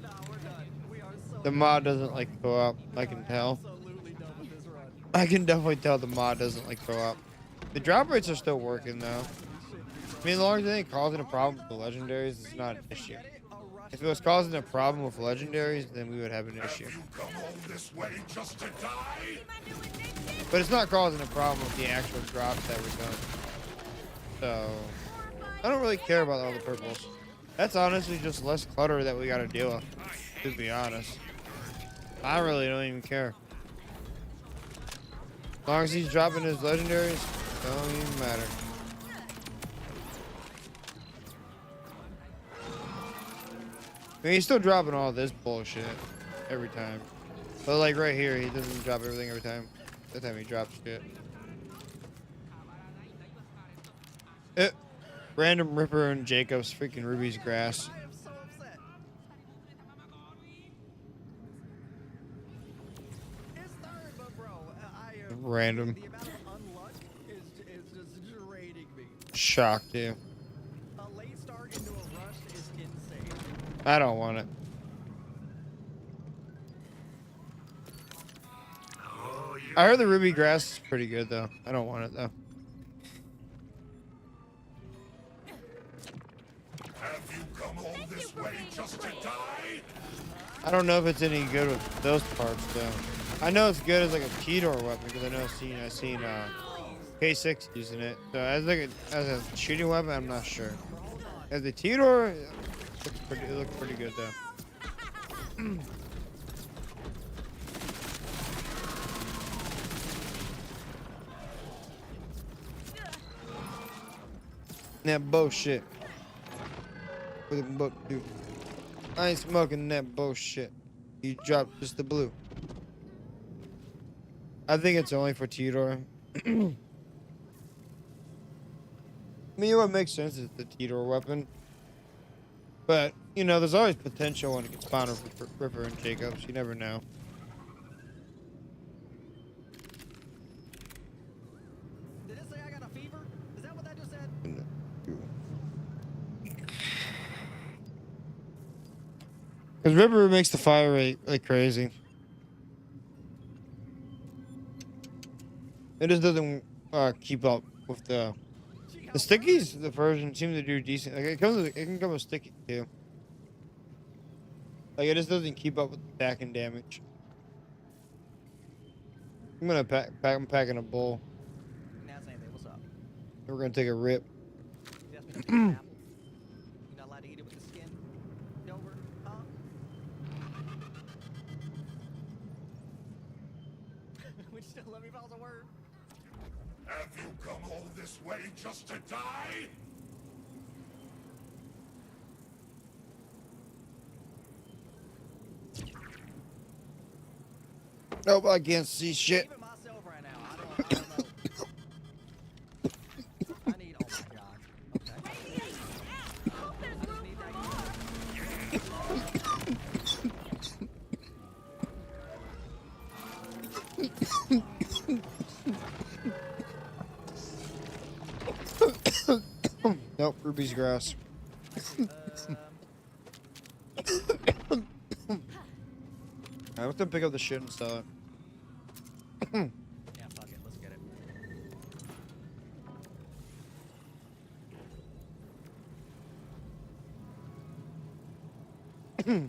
Nah, we're done. We are so The mod doesn't like co-op. I can tell. absolutely done with this run. I can definitely tell the mod doesn't like co-op. The drop rates are still working though. I mean, as long as they ain't causing a problem with the legendaries, it's not an issue. If it was causing a problem with legendaries, then we would have an issue. You come all this way just to die? But it's not causing a problem with the actual drops that we're doing. So, I don't really care about all the purples. That's honestly just less clutter that we gotta deal with, to be honest. I really don't even care. As long as he's dropping his legendaries, don't even matter. I mean, he's still dropping all this bullshit every time. But like right here, he doesn't drop everything every time. That time he drops shit. Random Ripper and Jacobs freaking Ruby's grass. I am so upset. It's third, but bro, Random. the amount of unluck is just draining me. Shocked you. A late start into a rush is insane. I don't want it. Oh, you I heard the Ruby grass is pretty good though. I don't want it though. Have you come all this way just to die? I don't know if it's any good with those parts though. I know it's good as like a Keydor weapon because I know I've seen K6 using it. So as like as a shooting weapon, I'm not sure. As the T-Door, it looks pretty good though. That bullshit. What the buck do? I ain't smoking that bullshit. You dropped just the blue. I think it's only for T-Door. I mean, what makes sense is the T-Door weapon. But, you know, there's always potential when it gets found with Ripper and Jacobs. You never know. Did it say I got a fever? Is that what that just said? Because Ripper makes the fire rate like crazy. It just doesn't keep up with the stickies. The version seem to do decent. Like it can come with sticky too. Like it just doesn't keep up with the stacking damage. I'm gonna I'm packing a bowl. That's anything. What's up? We're gonna take a rip. You asked me to take an apple. You're not allowed to eat it with the skin over, huh? Would you still let me follow the word? Have you come all this way just to die? Nope, I can't see shit. Even myself right now. I don't know. I need. Oh my god. Okay. Hope there's I just room need for that. more. Nope, Ruby's grass. I have to pick up the shit and sell it. Yeah, fuck it. Let's get it. Thank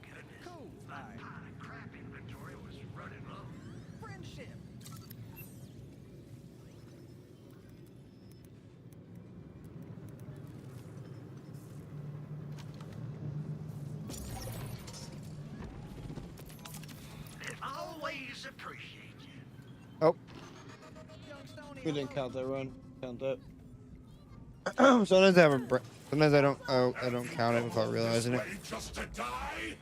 goodness. Cool. My Alright. pot of crap inventory was running low. Friendship. Always appreciate you. Oh, Young Stoney. we didn't hello. count that run. Count that. Sometimes I have a sometimes I don't. Oh, I don't count it without realizing it. Way just to die?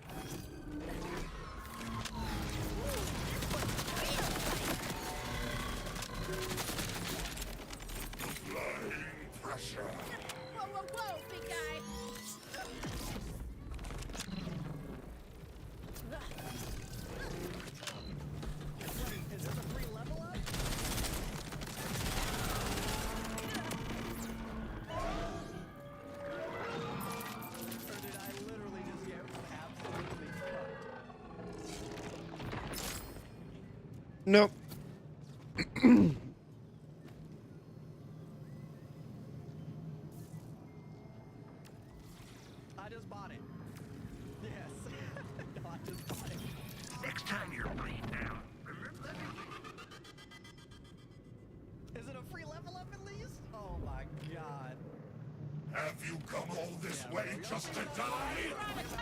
Flying pressure. Whoa, whoa, whoa, big guy. Is this a free level up? Or did I literally just get absolutely fucked? Nope. I just bought it. Yes. No, I just bought it. Next time you're bleeding down, remember that? Is it a free level up at least? Oh my god. Have you come all this way just to die? This is a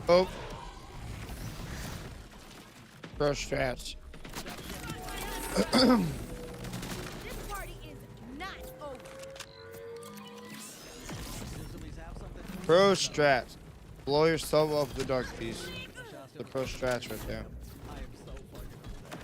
Oh. Crush strats. This party is not over. Does these have something? Pro strats. Blow yourself off the dark piece. The pro strats right there. I am so fucking upset.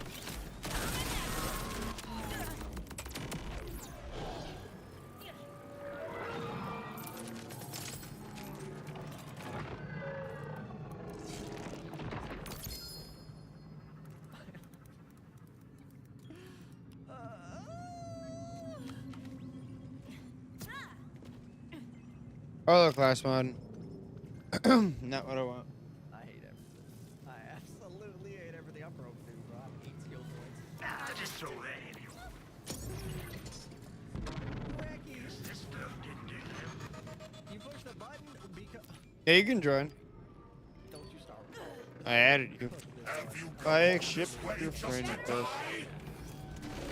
Other class mod. Not what I want. I hate everything. I absolutely hate everything I broke through, bro. I hate skill points. Ah, just throw that in you. Wacky. This stuff didn't do that. You push the button because. Yeah, you can join. Don't you start. I added you. Have you I ship your friend request.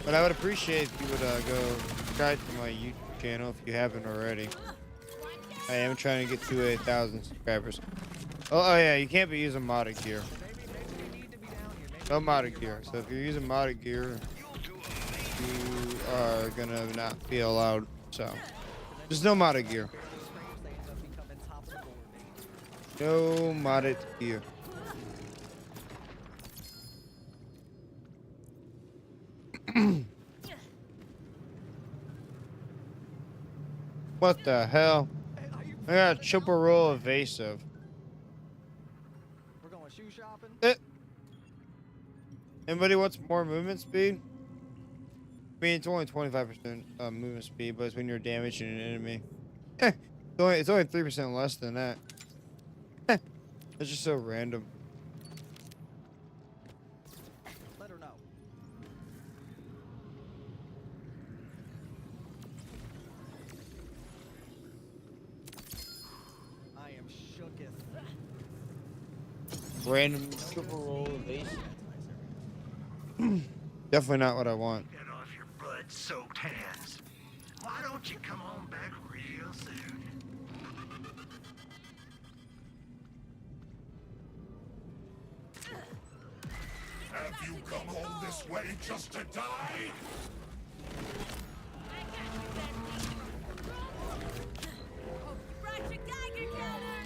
But I would appreciate if you would go subscribe to my YouTube channel if you haven't already. I am trying to get to 1,000 subscribers. Oh yeah, you can't be using modded gear. No modded gear. So if you're using modded gear, you are gonna not be allowed. So just no modded gear. No modded gear. What the hell? I got a triple roll evasive. We're going shoe shopping. Anybody wants more movement speed? I mean, it's only 25% movement speed, but it's when you're damaging an enemy. It's only 3% less than that. It's just so random. Let her know. I am shooketh. Random triple roll evasive. Definitely not what I want. Get off your blood-soaked hands. Why don't you come on back real soon? Have you come all this way just to die? Brought your Geiger counter.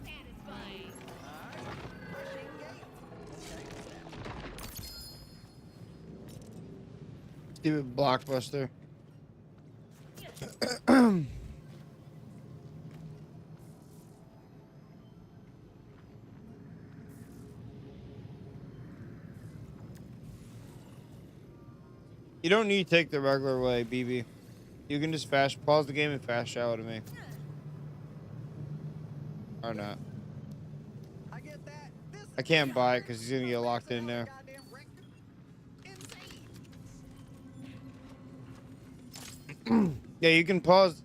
Satisfying. Stupid blockbuster. You don't need to take the regular way, BB. You can just pause the game and fast shower to me. Or not. I get that. This I can't buy it because he's gonna get locked in there. goddamn record. Insane. Yeah, you can pause.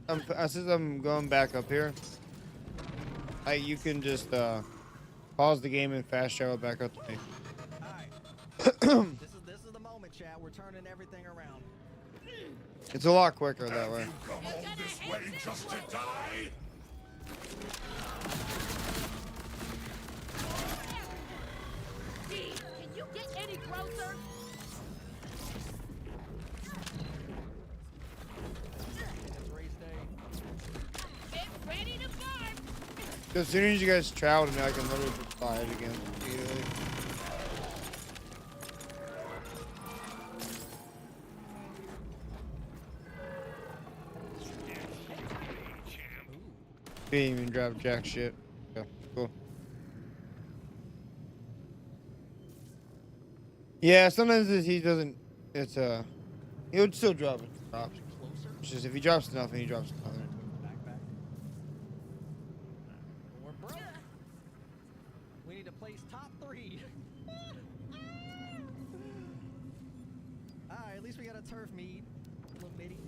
Since I'm going back up here, you can just pause the game and fast shower back up to me. Alright. This is the moment, chat. We're turning everything around. It's a lot quicker that way. You come all this way just to die? Gee, can you get any closer? It's race day. Get ready to farm. As soon as you guys travel to me, I can literally just buy it again immediately. Didn't even drop jack shit. Yeah, cool. Yeah, sometimes he doesn't. He would still drop it. Drops. It's just if he drops nothing, he drops nothing. Backpack. We're broke. We need to place top 3. Alright, at least we got a turf meet. Little bitty.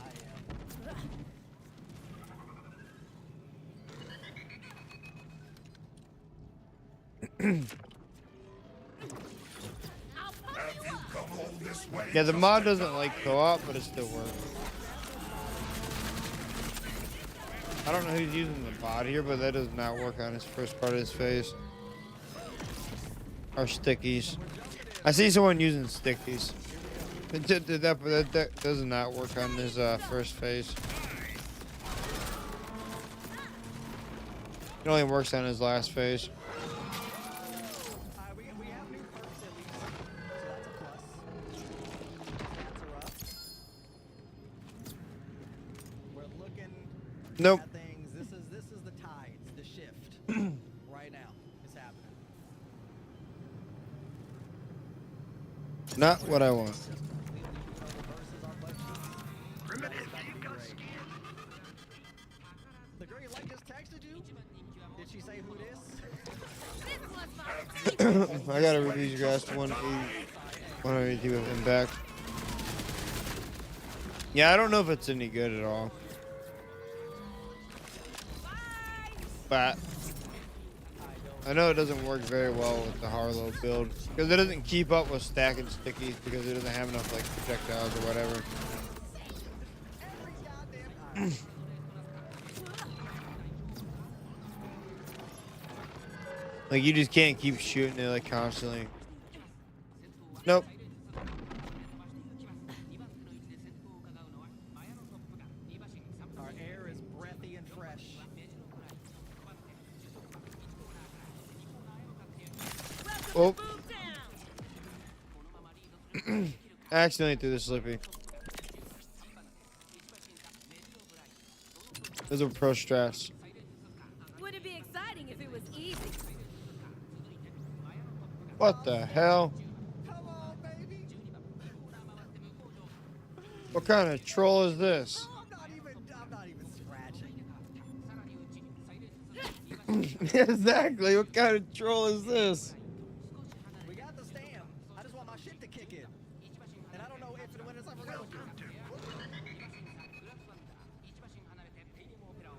I am. I'll pump Have you you up. come all this way Yeah, the just mod to doesn't like die? co-op, but it still works. I don't know who's using the bot here, but that does not work on his first part of his face. Or stickies. I see someone using stickies. That does not work on his first phase. It only works on his last phase. We have new perks at least, so that's a plus. Stats are up. We're looking Nope. at things. This is the tides, the shift. Right now, it's happening. Not what I want. Versus our butt cheeks. Primitive, you got skin. The girl you like just texted you. Did she say who this? This one's my I gotta reduce your guys to 182 with impact. Yeah, I don't know if it's any good at all. But I know it doesn't work very well with the Harlow build because it doesn't keep up with stacking stickies because it doesn't have enough like projectiles or whatever. Like you just can't keep shooting it like constantly. Nope. Our air is breathy and fresh. Oh, boom down. I accidentally threw the Slippy. Those are pro strats. Would it be exciting if it was easy? What the hell? Come on, baby. What kind of troll is this? I'm not even scratching. Exactly. What kind of troll is this? We got the stam. I just want my shit to kick in. And I don't know if and when it's ever going to.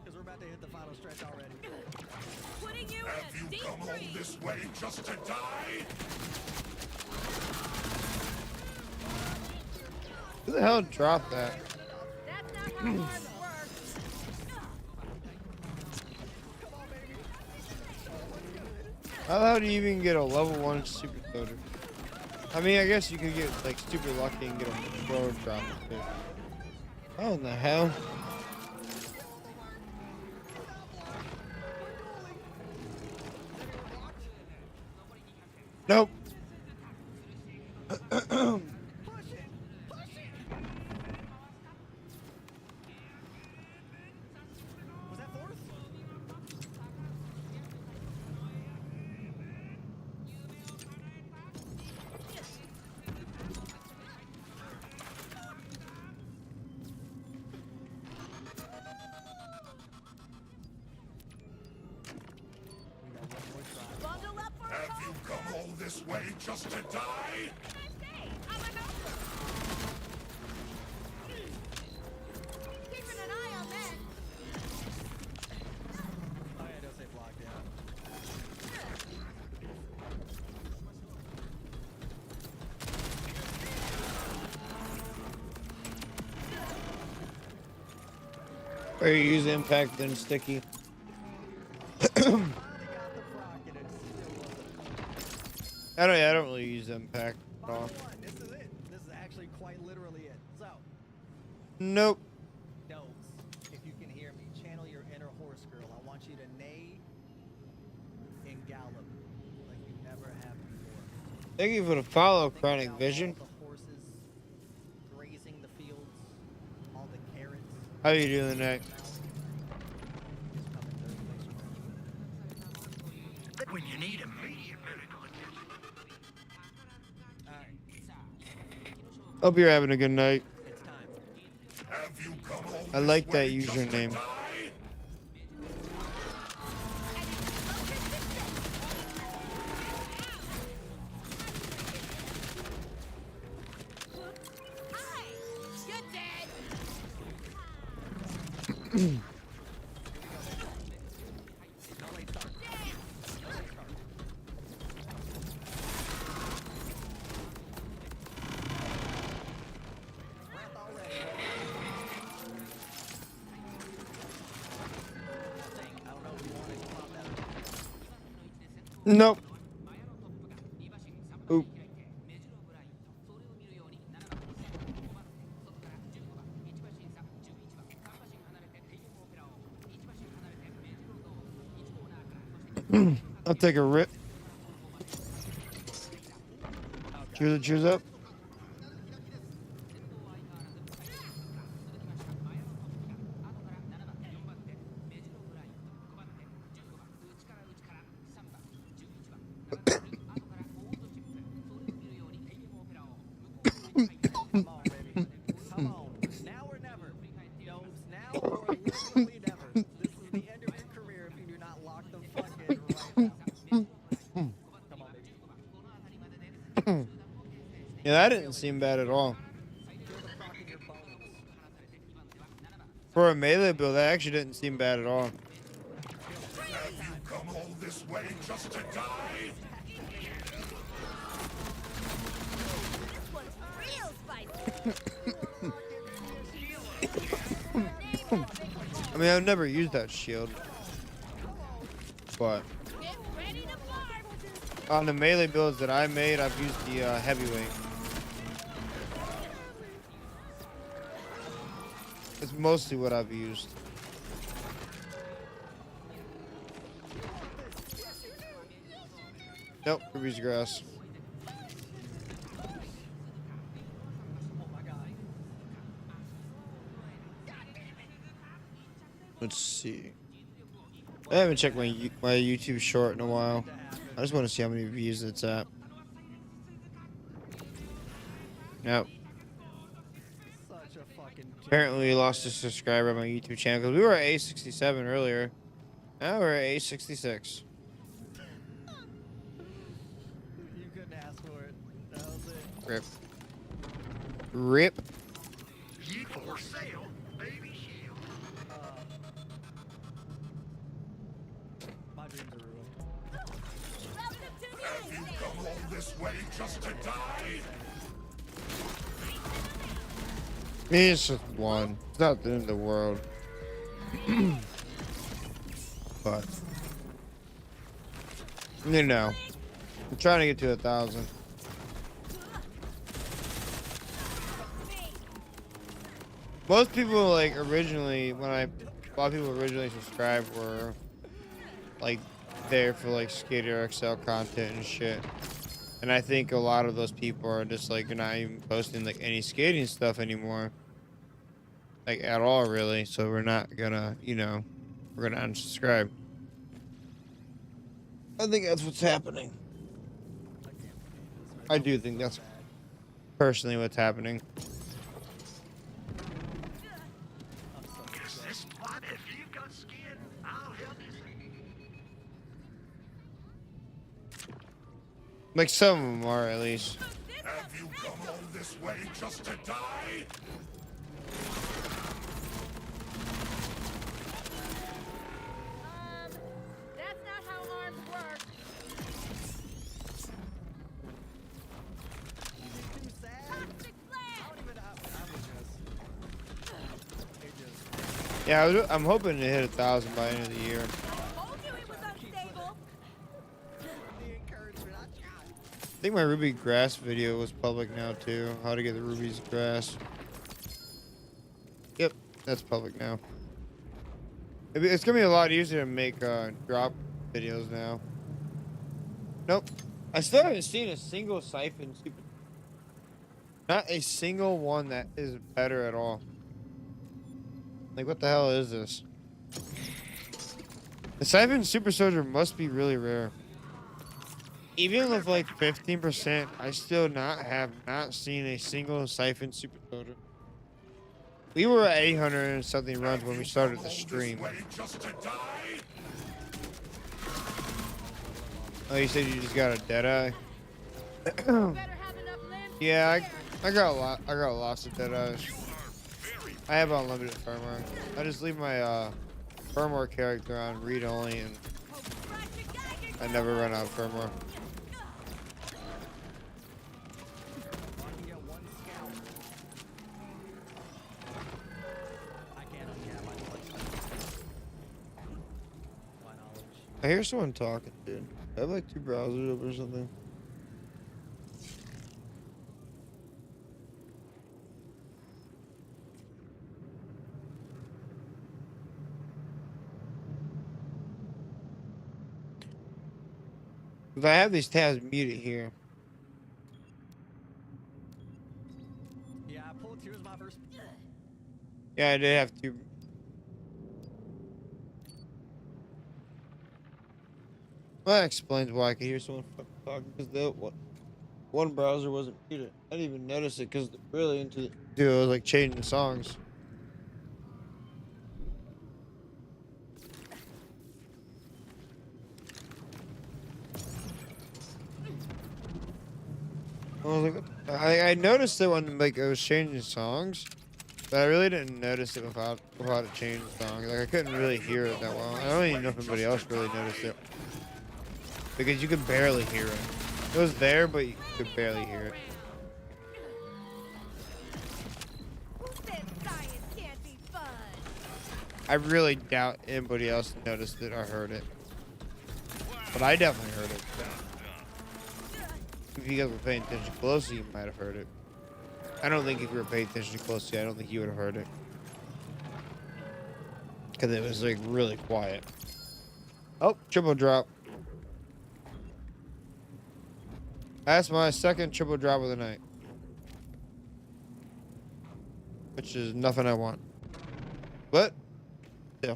Because we're about to hit the final stretch already. Putting you Have in you a deep come all freeze. this way just to die? Who the hell dropped that? That's not how hard works. How do you even get a level 1 super soldier? I mean, I guess you could get like super lucky and get a pro drop too. Oh, in the hell? Nope. Was that fourth? Bundle up for a Have you come all this way just to die? Keeping an eye on that. Oh yeah, don't say blocked, yeah. Or you use impact then sticky. Finally got the proc and it still wasn't. I don't really use impact at Final all. one. This is it. This is actually quite literally it. So, Nope. Doves, if you can hear me, channel your inner horse girl. I want you to neigh and gallop like you never have before. Thank you for the follow, Think Chronic about Vision. all the horses grazing the fields, all the carrots. How you doing tonight? Just come in third place for me. When you need immediate medical attention. Alright, Hope you're having a good night. it's time. Have you come all I this like that way just to username. die? Hi. You're dead. No late start. No late start. Wrath already. Thing, I don't know if you wanted to pop that. Nope. Oop. I'll take a rip. Choose up. Come on, baby. Come on. Now or never. Doves, now or literally never. This is the end of your career if you do not lock the fuck Yeah, that didn't seem bad at all. Feel the proc in your bones. For a melee build, that actually didn't seem bad at all. Have you come all this way just to die? This one's real spicy. I mean, I've never used that shield. But Get ready to barf. on the melee builds that I made, I've used the heavyweight. It's mostly what I've used. Nope, Ruby's grass. Oh my god. Let's see. I haven't checked my my YouTube short in a while. I just want to see how many views it's at. Yep. Such a fucking Apparently we lost a subscriber on my YouTube channel because we were at 867 earlier. Now we're at 866. You couldn't ask for it. That was it. Rip. Rip. You for sale, baby shield. My dreams are ruined. Welcome to the Have Ice you Age. come all this way just to die? It's just one. It's not the end of the world. But you know, I'm trying to get to 1,000. Most people like originally when a lot of people originally subscribed were like there for like Skater XL content and shit. And I think a lot of those people are just like not even posting like any skating stuff anymore. Like at all really. So we're not gonna, you know, we're gonna unsubscribe. I think that's what's happening. I do think that's personally what's happening. Is this what? If you've got skin, I'll help you. Like some of them are at least. Have you come all this way just to die? That's not how arms work. Too sad. Toxic I blast. don't even. I was just. It just. Yeah, I'm hoping to hit 1,000 by the end of the year. Told you it was unstable. The encouragement. I tried. I think my Ruby grass video was public now too. How to get the Ruby's grass. Yep, that's public now. It's gonna be a lot easier to make drop videos now. Nope. I still haven't seen a single Siphon super. Not a single one that is better at all. Like what the hell is this? The Siphon Super Soldier must be really rare. Even with like 15%, I still have not seen a single Siphon Super Soldier. We were at 800 and something runs when we started the stream. Way just to die? Oh, you said you just got a dead eye? Better have enough limbs. Yeah, I got a lot. I got lots of dead eyes. I have unlimited firmware. I just leave my firmware character on read only, and I never run out of firmware. I can get one scout. I can't uncap my clutch. My knowledge. I hear someone talking, dude. I have like 2 browsers open or something. If I have these tabs muted here. Yeah, I pulled tears my first. Yeah, I did have 2. Well, that explains why I could hear someone fucking talking, because one browser wasn't muted. I didn't even notice it because really into it. Dude, it was like changing songs. I was like, what the- I noticed it when like it was changing songs, but I really didn't notice it without it changing songs. Like I couldn't really hear it that well. I don't even know if anybody else really noticed it because you could barely hear it. It was there, but you could barely hear it. Who said science can't be fun? I really doubt anybody else noticed it or heard it, but I definitely heard it. If you guys were paying attention closely, you might have heard it. I don't think if you were paying attention closely, I don't think you would have heard it. Because it was like really quiet. Oh, triple drop. That's my second triple drop of the night. Which is nothing I want. But, yeah.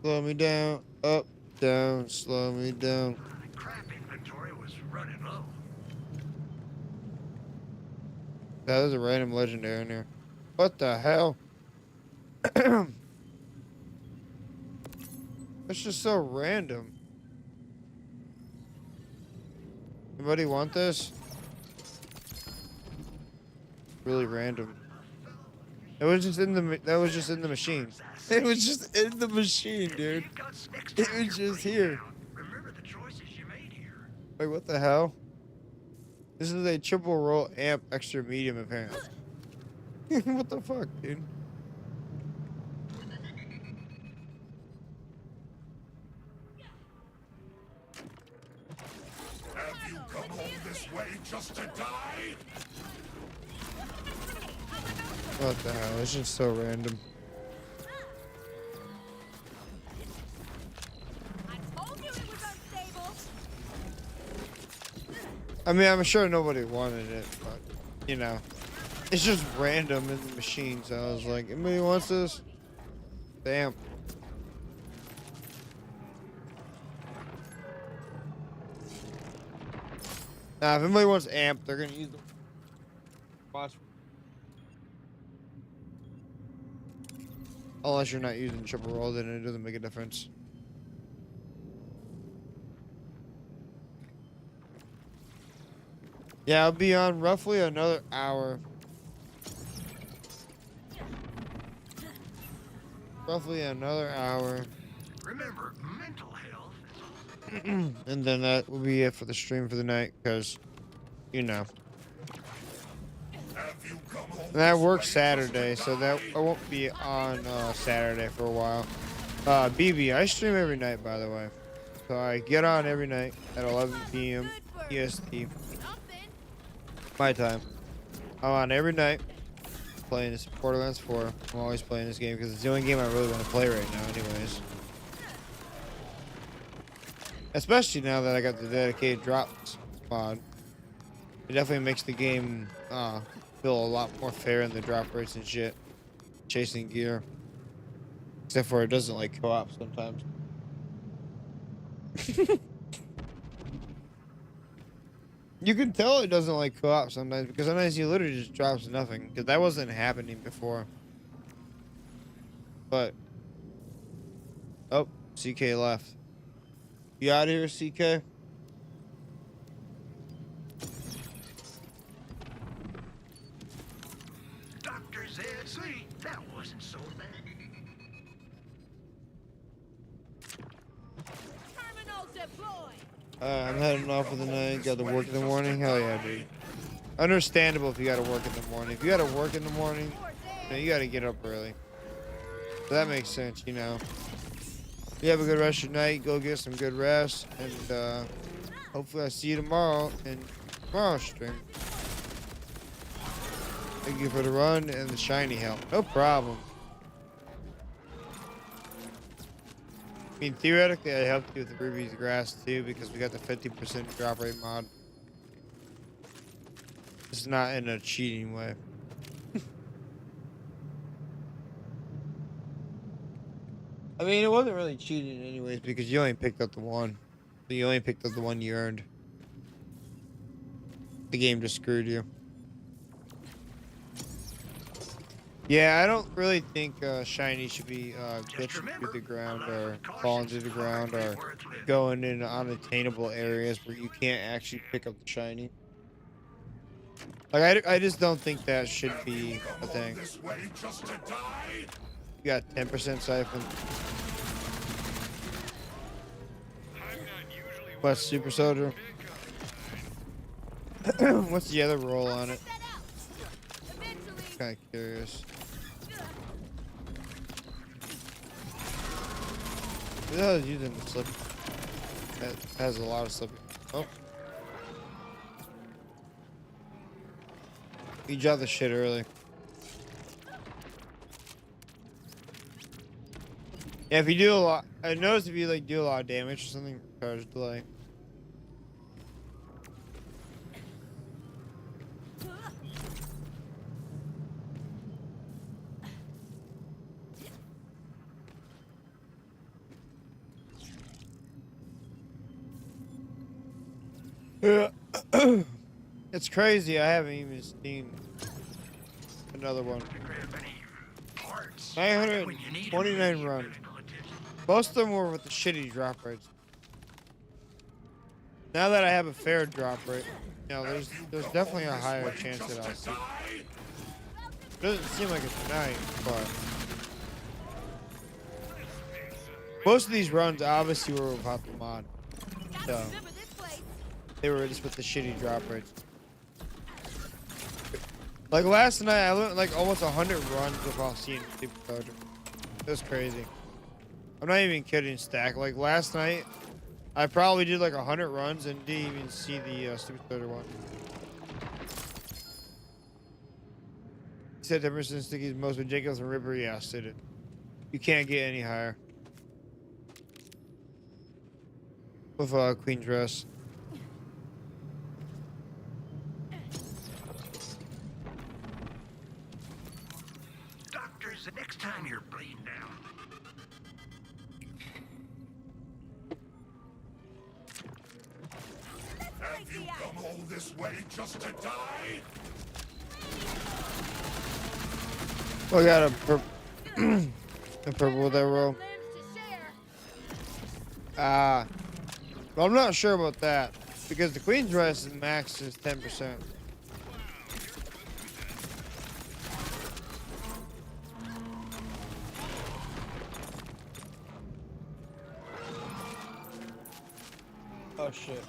Slow me down, up, down, slow me down. Crap inventory was running low. There's a random legendary in here. What the hell? It's just so random. Anybody want this? Really random. It was just in the that was just in the machine. It was just in the machine, dude. It was just here. Remember the choices you made here. Wait, what the hell? This is a triple roll amp extra medium apparently. What the fuck, dude? Have you come all this way just to die? What the hell? It's just so random. I told you it was unstable. I mean, I'm sure nobody wanted it, but you know, it's just random in the machine. So I was like, anybody wants this? Damn. Now, if anybody wants amp, they're gonna use the watch. Unless you're not using triple roll, then it doesn't make a difference. Yeah, I'll be on roughly another hour. Roughly another hour. Remember, mental health is And then that will be it for the stream for the night, because, you know. Have you come all And I this work way just Saturday, to so that die? I won't be on Saturday for a while. BB, I stream every night, by the way. So I get on every night at 11 p.m. EST, Something. my time. I'm on every night playing this Borderlands 4. I'm always playing this game because it's the only game I really want to play right now, anyways. Especially now that I got the dedicated drops mod. It definitely makes the game feel a lot more fair in the drop rates and shit. Chasing gear. Except for it doesn't like co-op sometimes. You can tell it doesn't like co-op sometimes because sometimes he literally just drops nothing. Because that wasn't happening before. But. Oh, CK left. You out of here, CK? Dr. Zed. See, that wasn't so bad. Terminal deployed. I'm heading off for the night. Got to work in the morning. Hell yeah, dude. Understandable if you got to work in the morning. If you got to work in the morning, you got to get up early. So that makes sense, you know. You have a good rest of your night. Go get some good rest. And hopefully I see you tomorrow in tomorrow's stream. Thank you for the run and the shiny help. No problem. I mean, theoretically, I helped you with the Ruby's Grass too because we got the 50% drop rate mod. It's not in a cheating way. I mean, it wasn't really cheating anyways because you only picked up the one. So you only picked up the one you earned. The game just screwed you. Yeah, I don't really think shiny should be glitching through remember, the ground a or lot of falling caution's through the ground hardly or worth living. going in unattainable areas where you can't actually pick up the shiny. Like, I just don't think that should be Come a all thing. this way just to die? You got 10% siphon. I'm not usually one What's Super Soldier? What's the other roll on it? Set out. Eventually. Kind of curious. Who the hell is using the slip? That has a lot of slipping. Oh. You dropped the shit early. Yeah, if you do a lot, I noticed if you like do a lot of damage or something, charge delay. Yeah. It's crazy. I haven't even seen another one. To grab any parts when you need 'em, 929 need runs. medical attention. Most of them were with the shitty drop rates. Now that I have a fair drop rate, you know, there's definitely a higher chance that I'll see. It doesn't seem like it's tonight, but most of these runs obviously were without the mod. Gotta So remember this place. they were just with the shitty drop rates. Like last night, I went like almost 100 runs without seeing Super Soldier. It was crazy. I'm not even kidding, Stack. Like last night, I probably did like 100 runs and didn't even see the Super Soldier one. He said Emerson Sticky's most ridiculous and Ripper. Yeah, did it. You can't get any higher with Queen Dress. Doctors, the next time you're bleeding down, Have you come all this way just to die? Well, I got a purple with that roll. Limbs to share. Well, I'm not sure about that because the Queen's Dress max is 10%. Oh shit.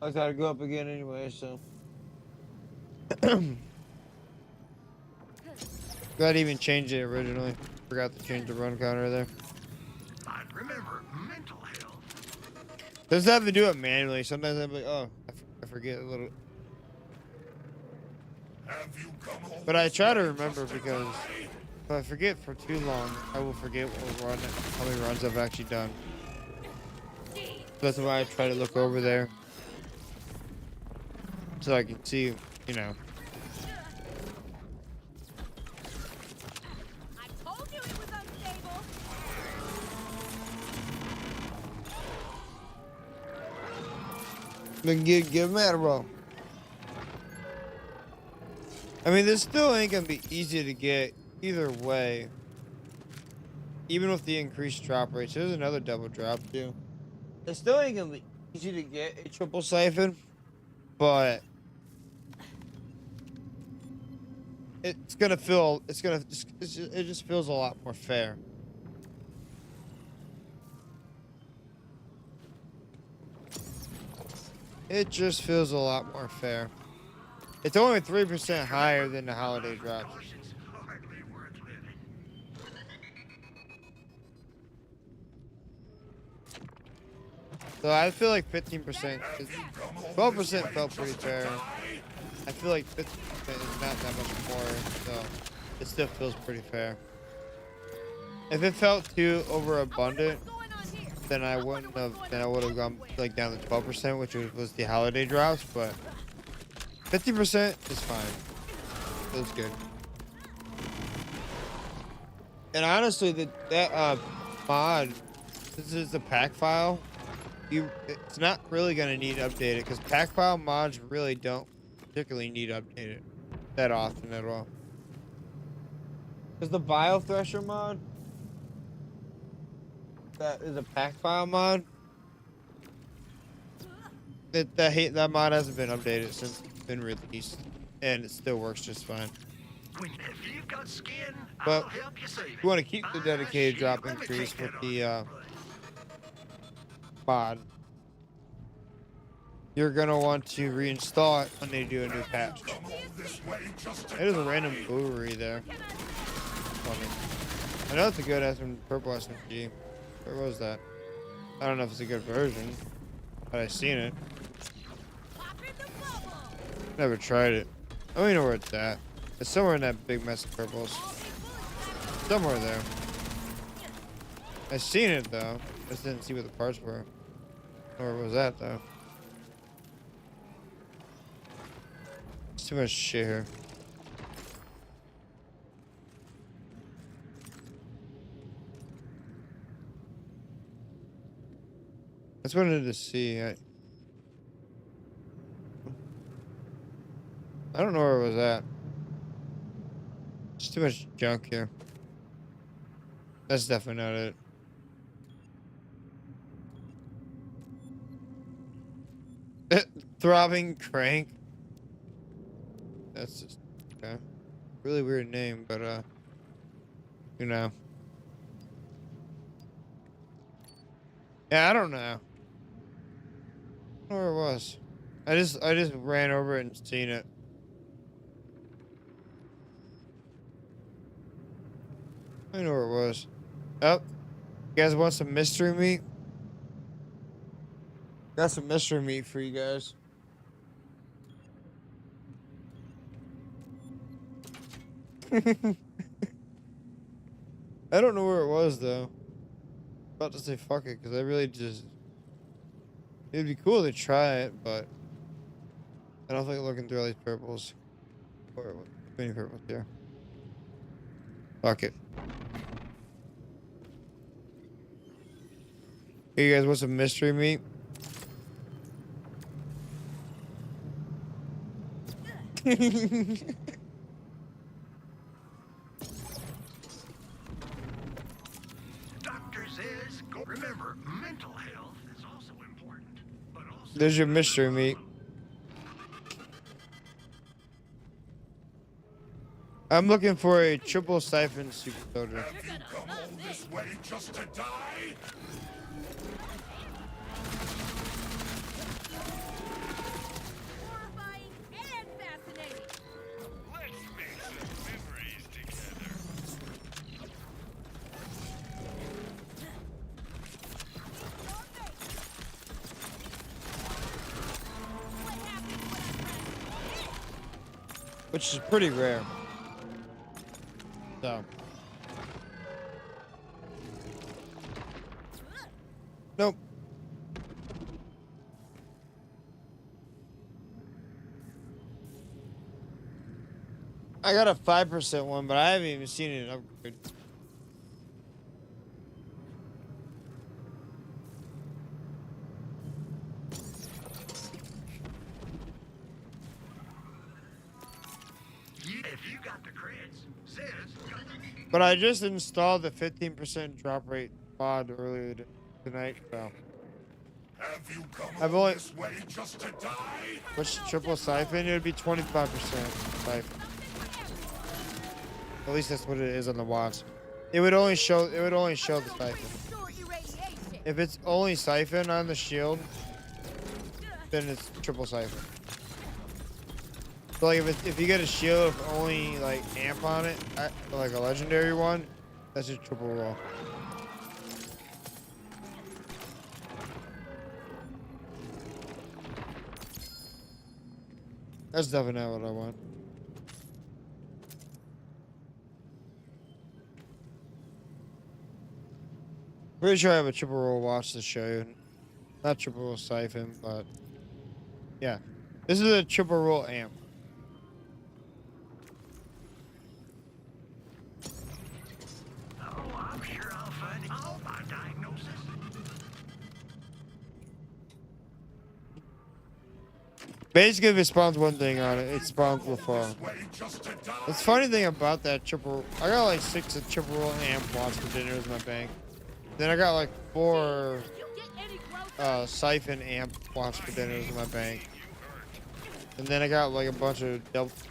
I gotta go up again anyway, so. Glad I even changed it originally. Forgot to change the run counter there. but remember, mental health. Doesn't have to do it manually. Sometimes I'm like, oh, I forget a little. Have you come all But I this try to way remember just to because die? if I forget for too long, I will forget what run, how many runs I've actually done. That's why I try to look over there so I can see, you know. I told you it was unstable. Then give him Adderall. I mean, this still ain't gonna be easy to get either way. Even with the increased drop rates, there's another double drop too. It still ain't gonna be easy to get a triple siphon, but it's gonna feel. It just feels a lot more fair. It just feels a lot more fair. It's only 3% higher than the holiday drops. Caution's hardly worth living. So I feel like 15%, 12% felt pretty fair. I feel like 50% is not that much more, so it still feels pretty fair. If it felt too overabundant, What's going on here? then I wouldn't have. Then I would have gone like down to 12%, which was the holiday drops. But 50% is fine. Feels good. And honestly, that mod this is the pack file, it's not really gonna need updated because pack file mods really don't particularly need updated that often at all. Because the Bio Thresher mod, that is a pack file mod. That mod hasn't been updated since it's been released, and it still works just fine. If you've got skin, But I'll help you save it. you want to keep the My dedicated shit, drop let me increase take with that the off. mod. You're gonna want to reinstall it when they do a new patch. Come all this way just to It is a die? random brewery there. Funny. I know it's a good purple SMG. Where was that? I don't know if it's a good version, but I've seen it. Pop in the bubble. Never tried it. I don't even know where it's at. It's somewhere in that big mess of purples. Somewhere there. I seen it though. Just didn't see what the parts were. Where was that though? It's too much shit here. I just wanted to see. I don't know where it was at. There's too much junk here. That's definitely not it. Throbbing Crank. That's just okay. Really weird name, but you know. Yeah, I don't know. I don't know where it was. I just ran over it and seen it. I know where it was. Oh, you guys want some mystery meat? Got some mystery meat for you guys. I don't know where it was though. About to say fuck it, because I really just... It'd be cool to try it, but... I don't think looking through all these purples... Or many purples here. Fuck it. Hey, you guys want some mystery meat? Doctor says, go. Remember, mental health is also important, but also. There's your mystery meat. I'm looking for a triple siphon super soldier. Have you come all this way just to die? Horrifying and fascinating. Let's make some memories together. Which is pretty rare. So. Nope. I got a 5% one, but I haven't even seen it upgrade. If you got the creds, says. But I just installed the 15% drop rate mod earlier tonight, so. Have you come I've all only- this way just to die? Which triple siphon? It would be 25% siphon. At least that's what it is on the watch. It would only show the siphon. Short irradiation. If it's only siphon on the shield, then it's triple siphon. So like if you get a shield with only like amp on it, like a legendary one, that's just triple roll. That's definitely not what I want. Pretty sure I have a triple roll watch to show you. Not triple roll siphon, but yeah. This is a triple roll amp. Oh, I'm sure I'll find it. All my diagnosis. Basically, if it spawns one thing on it, it spawns LaFar. Way just to die. The funny thing about that triple, I got like 6 of triple roll amp watts for dinners in my bank. Then I got like 4 If you get any closer, siphon amp watts for dinners in my bank. And then I got like a bunch of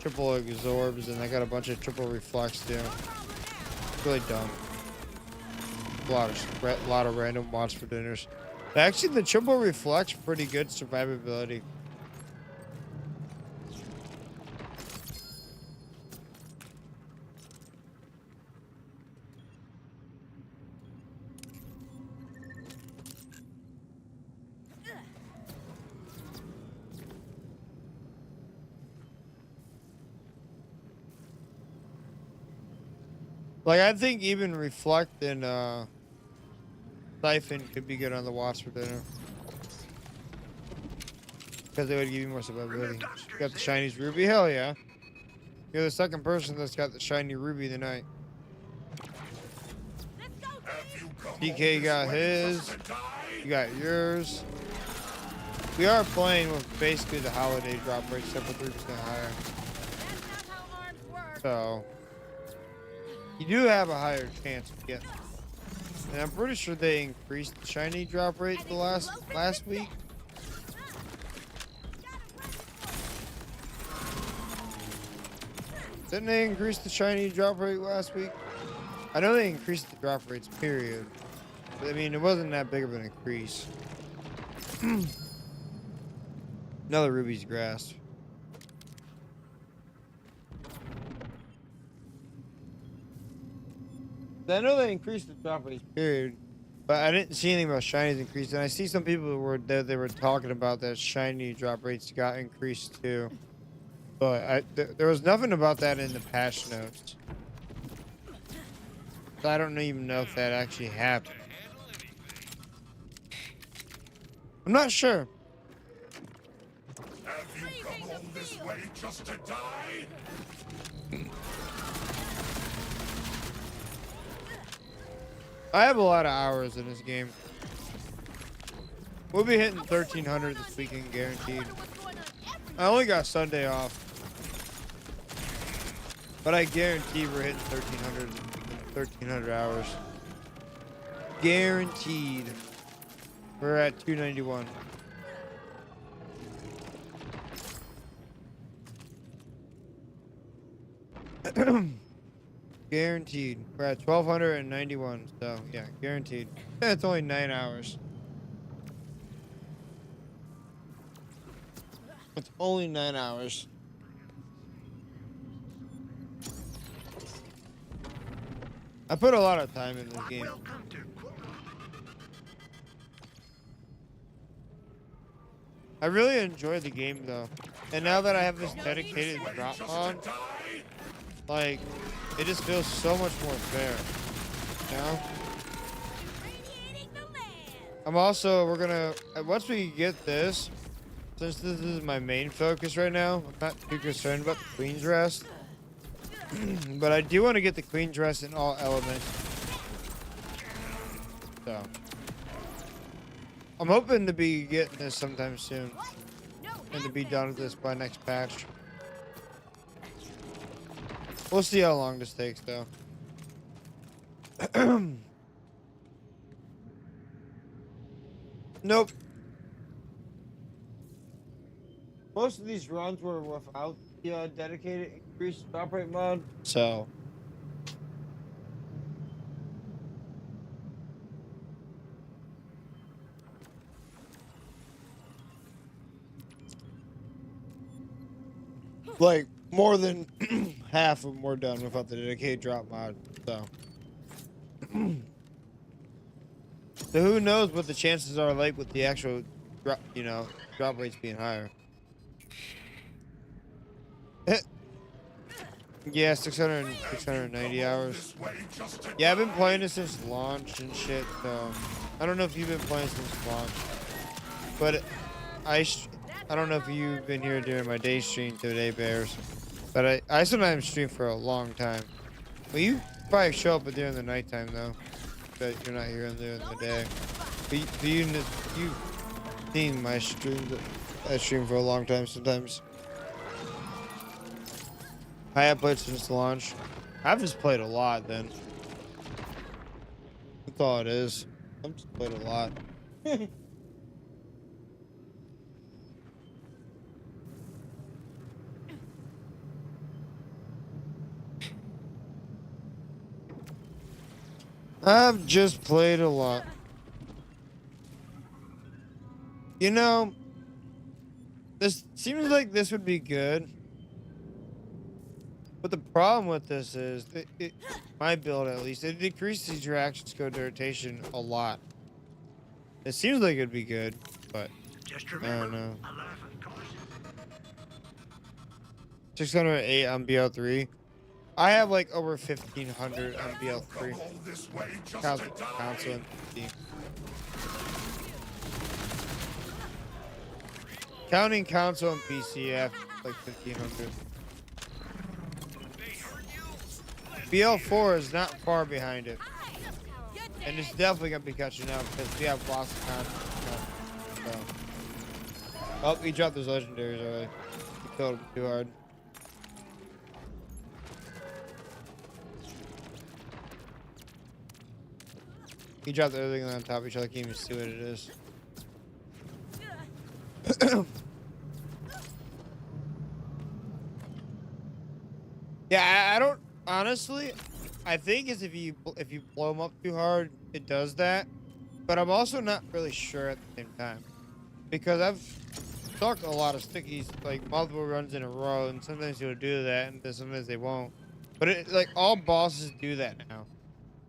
triple absorbs, and I got a bunch of triple reflex too. It's really dumb. A lot of random watts for dinners. But actually, the triple reflex pretty good survivability. Like, I think even reflect and siphon could be good on the watts for dinner. Because they would give you more survivability. You got the Chinese ruby? Hell yeah. You're the second person that's got the shiny ruby tonight. let's go, Have you come all DK this got way his. just to die? You got yours. We are playing with basically the holiday drop rate, except for 3% higher. That's not how arms work. So, you do have a higher chance of getting it. And I'm pretty sure they increased the shiny drop rate the last week. Didn't they increase the shiny drop rate last week? I know they increased the drop rates, period. But I mean, it wasn't that big of an increase. Another ruby's grass. I know they increased the drop rates, period. But I didn't see anything about shinies increased. And I see some people they were talking about that shiny drop rates got increased too. But there was nothing about that in the patch notes. So I don't even know if that actually happened. I'm not sure. Have you come all this way just to die? I have a lot of hours in this game. We'll be hitting 1300 this weekend, guaranteed. What's going on every I only got Sunday off. But I guarantee we're hitting 1300 hours. Guaranteed. We're at 291. Guaranteed. We're at 1291. So, yeah, guaranteed. Yeah, it's only 9 hours. It's only 9 hours. I put a lot of time in this game. Welcome to I really enjoy the game though. And now that I have this dedicated drop Just mod, to die? like, it just feels so much more fair. You know? radiating the land. I'm also, we're gonna, once we get this, since this is my main focus right now, I'm not too concerned about the Queen's Rest. But I do want to get the Queen's Rest in all elements. So. I'm hoping to be getting this sometime soon. No, And to be done with this by next patch. We'll see how long this takes though. Nope. Most of these runs were without the dedicated increased drop rate mod. So. Like, more than half of them were done without the dedicated drop mod, so. So who knows what the chances are like with the actual drop, drop rates being higher. Yeah, 690 hours. This way just to Yeah, I've been playing it since launch and shit, so. I don't know if you've been playing since launch. But I don't know if you've been here during my day stream today, Bears. But I sometimes stream for a long time. Well, you probably show up during the nighttime, though. But you're not here during the day. But you've seen my streams I stream for a long time sometimes. I have played since launch. I've just played a lot then. That's all it is. I've just played a lot. I've just played a lot. You know, this seems like this would be good. But the problem with this is, my build at least, it decreases your action scope rotation a lot. It seems like it'd be good, but Just I remember, don't know. a life of caution. 608 on BL3. I have like over 1,500 on BL3. Come all this way just Count, to die? console and PC. Counting console and PC, I have like 1,500. BL4 is not far behind it. And it's definitely gonna be catching up because we have lots of content. So. Oh, he dropped those legendaries already. He killed him too hard. He dropped everything on top of each other. I can't even see what it is. Yeah, I don't honestly. I think is if you blow them up too hard, it does that. But I'm also not really sure at the same time because I've talked a lot of stickies like multiple runs in a row, and sometimes you'll do that, and then sometimes they won't. But it, like all bosses do that now,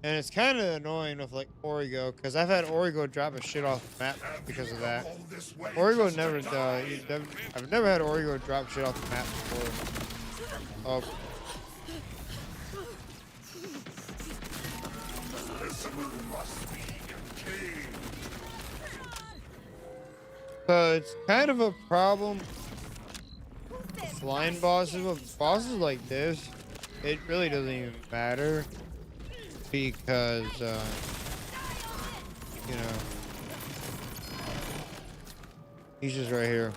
and it's kind of annoying with like Origo because I've had Origo drop a shit off the map because of that. All this way Origo just to never die? I've never had Origo drop shit off the map before. Oh. Must be king. So it's kind of a problem. Flying bosses, with bosses like this, it really doesn't even matter because, you know, he's just right here.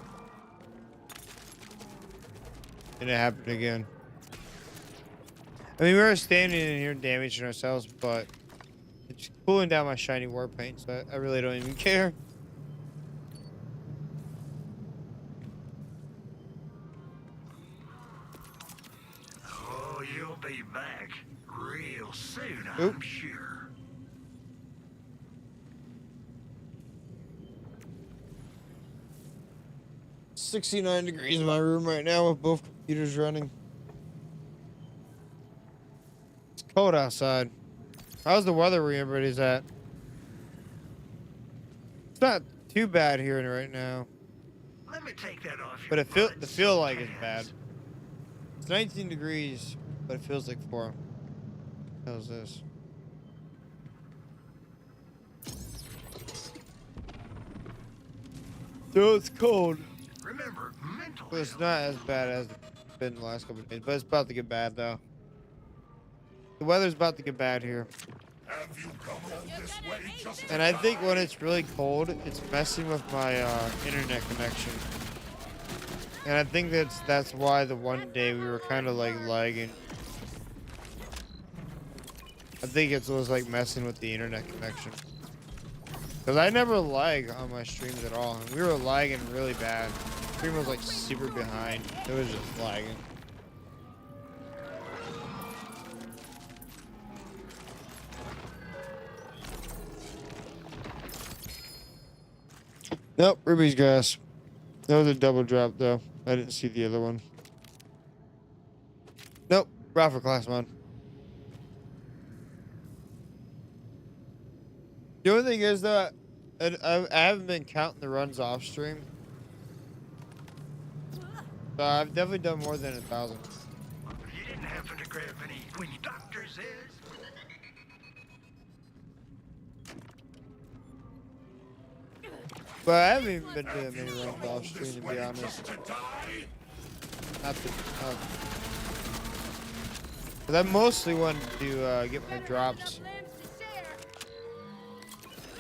And it happened again. I mean, we were standing in here damaging ourselves, but it's cooling down my shiny war paint, so I really don't even care. Oh, you'll be back real soon, Oop. I'm sure. It's 69 degrees in my room right now with both computers running. It's cold outside. How's the weather where everybody's at? It's not too bad here right now, Let me take that off but your the feel like it's bad. pants. It's 19 degrees, but it feels like 4. How's this? So it's cold. Remember, mental But it's health. not as bad as it's been the last couple of days, but it's about to get bad though. The weather's about to get bad here. Have you come all this way just to And I think die? when it's really cold, it's messing with my internet connection. And I think that's why the one day we were kind of like lagging. I think it was like messing with the internet connection. Cause I never lag on my streams at all. And we were lagging really bad. Stream was like super behind. It was just lagging. Nope, Ruby's grass. That was a double drop though. I didn't see the other one. Nope, Rafa class mod. The only thing is though, I haven't been counting the runs off stream. So I've definitely done more than 1,000. You didn't happen to grab any when your doctor says? But I haven't even been doing many runs Come all off stream this to be way honest. just to die? But I mostly wanted to get my drops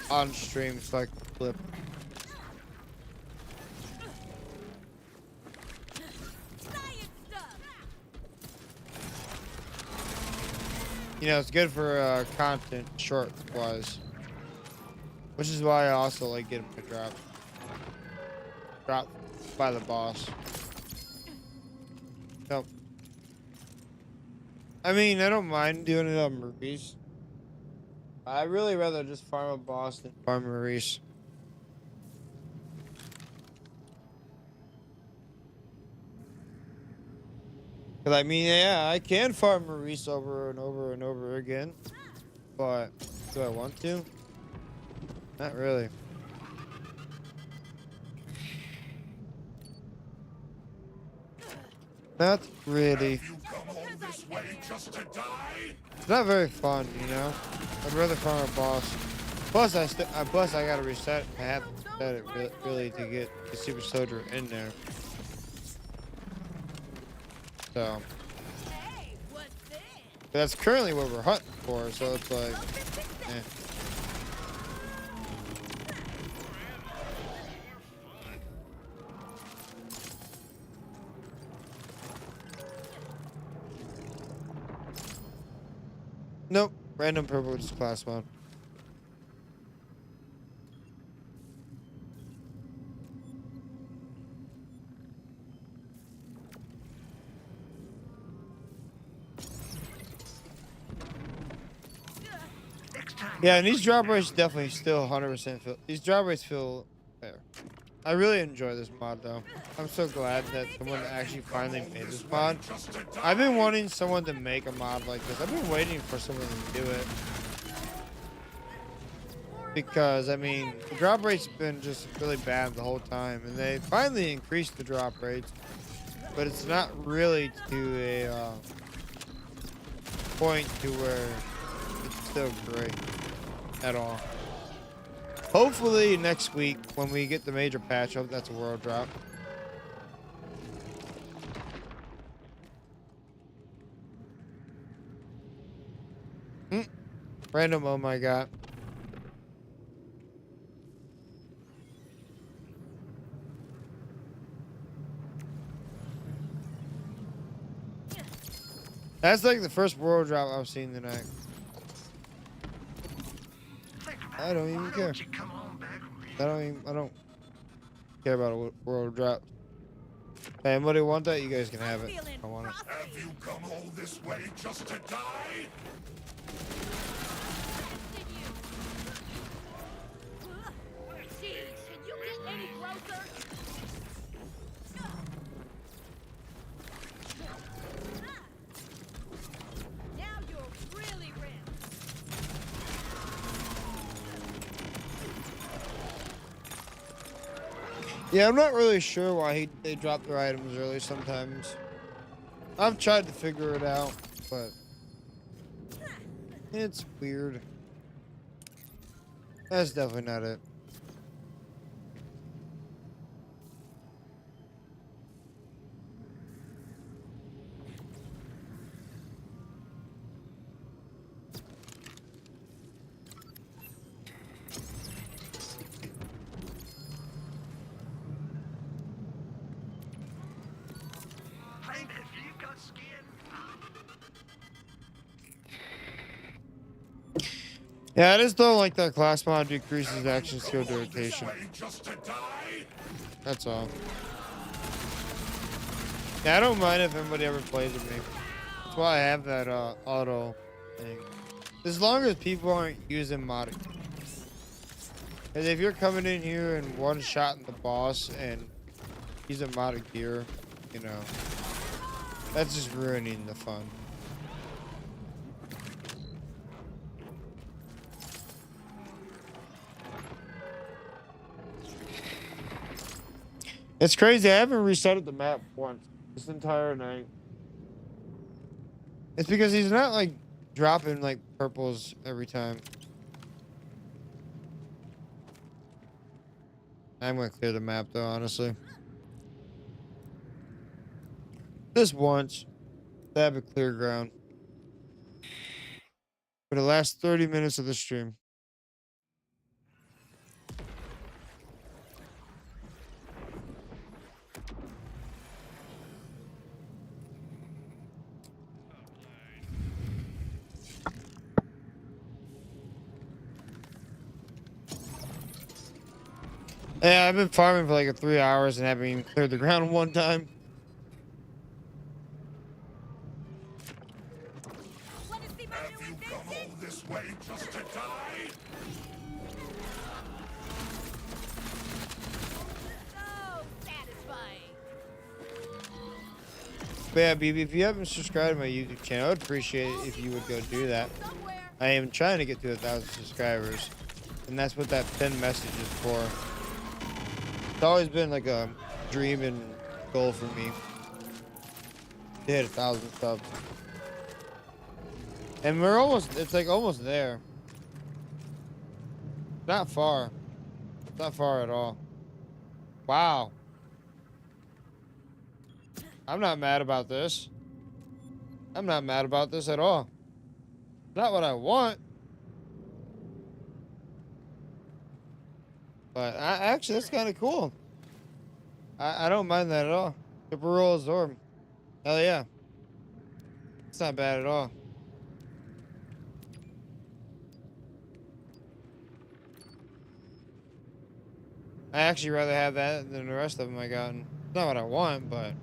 on stream so I can flip. you know, it's good for content short wise, which is why I also like getting my drop by the boss. So, I mean, I don't mind doing it on Maurice. I really rather just farm a boss than farm Maurice. Cause I mean, yeah, I can farm Maurice over and over and over again, but do I want to? Not really. Not really. You come all this way just to die? It's not very fun, you know. I'd rather farm a boss. Plus, I gotta reset. I have to reset it really to get the Super Soldier in there. So Hey, what's this? that's currently what we're hunting for. So it's like, eh. Nope. Random purple is class 1. Next time. Yeah, and these drop rates definitely still 100% feel. These drop rates feel fair. I really enjoy this mod though. I'm so glad that someone actually finally made this mod. I've been wanting someone to make a mod like this. I've been waiting for someone to do it. Because, I mean, the drop rate's been just really bad the whole time. And they finally increased the drop rates. But it's not really to a point to where it's still great at all. Hopefully next week when we get the major patch, I hope that's a world drop. Random, oh my god. That's like the first world drop I've seen tonight. Think about I don't it. even Why care. don't you come on back with me? I don't care about a world drop. Hey, anybody want that? You guys can have it. Feeling I want it. Have you come all this way just to die? Jeez, can you get any closer? Now you're really ramped. Yeah, I'm not really sure why they drop their items early sometimes. I've tried to figure it out, but it's weird. That's definitely not it. Claim it if you've got skin. Yeah, I just don't like that class mod decreases action skill Come all this duration. way just to die? That's all. Yeah, I don't mind if anybody ever plays with me. That's why I have that auto thing. As long as people aren't using modding. Because if you're coming in here and one-shotting the boss and using modded gear, you know, that's just ruining the fun. It's crazy. I haven't restarted the map once this entire night. It's because he's not like dropping like purples every time. I'm gonna clear the map though, honestly. Just once. To have a clear ground. For the last 30 minutes of the stream. Yeah, I've been farming for like 3 hours and haven't even cleared the ground one time. Want to see my Have new you come all invention? this way just to die? So satisfying. But yeah, BB, if you haven't subscribed to my YouTube channel, I would appreciate it if you would go do that. Somewhere. I am trying to get to 1,000 subscribers, and that's what that pinned message is for. It's always been like a dream and goal for me to hit 1,000 subs. And we're almost, it's like almost there. Not far. Not far at all. Wow. I'm not mad about this. I'm not mad about this at all. Not what I want. But actually, that's kind of cool. I don't mind that at all. Triple roll Zorb. Hell yeah. It's not bad at all. I actually rather have that than the rest of them I gotten. It's not what I want, but...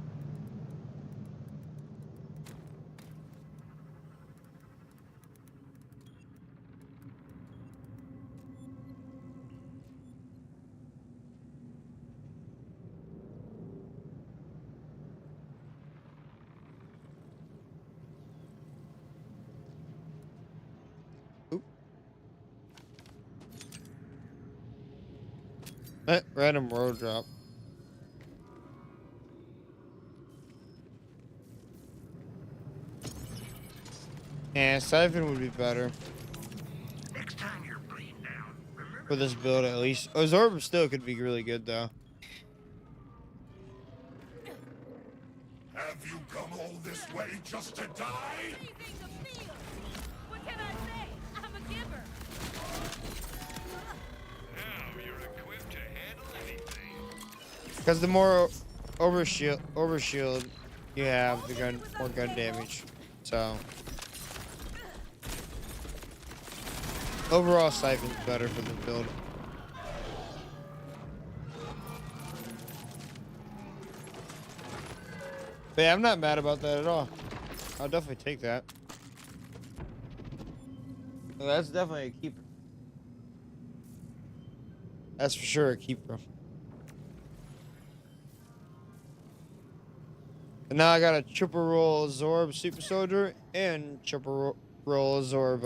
Random road drop. Yeah, Siphon would be better Next time you're bleeding down, remember for this build at least. Oh, Zorb still could be really good though. Have you come all this way just to die? Freezing the field. What can I say? I'm a giver. Now you're equipped to handle anything. Because the more overshield you have, the more gun damage. So overall, Siphon's better for the build. But yeah, I'm not mad about that at all. I'll definitely take that. Well, that's definitely a keeper. That's for sure a keeper. And now I got a triple roll Zorb Super Soldier and triple roll Zorb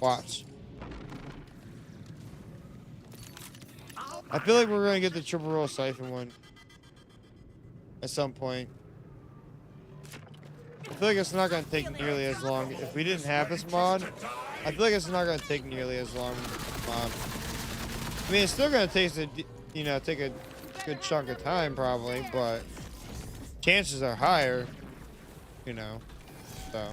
Watts. I feel like we're gonna get the triple roll Siphon one at some point. I feel like it's not gonna take nearly as long. If we didn't have this mod, I feel like it's not gonna take nearly as long. Mod. I mean, it's still gonna take take a good chunk of time probably, but chances are higher, so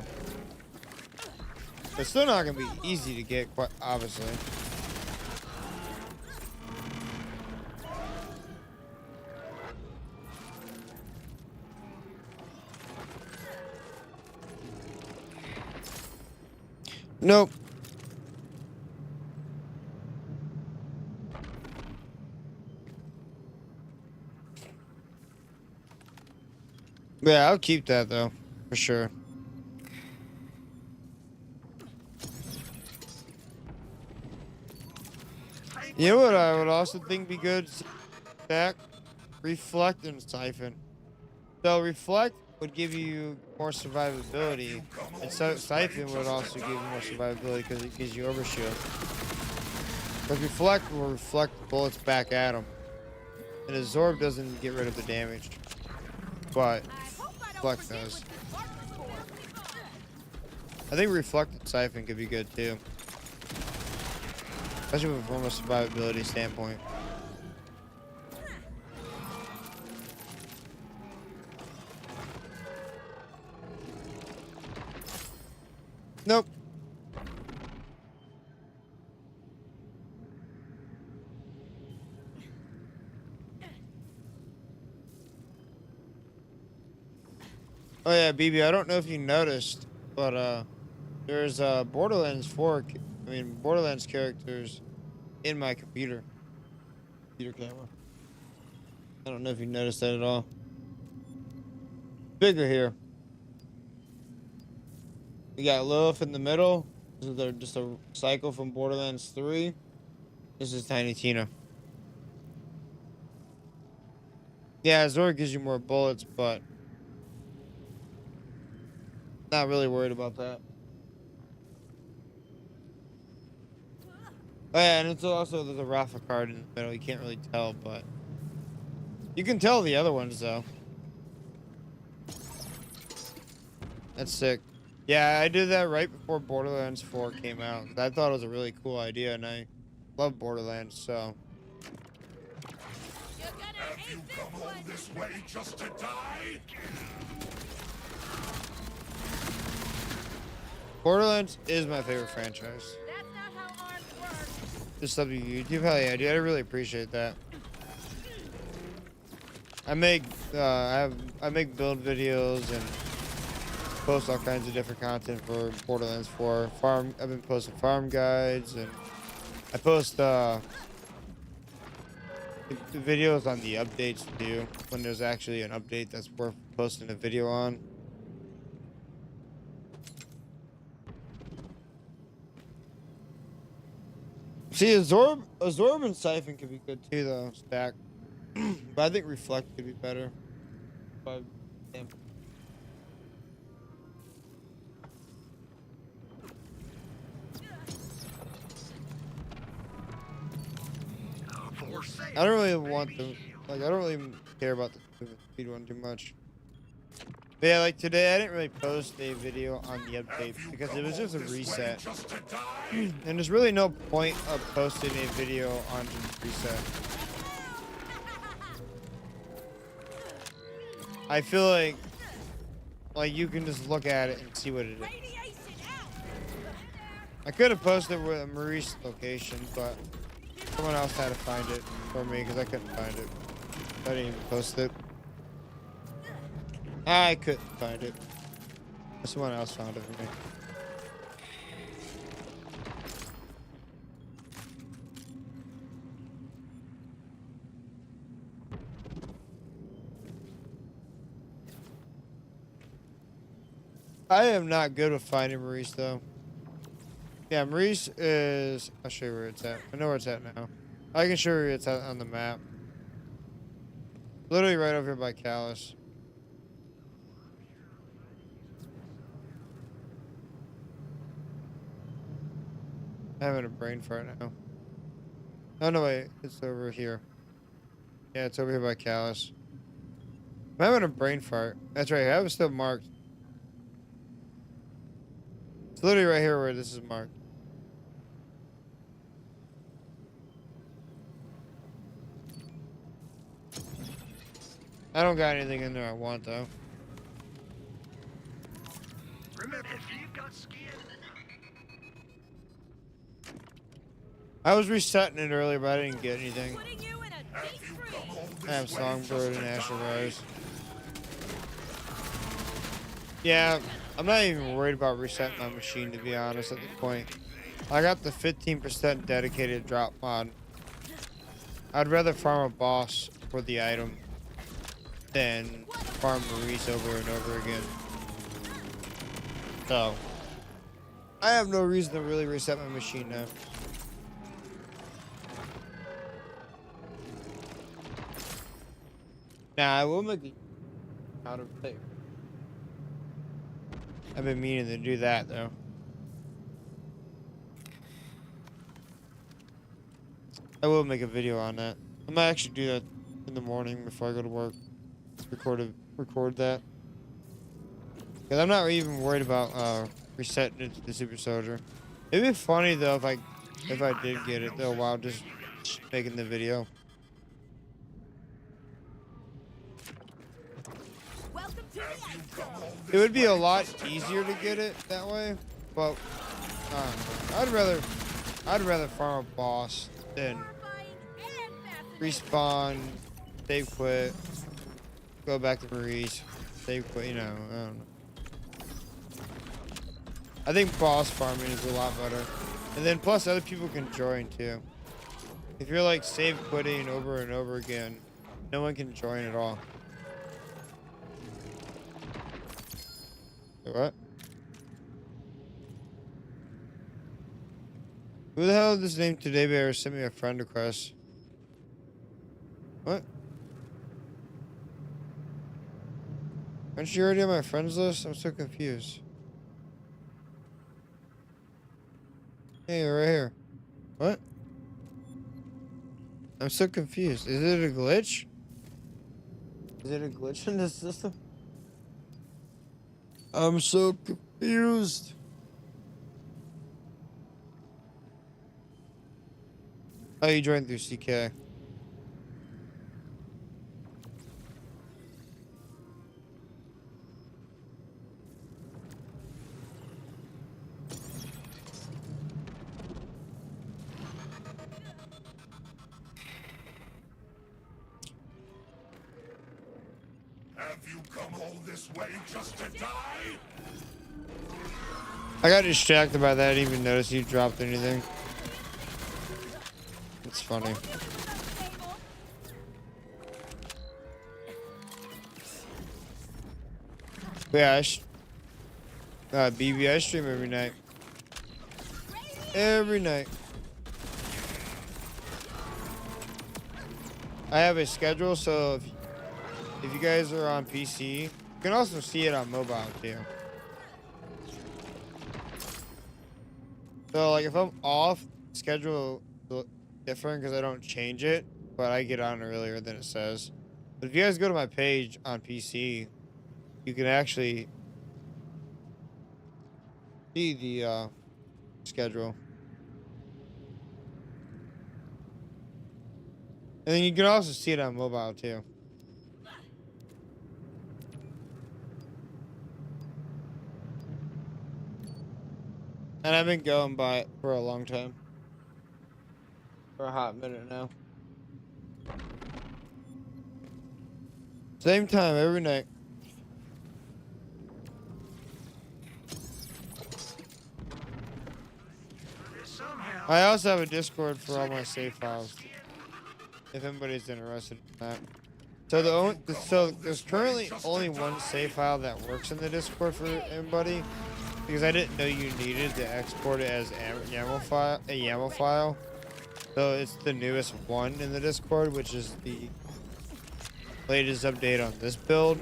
it's still not gonna be easy to get, quite obviously. Nope. Yeah, I'll keep that though, for sure. You know what I would also think be good? Stack, Reflect, and Siphon. So Reflect would give you more survivability, and Siphon would also give you more survivability because it gives you overshield. But Reflect will reflect bullets back at him, and Absorb doesn't get rid of the damage, but Reflect does. I think Reflect and Siphon could be good too, especially from a survivability standpoint. Nope. Oh yeah, BB, I don't know if you noticed, but there's Borderlands 4, Borderlands characters in my computer. computer camera. I don't know if you noticed that at all. Bigger here. We got Lilith in the middle. This is just a cycle from Borderlands 3. This is Tiny Tina. Yeah, Zora gives you more bullets, but not really worried about that. Oh yeah, and it's also there's a Rafa card in the middle. You can't really tell, but you can tell the other ones though. That's sick. Yeah, I did that right before Borderlands 4 came out. I thought it was a really cool idea, and I love Borderlands, so. You're gonna Have you hate come this all one. this way just to die? Borderlands is my favorite franchise. That's not how arms work. Just sub to YouTube. Hell yeah, dude. I really appreciate that. I make I make build videos and post all kinds of different content for Borderlands 4. I've been posting farm guides, and I post the videos on the updates too. When there's actually an update that's worth posting a video on. See, Azorb and Siphon could be good too, though. Stack, but I think Reflect could be better. But damn. For sale. I don't really want the I don't really care about the movement speed one too much. But yeah, like today I didn't really post a video on the update because it was just a reset. Just to die? And there's really no point of posting a video on just reset. I feel like you can just look at it and see what it is. Radiation out. I could have posted with a Maurice location, but someone else had to find it for me because I couldn't find it. I didn't even post it. I couldn't find it. Someone else found it for me. I am not good with finding Maurice though. Yeah, Maurice is. I'll show you where it's at. I know where it's at now. I can show you where it's at on the map. Literally right over here by Callus. I'm having a brain fart now. Oh no, wait, it's over here. Yeah, it's over here by Callus. I'm having a brain fart. That's right, I have it still marked. It's literally right here where this is marked. I don't got anything in there I want though. Remember, if you've got skin, I was resetting it earlier, but I didn't get anything. Putting you in a deep freeze. I have Songbird and Asher Rise. Yeah, I'm not even worried about resetting my machine, to be honest, at this point. I got the 15% dedicated drop mod. I'd rather farm a boss for the item than farm Maurice over and over again. So, I have no reason to really reset my machine now. Nah, I will make it out of tape. I've been meaning to do that though. I will make a video on that. I might actually do that in the morning before I go to work. Record that. Cause I'm not even worried about resetting it to the Super Soldier. It'd be funny though if I did get it though while just making the video. Welcome to the ice zone. It would be a lot easier to get it that way, but I'd rather farm a boss than Horrifying and fascinating. respawn, save quit, go back to Maurice, save quit. You know, I don't know. I think boss farming is a lot better, and then plus other people can join too. If you're like save quitting over and over again, no one can join at all. Wait, what? Who the hell is this name Today Bear sent me a friend request? What? Aren't you already on my friends list? I'm so confused. Hey, you're right here. What? I'm so confused. Is it a glitch? Is it a glitch in the system? I'm so confused. Oh, you joined through CK. Have you come all this way just to die? I got distracted by that. I didn't even notice you dropped anything. It's funny. But yeah, BB, I stream every night. Every night. I have a schedule, so if you guys are on PC, you can also see it on mobile too. So like if I'm off, schedule different because I don't change it, but I get on earlier than it says. But if you guys go to my page on PC, you can actually see the schedule. And then you can also see it on mobile too. And I've been going by it for a long time. For a hot minute now. Same time every night. Somehow, I also have a Discord for all my save files. If anybody's interested in that. So there's currently only one save file that works in the Discord for everybody. Because I didn't know you needed to export it as a YAML file. So it's the newest one in the Discord, which is the latest update on this build.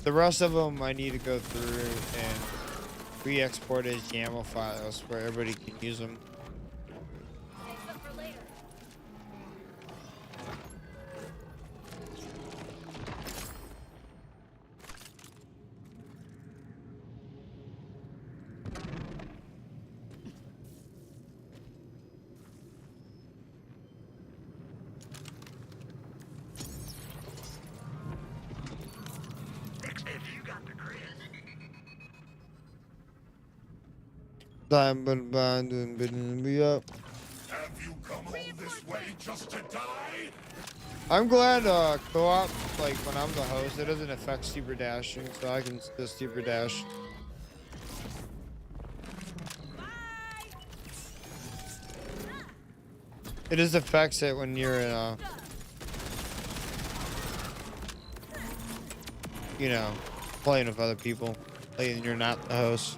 The rest of them I need to go through and re-export as YAML files where everybody can use them. Save some for later. if you got the grid, Be up. Have you come all this way just to die? I'm glad co-op, like when I'm the host, it doesn't affect super dashing, so I can just super dash. It just affects it when you're in you know, playing with other people, like and you're not the host.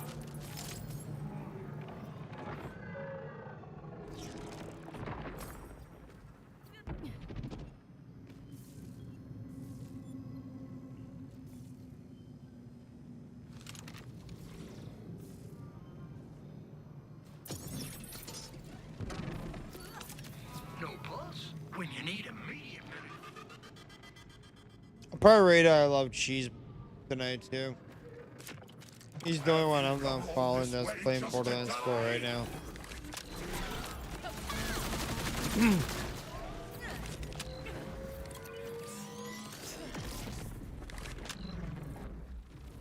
no pulse when you need immediate. Probably radar. I love cheese tonight too. He's the only one I'm following that's playing Borderlands 4 right now.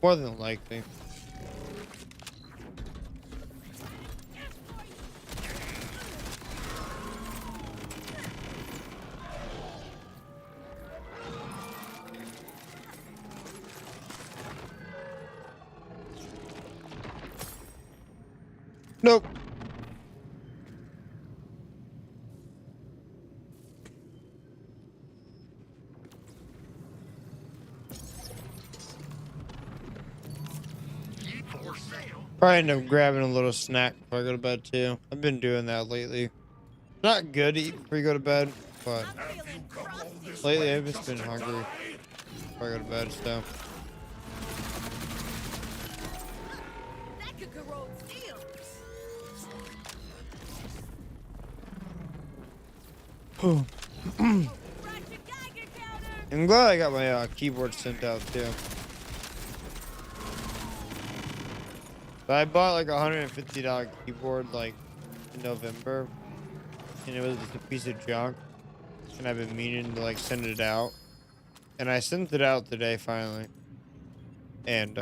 More than likely. Nope. Probably end up grabbing a little snack before I go to bed too. I've been doing that lately. Not good to eat before you go to bed, but I'm feeling frosty. lately I've just been hungry before I go to bed, so. That could corrode steel. Ratchet Geiger counter. I'm glad I got my keyboard sent out too. But I bought like a $150 keyboard like in November, and it was just a piece of junk. And I've been meaning to like send it out, and I sent it out today finally. And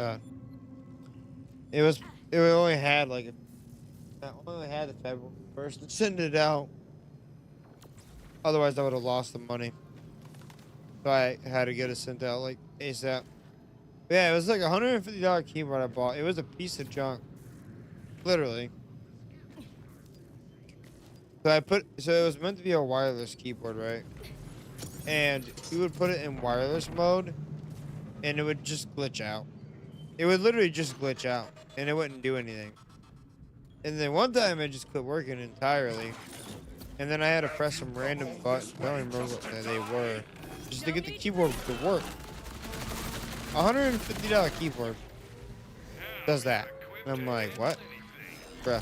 it only had like I only had the February 1st to send it out. Otherwise, I would have lost the money. So I had to get it sent out like ASAP. But yeah, it was like a $150 keyboard I bought. It was a piece of junk, literally. So it was meant to be a wireless keyboard, right? And you would put it in wireless mode, and it would just glitch out. It would literally just glitch out, and it wouldn't do anything. And then one time it just quit working entirely. And then I had to press some random buttons. I don't even remember what they were, just to get the keyboard to work. $150 keyboard does that. And I'm like, what? Bruh.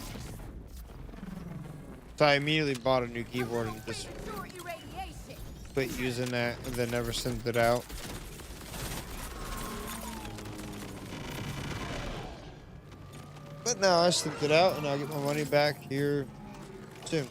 So I immediately bought a new keyboard and just Short irradiation. quit using that and then never sent it out. But now I sent it out and I'll get my money back here soon.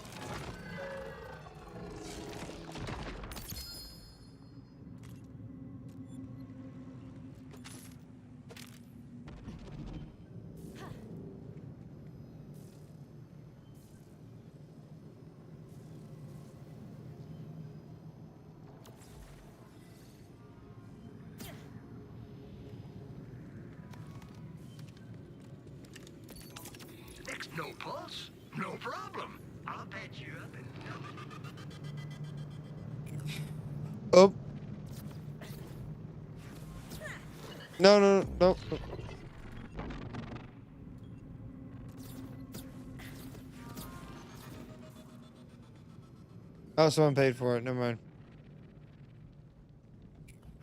Next, no pulse? No problem. I'll patch you up and Oh. No. Oh, someone paid for it. Never mind.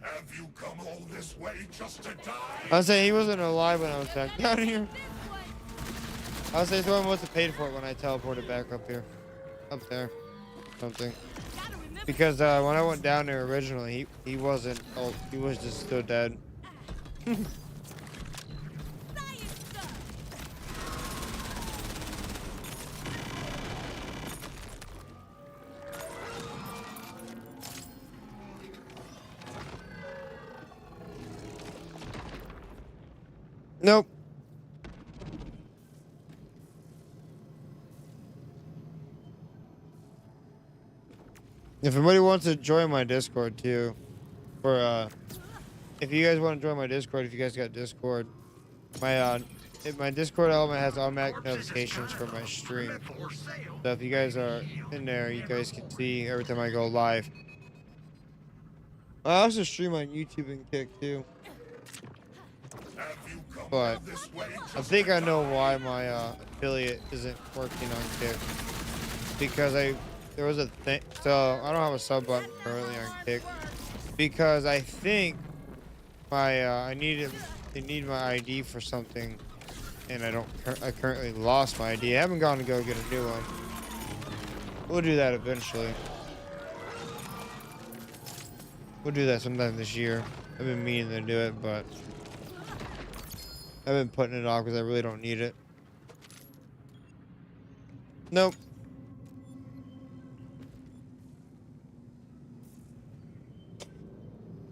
Have you come all this way just to die? I was saying he wasn't alive when I was back down here. I was saying someone must have paid for it when I teleported back up here. Up there. Something. Gotta remember. Because when I went down there originally, he wasn't. Oh, he was just still dead. Science stuff. Nope. If anybody wants to join my Discord too, if you guys want to join my Discord, if you guys got Discord, my Discord element has automatic notifications for my stream. for sale. So if you guys are in there, you guys can see every time I go live. I also stream on YouTube and Kick too. Have you come But all this way I just think to I know die? why my affiliate isn't working on Kick. Because there was a thing, so I don't have a sub button currently on Kick. Because I think my they need my ID for something, and I currently lost my ID. I haven't gone to go get a new one. We'll do that eventually. We'll do that sometime this year. I've been meaning to do it, but I've been putting it off because I really don't need it. Nope.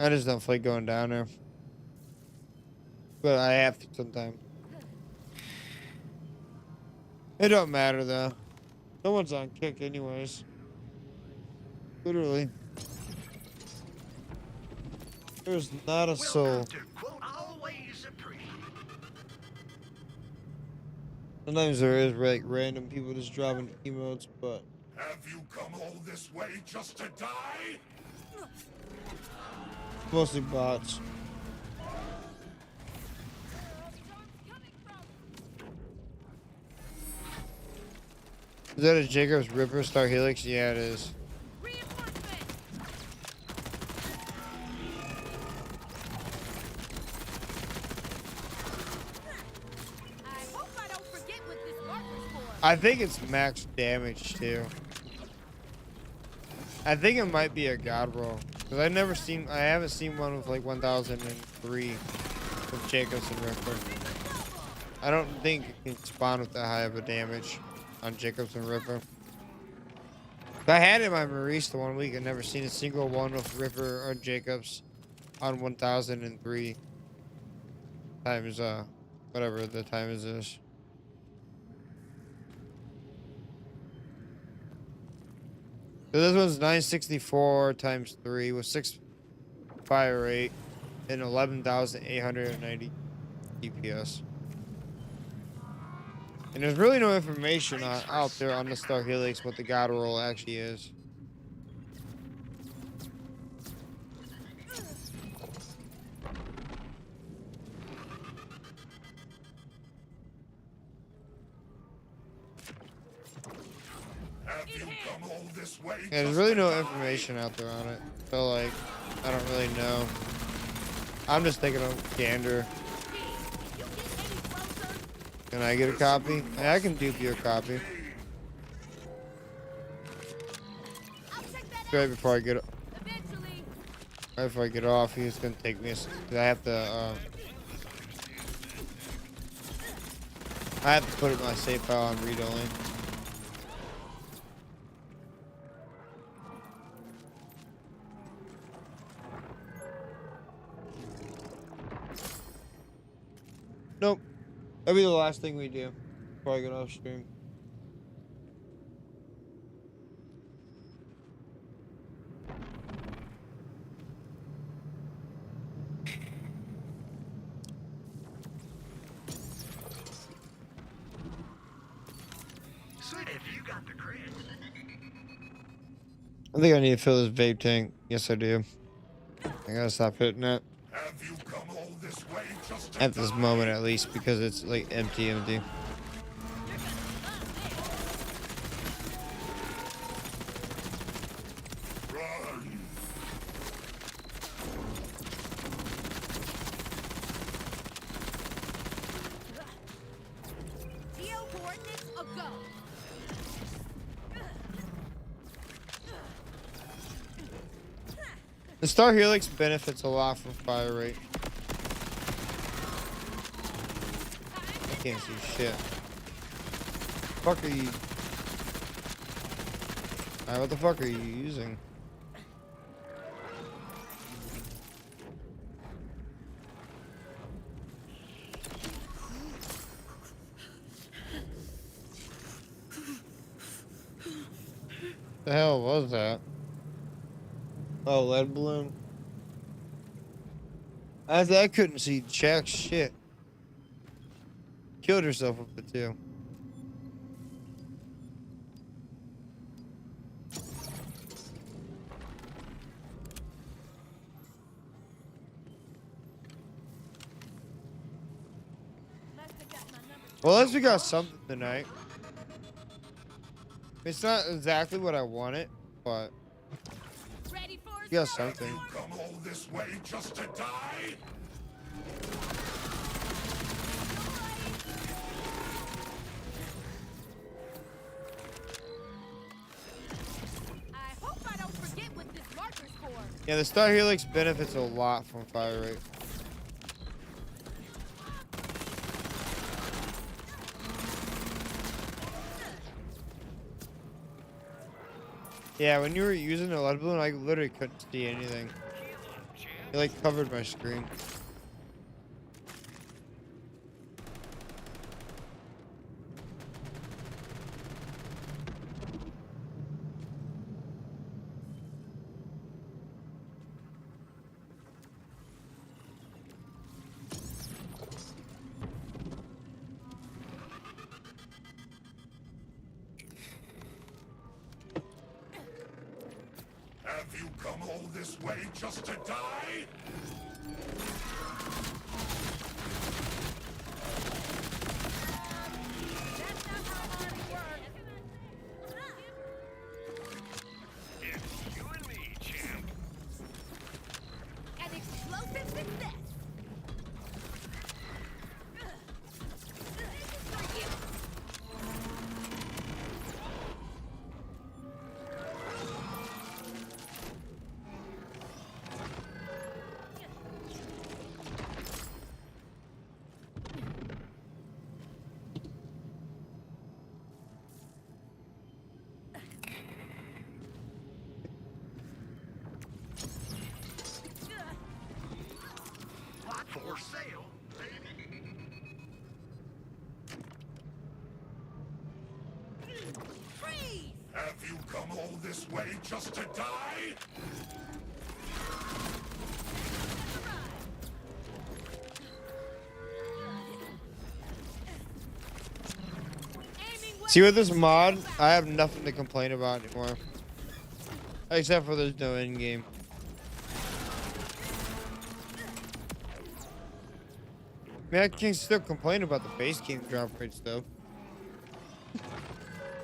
I just don't feel like going down there. But I have to sometimes. It don't matter though. No one's on Kick anyways. Literally. There's not a soul. Welcome to quote always appreciate. Sometimes there is like random people just dropping emotes, but Have you come all this way just to die? mostly bots. Coming from. Is that a Jacob's Ripper Star Helix? Yeah, it is. Reinforcement. I hope I don't forget what this marker's for. I think it's max damage too. I think it might be a god roll. Cause I haven't seen one with like 1003 with Jacobs and Ripper. I don't think it can spawn with that high of a damage on Jacobs and Ripper. I had it in my Marista 1 week. I've never seen a single one with Ripper or Jacobs on 1003 times whatever the time is this. So this one's 964 times 3 with 6 fire rate and 11,890 DPS. And there's really no information out there on the Star Helix what the god roll actually is. Have you come all this way? Yeah, there's just really to no die? information out there on it. So like, I don't really know. I'm just taking a gander. You get any closer? Can I get a copy? Yeah, I can dupe you a copy. I'll check that Right out before I get eventually. right before I get off, he's gonna take me. Cause I have to put it in my save file on read only. Nope. That'll be the last thing we do before I get off stream. Sweet, if you got the creds. I think I need to fill this vape tank. Yes, I do. I gotta stop hitting it Have you come all this way just to at this die? moment, at least, because it's like empty. Run! Geo coordinates a go. The Star Helix benefits a lot from fire rate. I can't see shit. Fuck are you? Alright, what the fuck are you using? The hell was that? Oh, lead balloon. I couldn't see jack shit. Killed herself with it too. Must have got my number. Well, at least we got something tonight. It's not exactly what I wanted, but Ready for we got a start? something. You come all this way just to die? I hope I don't forget what this marker's for. Yeah, the Star Helix benefits a lot from fire rate. Yeah, when you were using the lead balloon, I literally couldn't see anything. It like covered my screen. Have you come all this way just to die? That's not how it works. Have you come all this way just to die? See, with this mod, I have nothing to complain about anymore. Except for there's no end game. I mean, I can still complain about the base game drop rates though.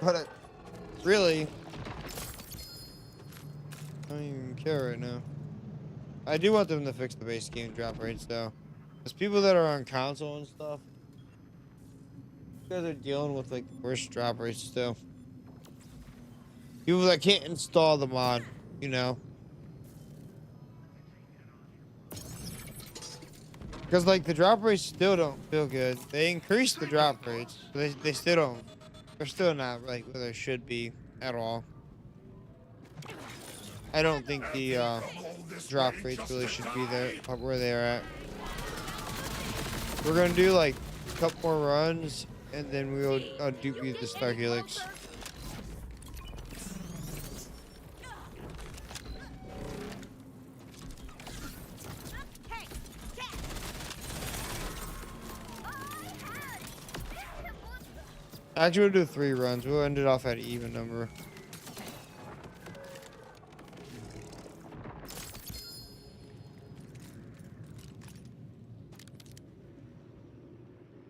But really, I don't even care right now. I do want them to fix the base game drop rates though. Because people that are on console and stuff, you guys are dealing with like the worst drop rates still. People that can't install the mod, you know. Because like the drop rates still don't feel good. They increased the drop rates, but they still don't. They're still not like where they should be at all. I don't think the drop rates really should be there where they are at. We're gonna do like a couple more runs, and then we'll dupe the Star Helix. Actually, we'll do 3 runs. We'll end it off at an even number.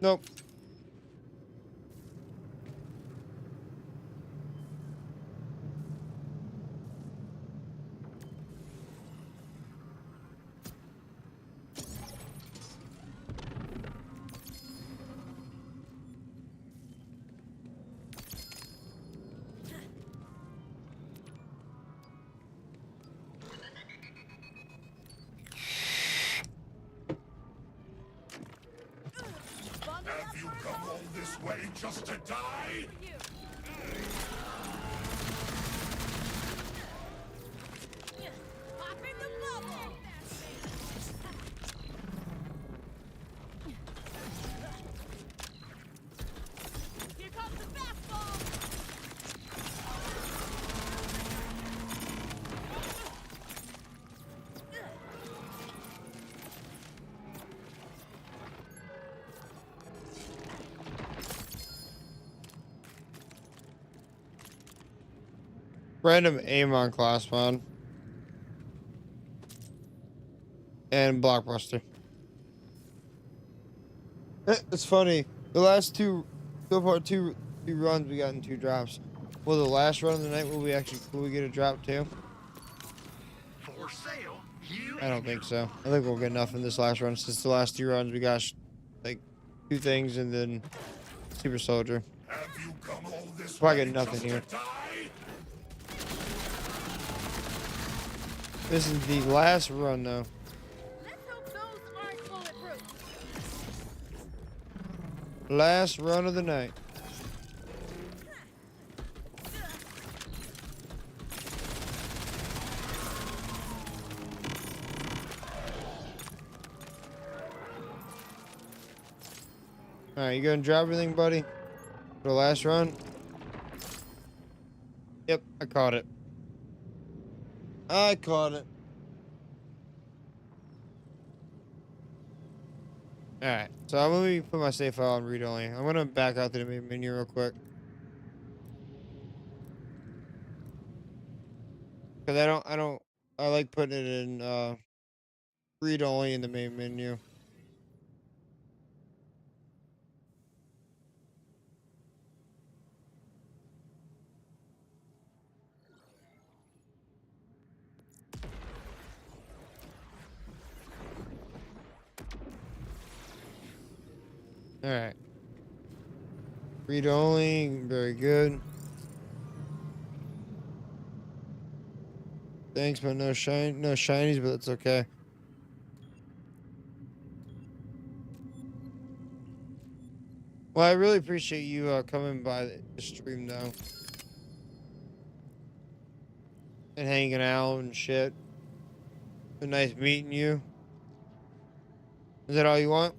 Nope. Have you come all this way just to die? Popping the bubble. Here comes the fastball. Random aim on class mod. And Blockbuster. It's funny. The last two, so far two runs, we got in 2 drops. Well, the last run of the night, will we get a drop too? For sale, you I don't think so. I think we'll get enough in this last run. Since the last 2 runs, we got like 2 things and then Super Soldier. Have you come all this Probably way get nothing just here. to die? This is the last run though. Let's hope those aren't bulletproof. Last run of the night. Alright, you gonna drop everything, buddy? For the last run? Yep, I caught it. I caught it. Alright, so I'm gonna put my save file on read only. I'm gonna back out to the main menu real quick. Cause I like putting it in read only in the main menu. Alright. Read only, very good. Thanks, but no shinies, but that's okay. Well, I really appreciate you coming by the stream though. And hanging out and shit. It's nice meeting you. Is that all you want?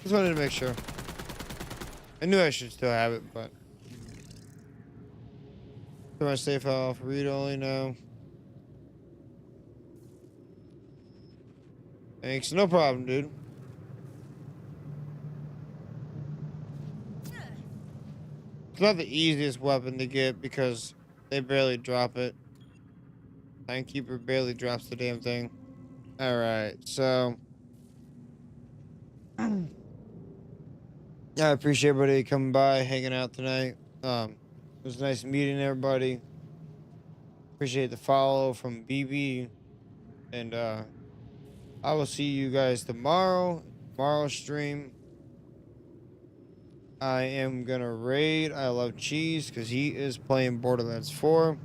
Just wanted to make sure. I knew I should still have it, but. Turn my safe off. Read only now. Thanks. No problem, dude. It's not the easiest weapon to get because they barely drop it. Timekeeper barely drops the damn thing. Alright, so. Yeah, I appreciate everybody coming by, hanging out tonight. It was nice meeting everybody. Appreciate the follow from BB. And I will see you guys tomorrow's stream. I am gonna raid I Love Cheese because he is playing Borderlands 4.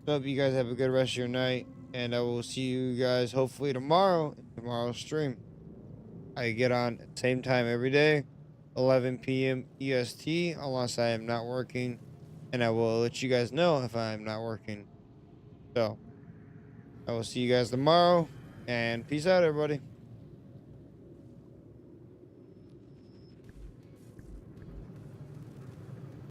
Hope you guys have a good rest of your night, and I will see you guys hopefully tomorrow's stream. I get on at the same time every day, 11 p.m. EST, unless I am not working, and I will let you guys know if I am not working. So, I will see you guys tomorrow, and peace out, everybody.